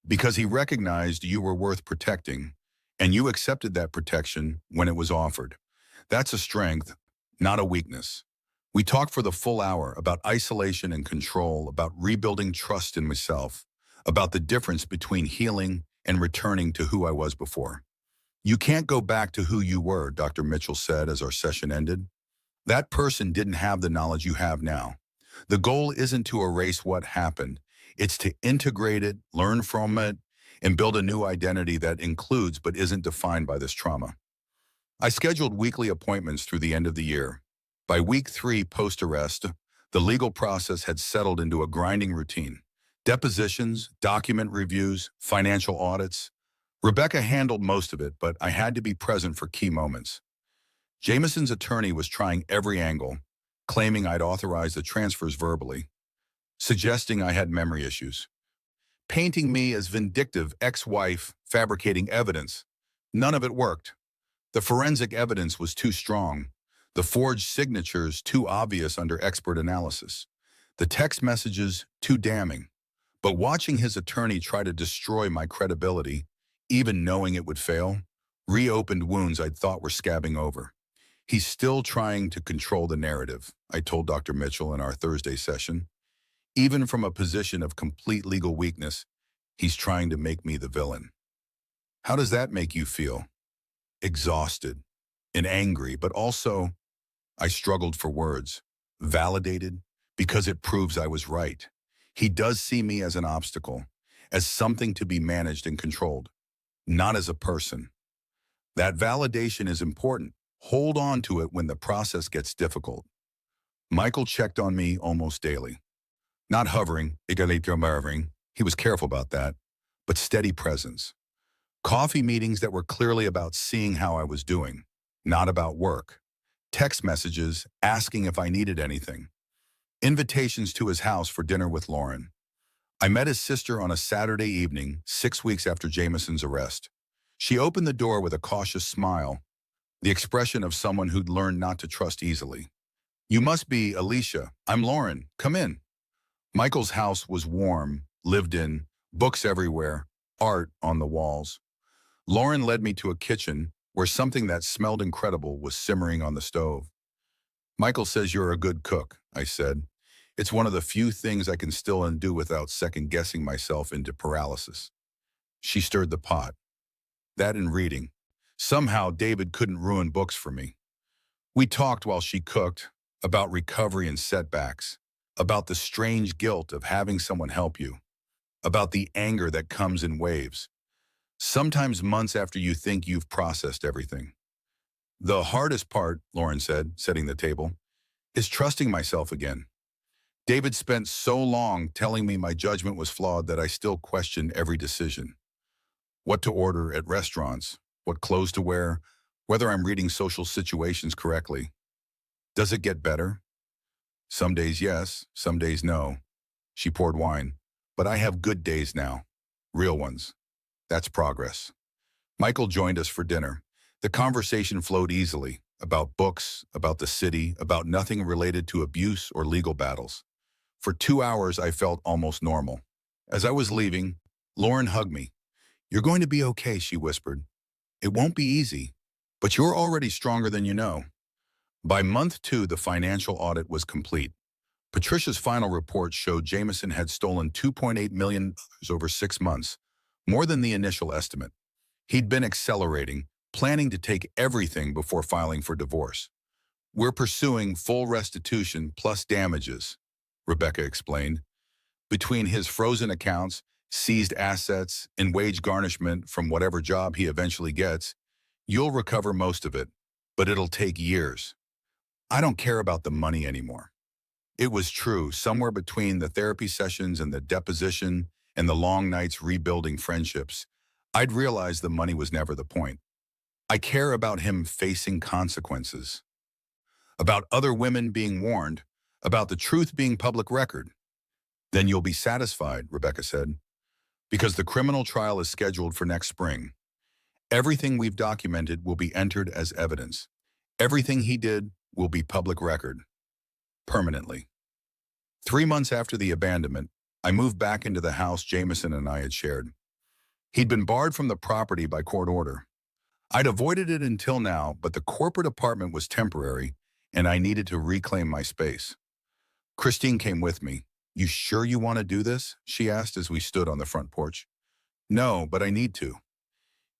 because he recognized you were worth protecting, and you accepted that protection when it was offered. That's a strength, not a weakness. We talked for the full hour about isolation and control, about rebuilding trust in myself, about the difference between healing and returning to who I was before. You can't go back to who you were, Dr. Mitchell said as our session ended. That person didn't have the knowledge you have now. The goal isn't to erase what happened. It's to integrate it, learn from it, and build a new identity that includes but isn't defined by this trauma. I scheduled weekly appointments through the end of the year. By week 3 post-arrest, the legal process had settled into a grinding routine. Depositions, document reviews, financial audits. Rebecca handled most of it, but I had to be present for key moments. Jameson's attorney was trying every angle, claiming I'd authorized the transfers verbally, suggesting I had memory issues, painting me as vindictive ex-wife fabricating evidence. None of it worked. The forensic evidence was too strong, the forged signatures too obvious under expert analysis, the text messages too damning. But watching his attorney try to destroy my credibility, even knowing it would fail, reopened wounds I'd thought were scabbing over. He's still trying to control the narrative, I told Dr. Mitchell in our Thursday session. Even from a position of complete legal weakness, he's trying to make me the villain. How does that make you feel? Exhausted and angry, but also, I struggled for words. Validated, because it proves I was right. He does see me as an obstacle, as something to be managed and controlled, not as a person. That validation is important. Hold on to it when the process gets difficult. Michael checked on me almost daily. Not hovering, he was careful about that, but steady presence. Coffee meetings that were clearly about seeing how I was doing, not about work. Text messages asking if I needed anything. Invitations to his house for dinner with Lauren. I met his sister on a Saturday evening, 6 weeks after Jameson's arrest. She opened the door with a cautious smile, the expression of someone who'd learned not to trust easily. "You must be Alicia. I'm Lauren. Come in." Michael's house was warm, lived in, books everywhere, art on the walls. Lauren led me to a kitchen where something that smelled incredible was simmering on the stove. "Michael says you're a good cook," I said. "It's one of the few things I can still undo without second-guessing myself into paralysis." She stirred the pot. That and reading. Somehow, David couldn't ruin books for me. We talked while she cooked, about recovery and setbacks, about the strange guilt of having someone help you, about the anger that comes in waves, sometimes months after you think you've processed everything. "The hardest part," Lauren said, setting the table, "is trusting myself again. David spent so long telling me my judgment was flawed that I still question every decision. What to order at restaurants, what clothes to wear, whether I'm reading social situations correctly. Does it get better? Some days yes, some days no." She poured wine. "But I have good days now. Real ones. That's progress." Michael joined us for dinner. The conversation flowed easily, about books, about the city, about nothing related to abuse or legal battles. For 2 hours, I felt almost normal. As I was leaving, Lauren hugged me. "You're going to be okay," she whispered. "It won't be easy, but you're already stronger than you know." By month 2, the financial audit was complete. Patricia's final report showed Jameson had stolen $2.8 million over 6 months, more than the initial estimate. He'd been accelerating, planning to take everything before filing for divorce. "We're pursuing full restitution plus damages," Rebecca explained. "Between his frozen accounts, seized assets, and wage garnishment from whatever job he eventually gets, you'll recover most of it, but it'll take years." I don't care about the money anymore. It was true, somewhere between the therapy sessions and the deposition and the long nights rebuilding friendships, I'd realized the money was never the point. I care about him facing consequences, about other women being warned, about the truth being public record. "Then you'll be satisfied," Rebecca said, "because the criminal trial is scheduled for next spring. Everything we've documented will be entered as evidence. Everything he did will be public record, permanently." 3 months after the abandonment, I moved back into the house Jameson and I had shared. He'd been barred from the property by court order. I'd avoided it until now, but the corporate apartment was temporary, and I needed to reclaim my space. Christine came with me. "You sure you want to do this?" she asked as we stood on the front porch. "No, but I need to."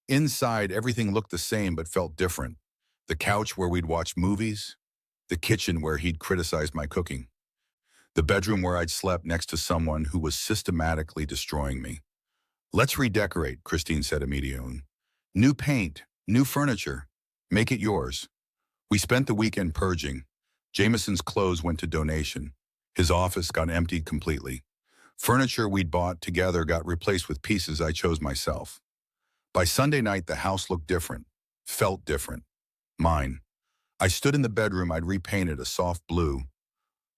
Inside, everything looked the same but felt different. The couch where we'd watch movies, the kitchen where he'd criticized my cooking, the bedroom where I'd slept next to someone who was systematically destroying me. "Let's redecorate," Christine said immediately. "New paint, new furniture. Make it yours." We spent the weekend purging. Jameson's clothes went to donation. His office got emptied completely. Furniture we'd bought together got replaced with pieces I chose myself. By Sunday night, the house looked different, felt different. Mine. I stood in the bedroom I'd repainted a soft blue,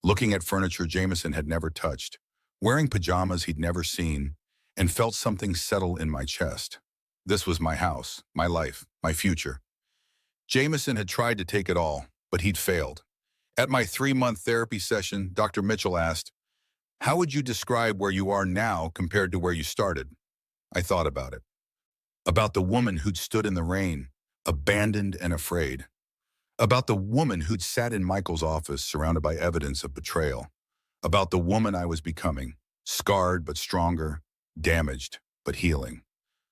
looking at furniture Jameson had never touched, wearing pajamas he'd never seen, and felt something settle in my chest. This was my house, my life, my future. Jameson had tried to take it all, but he'd failed. At my 3-month therapy session, Dr. Mitchell asked, "How would you describe where you are now compared to where you started?" I thought about it. About the woman who'd stood in the rain, abandoned and afraid. About the woman who'd sat in Michael's office surrounded by evidence of betrayal. About the woman I was becoming, scarred but stronger, damaged but healing.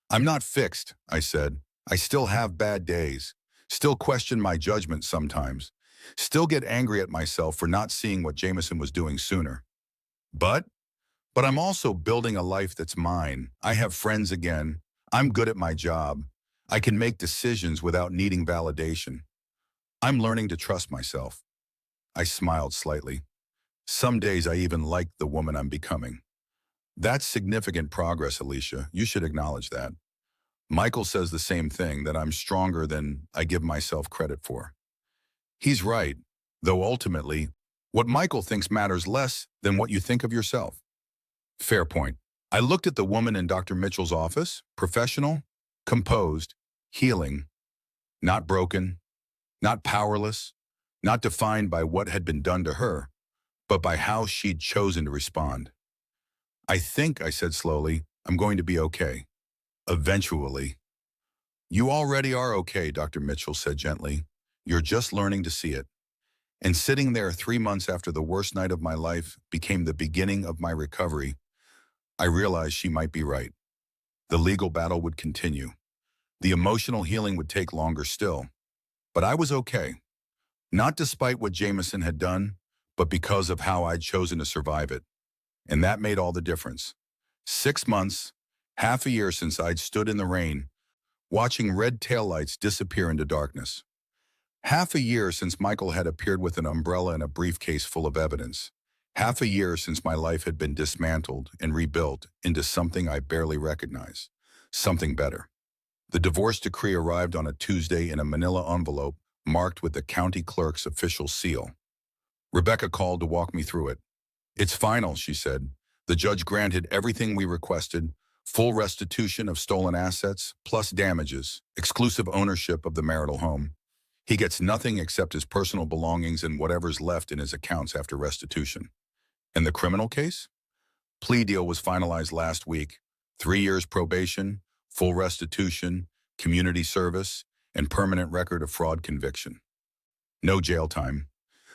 "I'm not fixed," I said. "I still have bad days, still question my judgment sometimes, still get angry at myself for not seeing what Jameson was doing sooner. But I'm also building a life that's mine. I have friends again. I'm good at my job. I can make decisions without needing validation. I'm learning to trust myself." I smiled slightly. "Some days I even like the woman I'm becoming." "That's significant progress, Alicia. You should acknowledge that." Michael says the same thing, that I'm stronger than I give myself credit for. He's right, though ultimately, what Michael thinks matters less than what you think of yourself. Fair point. I looked at the woman in Dr. Mitchell's office, professional, composed, healing, not broken, not powerless, not defined by what had been done to her, but by how she'd chosen to respond. I think, I said slowly, I'm going to be okay. Eventually. You already are okay, Dr. Mitchell said gently. You're just learning to see it. And sitting there 3 months after the worst night of my life became the beginning of my recovery, I realized she might be right. The legal battle would continue. The emotional healing would take longer still. But I was okay. Not despite what Jameson had done, but because of how I'd chosen to survive it. And that made all the difference. 6 months, half a year since I'd stood in the rain, watching red taillights disappear into darkness. Half a year since Michael had appeared with an umbrella and a briefcase full of evidence. Half a year since my life had been dismantled and rebuilt into something I barely recognize. Something better. The divorce decree arrived on a Tuesday in a manila envelope marked with the county clerk's official seal. Rebecca called to walk me through it. It's final, she said. The judge granted everything we requested, full restitution of stolen assets, plus damages, exclusive ownership of the marital home. He gets nothing except his personal belongings and whatever's left in his accounts after restitution. And the criminal case? Plea deal was finalized last week. 3 years probation, full restitution, community service, and permanent record of fraud conviction. No jail time.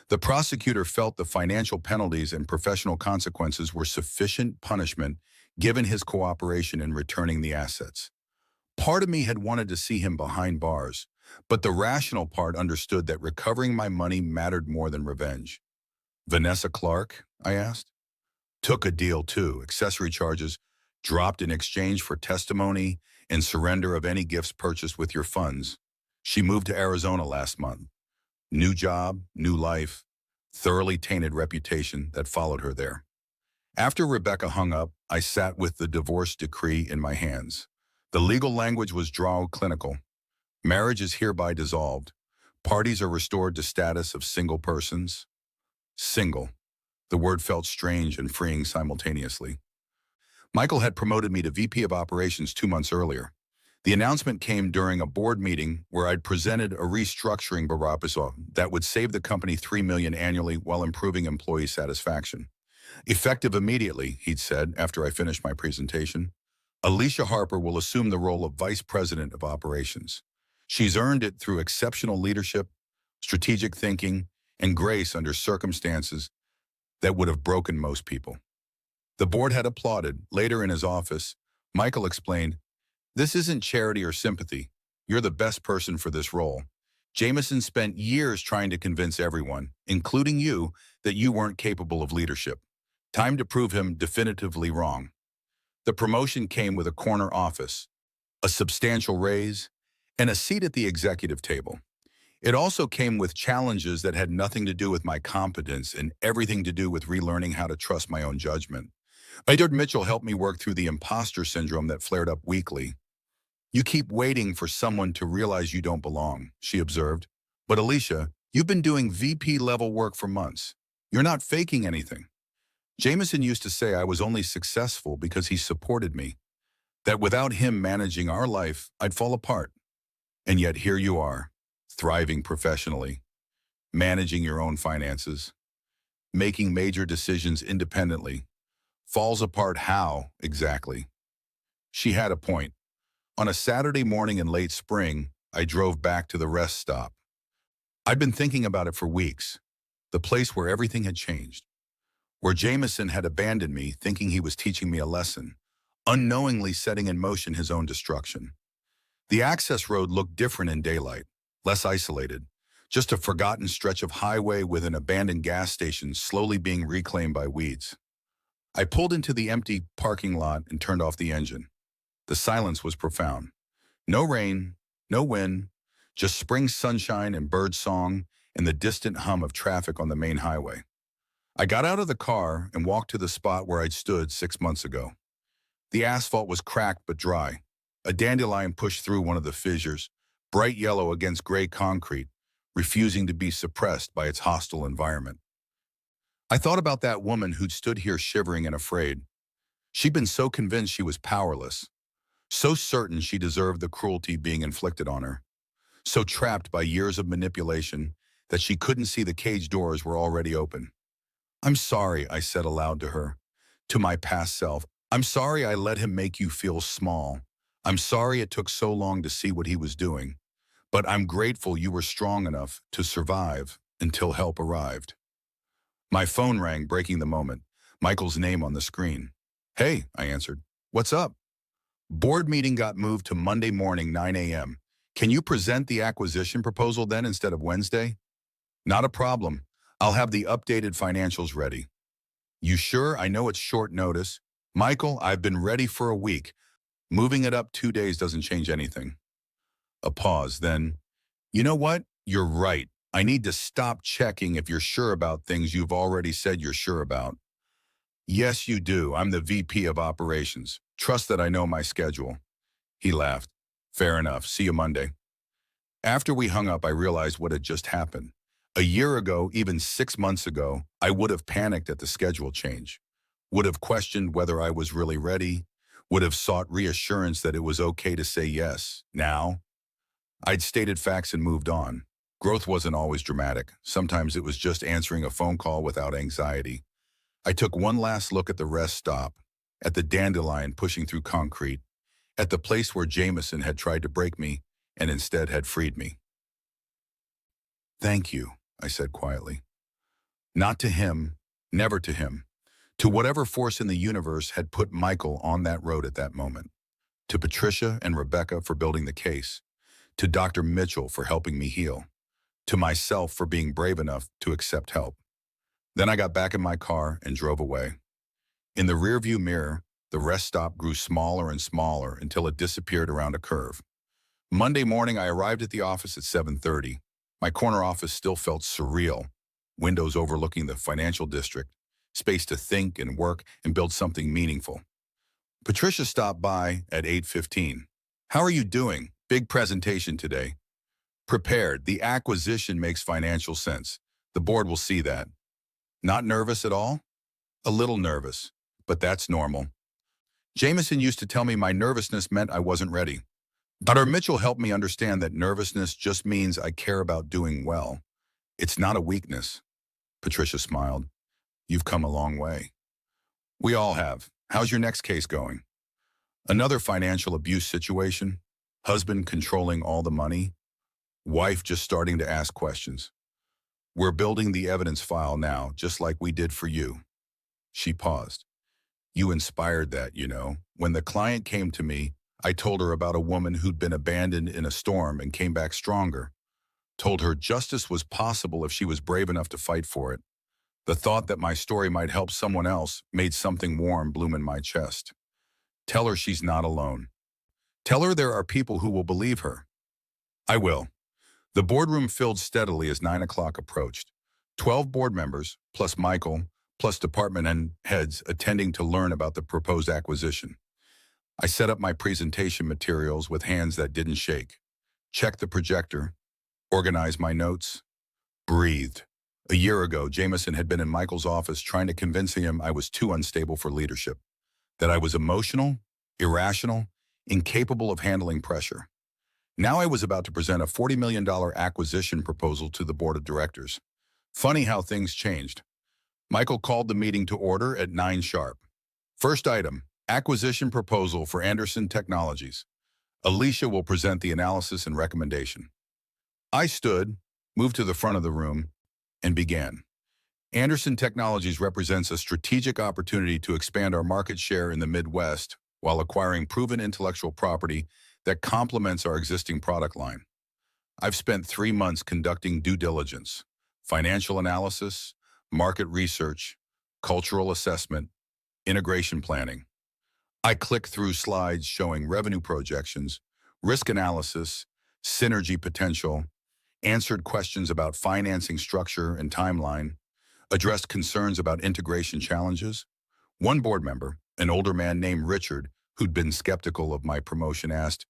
The prosecutor felt the financial penalties and professional consequences were sufficient punishment given his cooperation in returning the assets. Part of me had wanted to see him behind bars, but the rational part understood that recovering my money mattered more than revenge. Vanessa Clark, I asked. Took a deal too, accessory charges dropped in exchange for testimony and surrender of any gifts purchased with your funds. She moved to Arizona last month. New job, new life, thoroughly tainted reputation that followed her there. After Rebecca hung up, I sat with the divorce decree in my hands. The legal language was drawn clinical. Marriage is hereby dissolved. Parties are restored to status of single persons. Single. The word felt strange and freeing simultaneously. Michael had promoted me to VP of Operations 2 months earlier. The announcement came during a board meeting where I'd presented a restructuring proposal that would save the company $3 million annually while improving employee satisfaction. Effective immediately, he'd said after I finished my presentation, Alicia Harper will assume the role of Vice President of Operations. She's earned it through exceptional leadership, strategic thinking, and grace under circumstances that would have broken most people. The board had applauded. Later in his office, Michael explained, this isn't charity or sympathy. You're the best person for this role. Jameson spent years trying to convince everyone, including you, that you weren't capable of leadership. Time to prove him definitively wrong. The promotion came with a corner office, a substantial raise, and a seat at the executive table. It also came with challenges that had nothing to do with my competence and everything to do with relearning how to trust my own judgment. Dr. Mitchell helped me work through the imposter syndrome that flared up weekly. You keep waiting for someone to realize you don't belong, she observed. But Alicia, you've been doing VP-level work for months. You're not faking anything. Jameson used to say I was only successful because he supported me, that without him managing our life, I'd fall apart. And yet here you are, thriving professionally, managing your own finances, making major decisions independently. Falls apart how, exactly? She had a point. On a Saturday morning in late spring, I drove back to the rest stop. I'd been thinking about it for weeks, the place where everything had changed, where Jameson had abandoned me thinking he was teaching me a lesson, unknowingly setting in motion his own destruction. The access road looked different in daylight, less isolated, just a forgotten stretch of highway with an abandoned gas station slowly being reclaimed by weeds. I pulled into the empty parking lot and turned off the engine. The silence was profound. No rain, no wind, just spring sunshine and bird song and the distant hum of traffic on the main highway. I got out of the car and walked to the spot where I'd stood 6 months ago. The asphalt was cracked but dry. A dandelion pushed through one of the fissures, bright yellow against gray concrete, refusing to be suppressed by its hostile environment. I thought about that woman who'd stood here shivering and afraid. She'd been so convinced she was powerless, so certain she deserved the cruelty being inflicted on her, so trapped by years of manipulation that she couldn't see the cage doors were already open. "I'm sorry," I said aloud to her, to my past self. "I'm sorry I let him make you feel small. I'm sorry it took so long to see what he was doing. But I'm grateful you were strong enough to survive until help arrived." My phone rang, breaking the moment. Michael's name on the screen. "Hey," I answered. "What's up?" "Board meeting got moved to Monday morning, 9 a.m. Can you present the acquisition proposal then instead of Wednesday?" "Not a problem. I'll have the updated financials ready." "You sure? I know it's short notice." "Michael, I've been ready for a week. Moving it up 2 days doesn't change anything." A pause, then, "You know what? You're right. I need to stop checking if you're sure about things you've already said you're sure about." "Yes, you do. I'm the VP of Operations. Trust that I know my schedule." He laughed. "Fair enough. See you Monday." After we hung up, I realized what had just happened. A year ago, even 6 months ago, I would have panicked at the schedule change, would have questioned whether I was really ready, would have sought reassurance that it was okay to say yes. Now, I'd stated facts and moved on. Growth wasn't always dramatic. Sometimes it was just answering a phone call without anxiety. I took one last look at the rest stop, at the dandelion pushing through concrete, at the place where Jameson had tried to break me and instead had freed me. "Thank you," I said quietly. Not to him, never to him. To whatever force in the universe had put Michael on that road at that moment. To Patricia and Rebecca for building the case. To Dr. Mitchell for helping me heal. To myself for being brave enough to accept help. Then I got back in my car and drove away. In the rearview mirror, the rest stop grew smaller and smaller until it disappeared around a curve. Monday morning, I arrived at the office at 7:30. My corner office still felt surreal. Windows overlooking the financial district, space to think and work and build something meaningful. Patricia stopped by at 8:15. "How are you doing? Big presentation today." "Prepared. The acquisition makes financial sense. The board will see that." "Not nervous at all?" "A little nervous, but that's normal. Jameson used to tell me my nervousness meant I wasn't ready. Dr. Mitchell helped me understand that nervousness just means I care about doing well. It's not a weakness." Patricia smiled. "You've come a long way." "We all have. How's your next case going?" "Another financial abuse situation. Husband controlling all the money. Wife just starting to ask questions. We're building the evidence file now, just like we did for you." She paused. "You inspired that, you know. When the client came to me, I told her about a woman who'd been abandoned in a storm and came back stronger. Told her justice was possible if she was brave enough to fight for it. The thought that my story might help someone else made something warm bloom in my chest. Tell her she's not alone. Tell her there are people who will believe her." "I will." The boardroom filled steadily as 9 o'clock approached. 12 board members, plus Michael, plus department heads attending to learn about the proposed acquisition. I set up my presentation materials with hands that didn't shake. Checked the projector. Organized my notes. Breathed. A year ago, Jameson had been in Michael's office trying to convince him I was too unstable for leadership. That I was emotional, irrational, incapable of handling pressure. Now I was about to present a $40 million acquisition proposal to the board of directors. Funny how things changed. Michael called the meeting to order at 9 sharp. First item, acquisition proposal for Anderson Technologies. Alicia will present the analysis and recommendation. I stood, moved to the front of the room, and began. Anderson Technologies represents a strategic opportunity to expand our market share in the Midwest while acquiring proven intellectual property that complements our existing product line. I've spent 3 months conducting due diligence, financial analysis, market research, cultural assessment, integration planning. I clicked through slides showing revenue projections, risk analysis, synergy potential, answered questions about financing structure and timeline, addressed concerns about integration challenges. One board member, an older man named Richard, who'd been skeptical of my promotion, asked,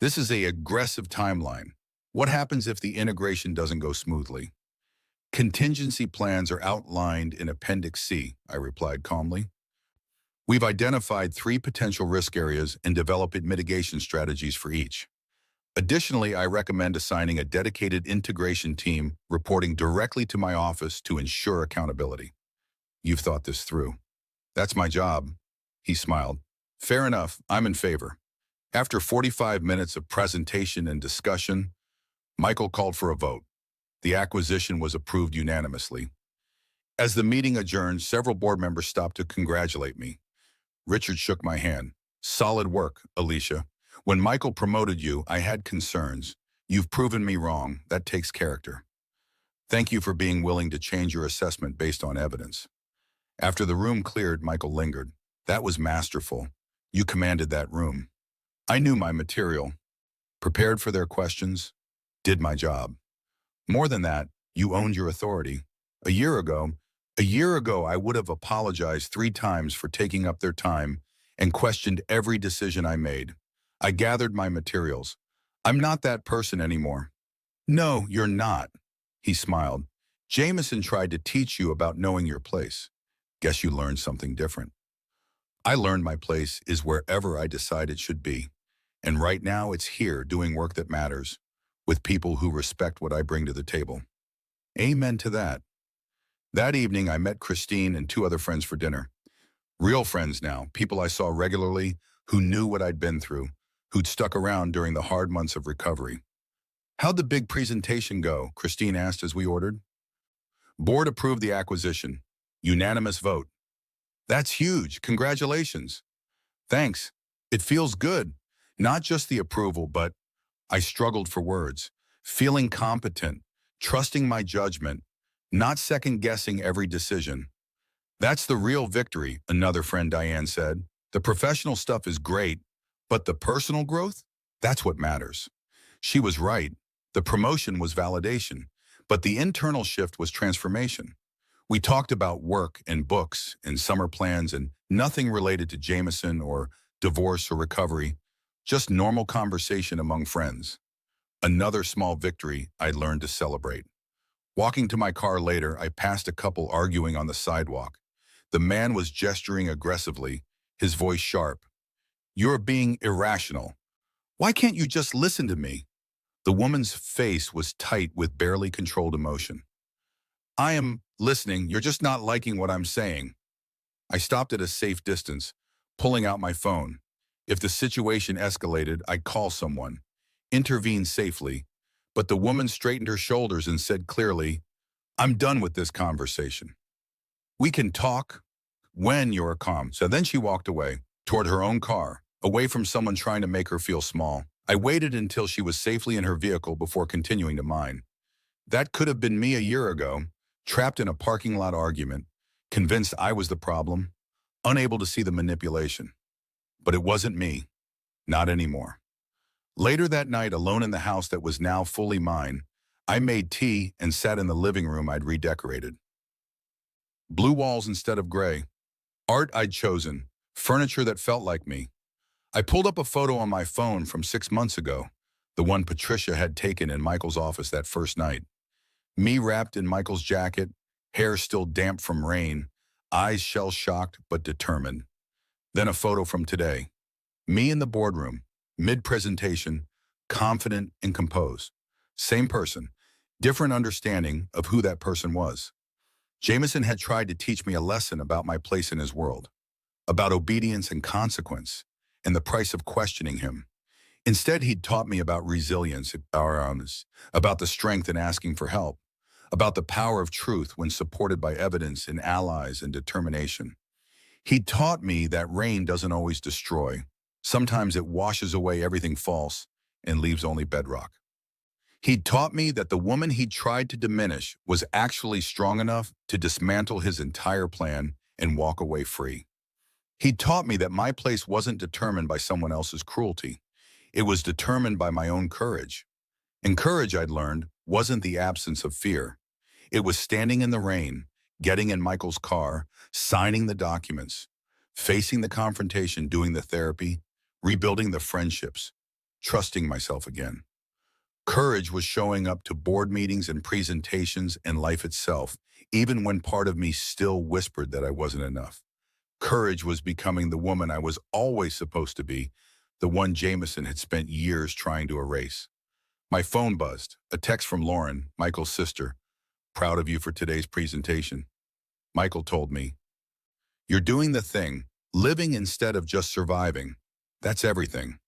"This is an aggressive timeline. What happens if the integration doesn't go smoothly?" "Contingency plans are outlined in Appendix C," I replied calmly. "We've identified 3 potential risk areas and developed mitigation strategies for each. Additionally, I recommend assigning a dedicated integration team reporting directly to my office to ensure accountability." "You've thought this through." "That's my job." He smiled. "Fair enough, I'm in favor." After 45 minutes of presentation and discussion, Michael called for a vote. The acquisition was approved unanimously. As the meeting adjourned, several board members stopped to congratulate me. Richard shook my hand. "Solid work, Alicia. When Michael promoted you, I had concerns. You've proven me wrong. That takes character. Thank you for being willing to change your assessment based on evidence." After the room cleared, Michael lingered. "That was masterful. You commanded that room. I knew my material, prepared for their questions, did my job. More than that, you owned your authority. A year ago, I would have apologized 3 times for taking up their time and questioned every decision I made. I gathered my materials. I'm not that person anymore." "No, you're not." He smiled. "Jameson tried to teach you about knowing your place. Guess you learned something different." "I learned my place is wherever I decide it should be. And right now it's here doing work that matters, with people who respect what I bring to the table." Amen to that. That evening, I met Christine and 2 other friends for dinner. Real friends now, people I saw regularly, who knew what I'd been through, who'd stuck around during the hard months of recovery. "How'd the big presentation go?" Christine asked as we ordered. "Board approved the acquisition. Unanimous vote." "That's huge. Congratulations." "Thanks. It feels good. Not just the approval, but—" I struggled for words. "Feeling competent, trusting my judgment, not second-guessing every decision." "That's the real victory," another friend Diane said. "The professional stuff is great, but the personal growth? That's what matters." She was right. The promotion was validation, but the internal shift was transformation. We talked about work and books and summer plans and nothing related to Jameson or divorce or recovery, just normal conversation among friends. Another small victory I learned to celebrate. Walking to my car later, I passed a couple arguing on the sidewalk. The man was gesturing aggressively, his voice sharp. "You're being irrational. Why can't you just listen to me?" The woman's face was tight with barely controlled emotion. "I am listening, you're just not liking what I'm saying." I stopped at a safe distance, pulling out my phone. If the situation escalated, I'd call someone, intervene safely. But the woman straightened her shoulders and said clearly, "I'm done with this conversation. We can talk when you're calm." So then she walked away, toward her own car, away from someone trying to make her feel small. I waited until she was safely in her vehicle before continuing to mine. That could have been me a year ago, trapped in a parking lot argument, convinced I was the problem, unable to see the manipulation. But it wasn't me. Not anymore. Later that night, alone in the house that was now fully mine, I made tea and sat in the living room I'd redecorated. Blue walls instead of gray. Art I'd chosen. Furniture that felt like me. I pulled up a photo on my phone from 6 months ago, the one Patricia had taken in Michael's office that first night. Me wrapped in Michael's jacket, hair still damp from rain, eyes shell-shocked but determined. Then a photo from today. Me in the boardroom, mid-presentation, confident and composed. Same person, different understanding of who that person was. Jameson had tried to teach me a lesson about my place in his world, about obedience and consequence, and the price of questioning him. Instead, he'd taught me about resilience, about the strength in asking for help, about the power of truth when supported by evidence and allies and determination. He taught me that rain doesn't always destroy. Sometimes it washes away everything false and leaves only bedrock. He'd taught me that the woman he'd tried to diminish was actually strong enough to dismantle his entire plan and walk away free. He'd taught me that my place wasn't determined by someone else's cruelty. It was determined by my own courage. And courage, I'd learned, wasn't the absence of fear. It was standing in the rain, getting in Michael's car, signing the documents, Facing the confrontation, doing the therapy, rebuilding the friendships, trusting myself again. Courage was showing up to board meetings and presentations and life itself, even when part of me still whispered that I wasn't enough. Courage was becoming the woman I was always supposed to be, the one Jameson had spent years trying to erase. My phone buzzed, a text from Lauren, Michael's sister. Proud of you for today's presentation. Michael told me, you're doing the thing, living instead of just surviving. That's everything.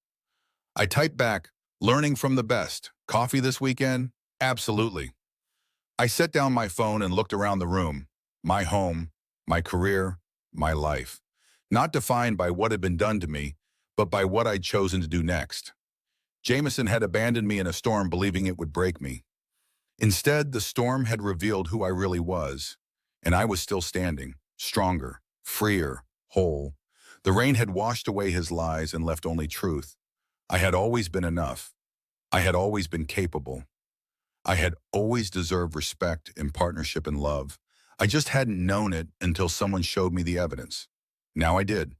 I typed back, learning from the best. Coffee this weekend? Absolutely. I set down my phone and looked around the room. My home, my career, my life. Not defined by what had been done to me, but by what I'd chosen to do next. Jameson had abandoned me in a storm believing it would break me. Instead, the storm had revealed who I really was, and I was still standing, stronger, freer, whole. The rain had washed away his lies and left only truth. I had always been enough. I had always been capable. I had always deserved respect in partnership and love. I just hadn't known it until someone showed me the evidence. Now I did.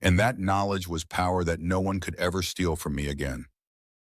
And that knowledge was power that no one could ever steal from me again.